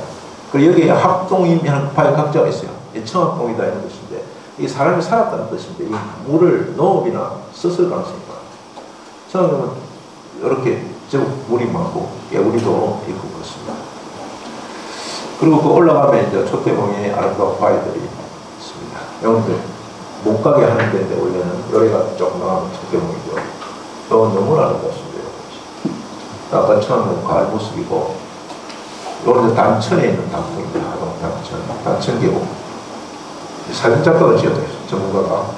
그리고 여기에 합동임이 하는 바위 각자가 있어요. 이 청학동이다 이런 뜻인데 이 사람이 살았다는 뜻인데 이 물을 농업이나 썼을 가능성이 많아요. 청학연은 이렇게 제법 물이 많고 개구리도 있고 그렇습니다. 그리고 그 올라가면 이제 촛대봉에 아름다운 바위들이 있습니다. 여러분들 못 가게 하는 데인데 원래는 여기가 조금 나가면 촛대봉이죠. 이건 너무 아름답습니다. 아까 처음에 가을 모습이고 여기는 단천에 있는 단풍입니다. 단천 계곡. 사진작가가 지었대요. 전문가가.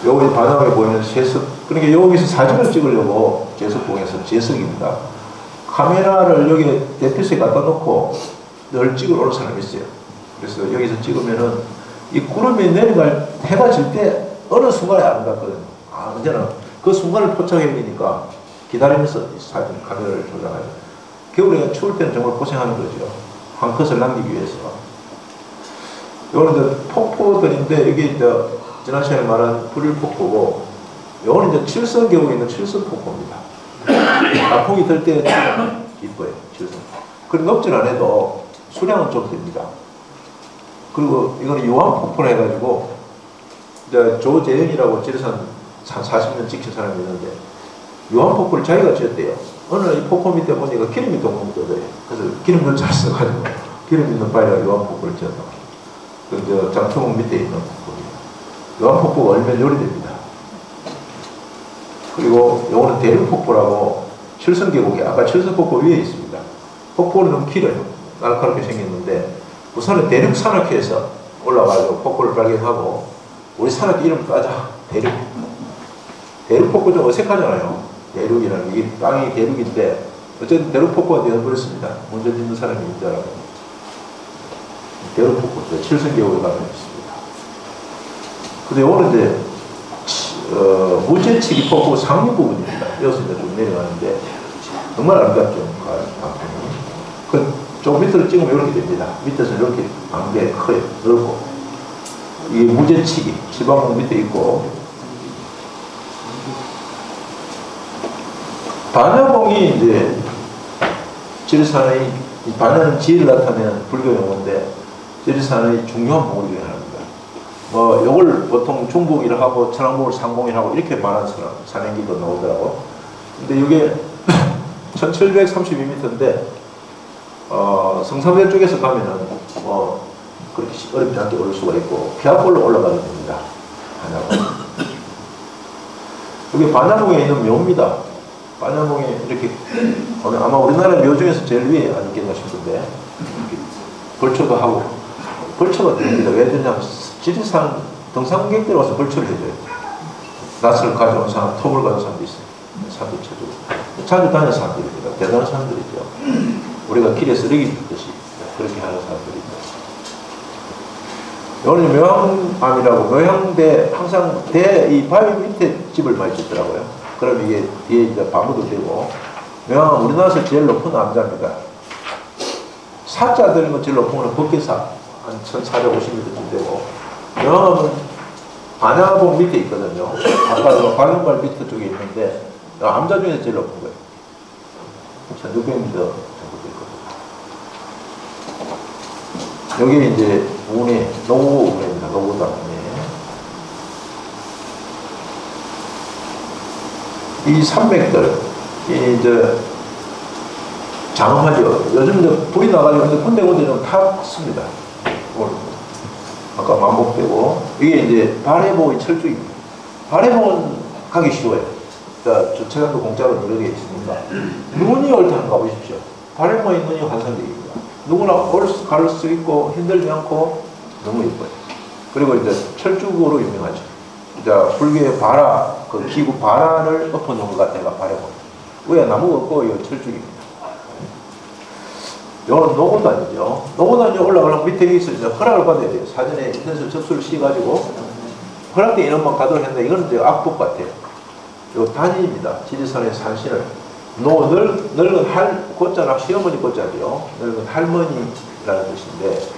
여기 바닥에 보이는 제석, 그러니까 여기서 사진을 찍으려고 제석봉에서 제석입니다. 카메라를 여기 대피소에 갖다 놓고 늘 찍으러 오는 사람이 있어요. 그래서 여기서 찍으면은 이 구름이 내려갈 해가 질 때 어느 순간에 아름답거든요. 언제나 그 순간을 포착해야 되니까 기다리면서 사진 카메라를 조작하죠. 겨울에 추울 때는 정말 고생하는 거죠. 한 컷을 남기기 위해서. 요거는 이제 폭포들인데 여기 이제 지난 시간에 말한 불일폭포고 요거는 이제 칠성계곡에 있는 칠성폭포입니다. 단풍이 들 때 이뻐요. 칠성. 그리고 높진 않아도 수량은 좀 됩니다. 그리고 이거는 요한폭포라 해가지고 이제 조재현이라고 지리산 한 40년 찍힌 사람이 있는데 요한폭포를 자기가 지었대요. 어느 날 이 폭포 밑에 보니까 기름이 동동 떠져요. 그래서 기름을 잘 써가지고 기름 있는 바위라 요한폭포를 지었다. 그 장터봉 밑에 있는 폭포입니다. 요한폭포가 얼면 요리됩니다. 그리고 요거는 대륙폭포라고 칠성계곡이 아까 칠성폭포 위에 있습니다. 폭포는 너무 길어요. 날카롭게 생겼는데 우선은 대륙산악회에서 올라가서 폭포를 발견하고 우리 산악 이름 따자. 대륙폭포 좀 어색하잖아요. 대륙이라는 게 땅이 대륙인데 어쨌든 대륙폭포가 되어버렸습니다. 먼저 짓는 사람이 있더라고요. 대륙폭포, 칠성계곡에 가면 있습니다. 근데 오늘 이제 무제치기 폭포 상류 부분입니다. 여기서 이제 좀 내려가는데 정말 아름답죠. 그 좀 밑으로 찍으면 이렇게 됩니다. 밑에서 이렇게 안개 커요. 넓고. 이게 무제치기, 지방봉 밑에 있고, 반야봉이 이제 지리산의, 반야는 지혜를 나타내는 불교 용어인데, 지리산의 중요한 봉우리 중에 하나입니다. 뭐, 요걸 보통 중봉이라 하고, 천왕봉을 상봉이라 하고, 이렇게 말하는 산행기도 나오더라고. 근데 이게 1732m인데, 성산대 쪽에서 가면은, 그렇게 어렵지 않게 오를 수가 있고, 피압골로 올라가게 됩니다. 반야봉. 여기 반야봉에 있는 묘입니다. 반야봉에 이렇게, 아마 우리나라 묘 중에서 제일 위에 아니겠나 싶은데, 벌초도 하고, 벌초가 됩니다. 왜 되냐면, 지리산 등산객들 와서 벌초를 해줘요. 낫을 가져온 사람, 톱을 가져온 사람도 있어요. 산도 쳐주고. 자주 다니는 사람들입니다. 대단한 사람들이죠. 우리가 길에 쓰레기 줍듯이 그렇게 하는 사람들이죠. 오늘 묘향암이라고, 묘향대, 항상 이 바위 밑에 집을 많이 짓더라고요. 그럼 이게 뒤에 이제 바무도 되고, 묘향암 우리나라에서 제일 높은 암자입니다. 사자 들은 건 제일 높은 건 법계사, 한 1450m쯤 되고, 묘향암은 반야봉 밑에 있거든요. 아까 관련발 밑에 쪽에 있는데, 암자 중에서 제일 높은 거예요. 1600m 정도 있거든요. 여기 이제 운이 노고운입니다. 노고당 이 산맥들, 이제 장엄하죠. 요즘 이제 불이 나가지고 군데군데 좀 탔습니다. 아까 만복되고, 이게 이제 발해봉의 철쭉입니다. 발해봉은 가기 쉬워요. 저 체감도 공짜로 여러 개 있으니까. 눈이 올 때 한번 가보십시오. 발해봉에 눈이 환상적입니다. 누구나 갈 수 있고 힘들지 않고 너무 예뻐요. 그리고 이제 철쭉으로 유명하죠. 자, 불교의 바라, 그 기구 바라를 엎어놓은 것 같아요. 발해봉. 위에 나무가 없고 이거 철쭉입니다. 이거는 노고단이죠. 노고단이 올라가려면 밑에 있어서 허락을 받아야 돼요. 사전에 인터넷에 접수를 씌워가지고 허락된 인원만 가도록 했는데 이거는 이제 악법 같아요. 요 단위입니다. 지리산의 산신을 늙은 고자나 시어머니 고자죠. 늙은 할머니라는 뜻인데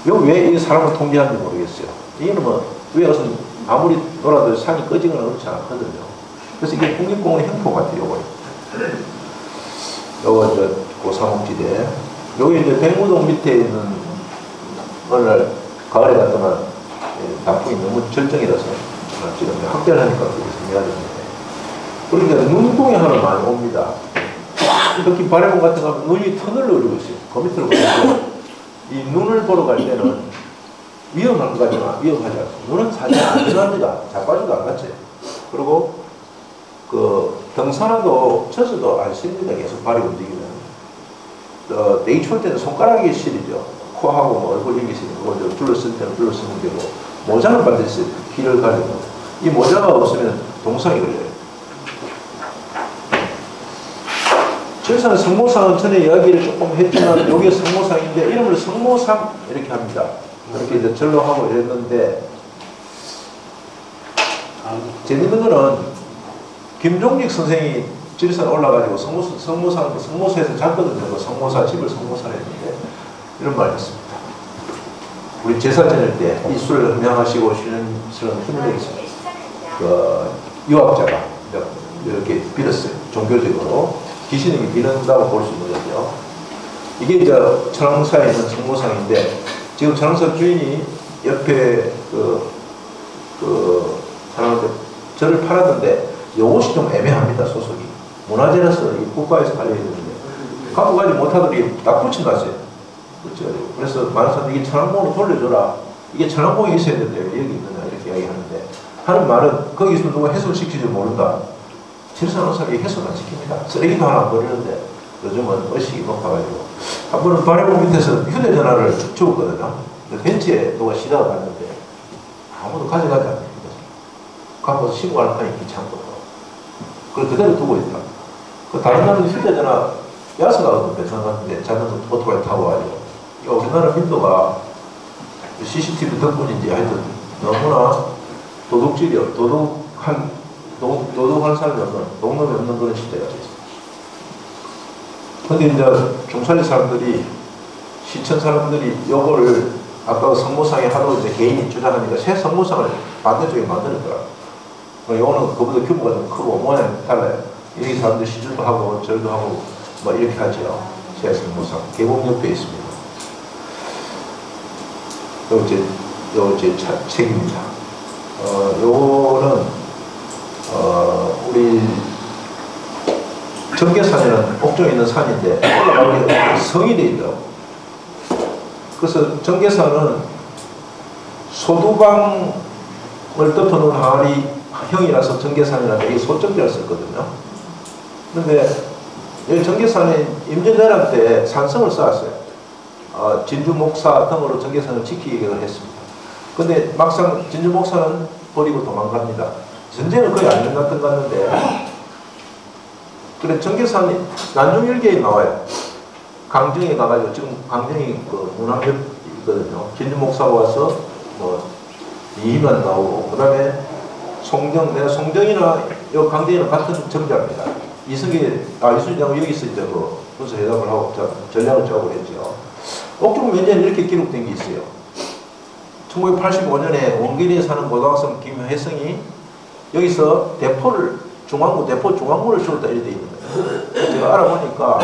왜 이 사람을 통제하는지 모르겠어요. 이거는 뭐 위에서 아무리 놀아도 산이 꺼지거나 그렇지 않거든요. 그래서 이게 국립공원의 형포 같아요. 요거 이제 고사목지대. 여기 이제 백무동 밑에 있는 어느 날 가을에 갔더니 단풍이 너무 절정이라서 지금 학대를 하니까 그렇게 생겨가지고. 그러니까 눈동에 하나 많이 옵니다. 특히 발해봉 같은 거 하면 눈이 터널로 흐르고 있어요. 그 밑으로 보면 이 눈을 보러 갈 때는 위험한 것 같지만 위험하지 않고 눈은 사실 안전합니다. 자빠지도 안 갔지. 그리고 그 등산화도 쳐서도 안 실립니다. 계속 발이 움직이면. 내기 추울 때는 손가락이 시리죠. 코하고 뭐 얼굴 힘이 시리고 둘러쓸 때는 둘러쓰면 되고 모자는 반드시 길을 가리고 이 모자가 없으면 동상이 걸려요. 지리산 성모상은 전에 이야기를 조금 했지만 여기 성모상인데 이름을 성모상 이렇게 합니다. 그렇게 이제 절로 하고 이랬는데 재밌는 거는 김종직 선생이 지리산 올라가지고 성모사에서 잤거든요. 성모사 집을 성모사에 했는데 이런 말 했습니다. 우리 제사 지낼 때 이 술을 흠양하시고 쉬는 힘을 내겠습니다. 그 유학자가 이렇게 빌었어요. 종교적으로. 귀신이 비는다고 볼 수 있는 거죠. 이게 이제 천왕사에 있는 성모상인데 지금 천왕사 주인이 옆에 사람한테 절을 팔았는데 이것이 좀 애매합니다. 소속이. 문화재라서 국가에서 관리해야 되는데 갖고 가지 못하더니 딱 붙여놨어요. 그래서 많은 사람들이 이게 천왕봉으로 돌려줘라. 이게 천왕봉이 있어야 된대요. 여기 있느냐 이렇게 이야기하는데 하는 말은 거기서 누가 해소시키지 모른다. 지리산 원사람이 해소를 안 시킵니다. 쓰레기도 하나 버리는데 요즘은 의식이 높아가지고 한 번은 발해봉 밑에서 휴대전화를 주웠거든요. 벤치에 누가 시다가 갔는데 아무도 가져가지 않습니다. 가서 신고할 판이 귀찮고 그걸 그대로 두고 있다. 그 다른 나라는 휴대전화 야수가 베트남 같은데 자전거 오토바이 타고 와요. 우리나라 민도가 CCTV 덕분인지 하여튼 너무나 도둑질이요. 도둑할 사람이 없는, 농놈이 없는 그런 시대가 됐습니다. 근데 이제 종살이 사람들이 시청 사람들이 요거를 아까 성모상에 하도 이제 개인이 주장하니까 새 성모상을 반대쪽에 만들었더라고요. 요거는 그보다 규모가 좀 크고 모양이 달라요. 여기 사람들 시주도 하고 절도 하고 뭐 이렇게 하죠. 새 성모상. 계곡 옆에 있습니다. 요 제 책입니다. 요거는 우리 정계산이라는 옥중에 있는 산인데 올라가면 성이 되어 있더라고요. 그래서 정계산은 소두방을 덮어놓은 항아리 형이라서 정계산이라는 이게 소정자를 썼거든요. 그런데 여기 정계산에 임진왜란 때 산성을 쌓았어요. 진주 목사 등으로 정계산을 지키기를 했습니다. 근데 막상 진주 목사는 버리고 도망갑니다. 전쟁은 거의 안 끝났던 것 같는데, 그래 정계산이 난중일기에 나와요. 강정에 가가지고 지금 강정이 그 문화협이거든요. 진주 목사가 와서 뭐 이희만 나오고, 그다음에 송정, 내가 송정이나 요 강정이랑 같은 정자입니다. 이순신하고 여기서 이제 그 문서 회담을 하고 전략을 짜고 그랬죠. 옥중 면전에 이렇게 기록된 게 있어요. 1985년에 원길에 사는 고등학생 김혜성이 여기서 대포 중앙부를 주었다 이렇게 돼 있는 거예요. 제가 알아보니까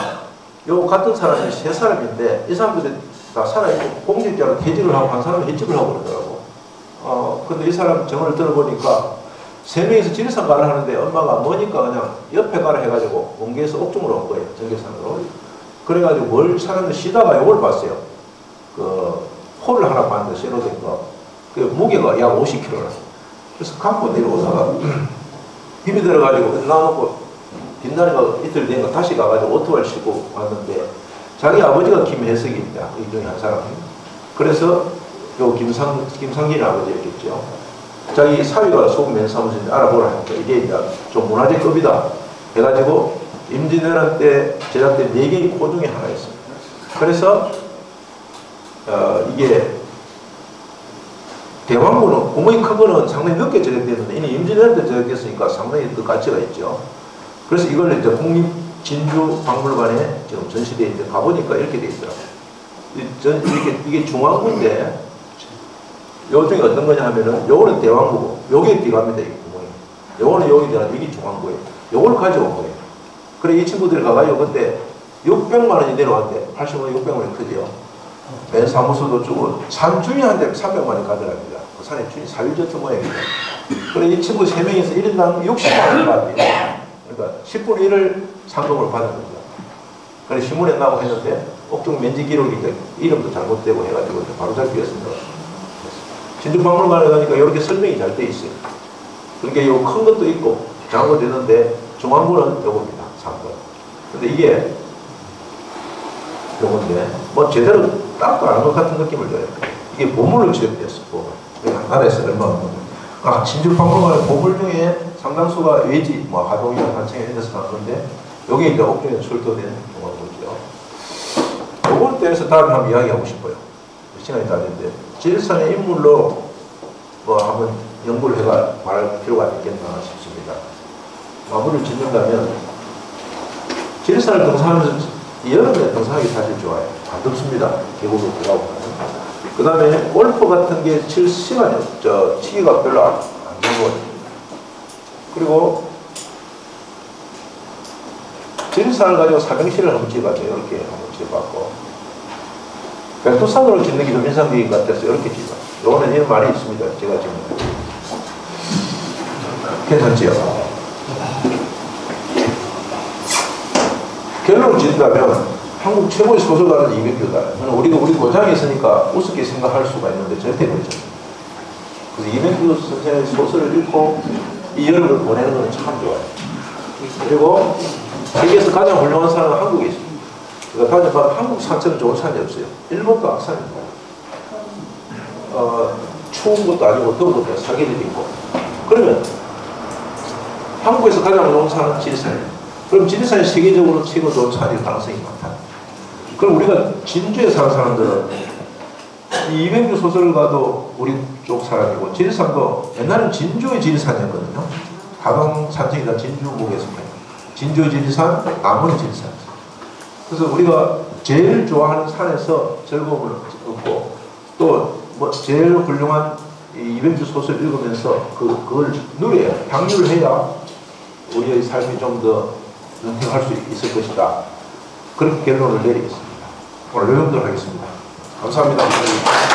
요 같은 사람이 세 사람인데 이 사람들이 다 살아있고 공직자로 퇴직을 하고 한 사람은 해직을 하고 그러더라고. 근데 이 사람 정을 들어보니까 세 명이서 지리산 가라 하는데 엄마가 뭐니까 그냥 옆에 가라 해가지고 원기에서 옥중으로 온 거예요. 정계산으로. 그래가지고 뭘 사람들 쉬다가 요걸 봤어요. 그 홀을 하나 봤는데 쇠로 된 거. 그 무게가 약 50kg라. 그래서 갖고 내려오다가 힘이 들어가지고 놔놓고 뒷날이가 이틀 된 거 다시 가가지고 오토바이를 싣고 왔는데 자기 아버지가 김혜석입니다. 이 중에 한 사람. 그래서 요 김상진 아버지였겠죠. 자기 사위가 소금면 사무실인데 알아보라 하니까 이게 이제 좀 문화재급이다 해가지고 임진왜란 때 제작된 4개의 코 중에 하나였습니다. 그래서 이게 대왕구는 구멍이 큰 거는 상당히 늦게 제작됐는데 이미 임진왜란 때 제작됐으니까 상당히 그 가치가 있죠. 그래서 이걸 이제 국립진주박물관에 지금 전시되어 있는데 가보니까 이렇게 되어 있더라고요. 이게 중앙구인데 요 중에 어떤 거냐 하면은 요거는 대왕구고 요게 뒤갑니다. 이 구멍이. 요거는 여기 들어가서 이게 중앙구예요. 요걸 가져온 거예요. 그래 이 친구들이 가가지고 그때 600만 원이 내려왔대. 80만 600만 원이 크죠. 맨 사무소도 주고 산 주인한테 300만 원이 가더랍니다. 그 산에 주인 사유저트 모양입니다. 그래 이 친구 3명이서 1인당 60만 원을 받습니다. 그러니까 10분의 1을 상금을 받은 겁니다. 그래 신문에 나고 했는데 옥중 면지 기록이 이름도 잘못되고 해가지고 바로 잡히었습니다. 진주박물관에 가니까 이렇게 설명이 잘 돼 있어요. 그러니까 요 큰 것도 있고 작은 것도 있는데 중앙부는 요겁니다. 3번. 근데 이게 요건데 뭐 제대로 딱도 안 한 것 같은 느낌을 줘요. 이게 보물로 취급됐어. 보물. 나라에서 얼마나 진주박물관의 보물 중에 상당수가 외지, 뭐 하동이나 한청에 이런 데서 나왔는데 여기 이제 옥중에 출토된 중앙부죠. 요거에 대해서 다음에 한번 이야기하고 싶어요. 시간이 다 됐는데 지리산의 인물로 뭐 한번 연구를 해가 말할 필요가 있겠나 싶습니다. 마무리를 짓는다면 지리산을 등산하면서 여름에 등산하기 사실 좋아요. 안 덥습니다. 계곡을 올라오고. 그 다음에 골프 같은 게 칠 시간이 없죠. 치기가 별로 안 되고. 그리고 지리산을 가지고 삼행시를 한번 찍어봤어요. 이렇게 한번 찍어봤고. 백두산으로 짓는 게 좀 인상적인 것 같아서 이렇게 찍어. 요거는 이런 말이 있습니다. 제가 지금. 괜찮지요? 결론을 짓는다면 한국 최고의 소설가는 이백규다. 우리가 우리 고장에 있으니까 우습게 생각할 수가 있는데 절대 그렇지 않습니다. 그래서 이백규 선생의 소설을 읽고 이 여름을 보내는 것은 참 좋아요. 그리고 세계에서 가장 훌륭한 산은 한국에 있습니다. 그러니까 다녀봐 한국 산처럼 좋은 산이 없어요. 일본도 악산입니다. 추운 것도 아니고 더운 것도 사계절이 있고. 그러면 한국에서 가장 좋은 산은 지리산이에요. 그럼 지리산이 세계적으로 최고 좋은 산일 가능성이 많다. 그럼 우리가 진주에 사는 사람들은 이 이백규 소설가도 우리 쪽 사람이고 지리산도 옛날엔 진주의 지리산이었거든요. 하동 산청이나 진주국에서 진주 지리산, 남원 지리산. 그래서 우리가 제일 좋아하는 산에서 즐거움을 얻고 또 뭐 제일 훌륭한 이 이병주 소설 읽으면서 그걸 누려야 향유를 해야 우리의 삶이 좀 더 은퇴할 수 있을 것이다. 그렇게 결론을 내리겠습니다. 오늘 여기까지 하겠습니다. 감사합니다.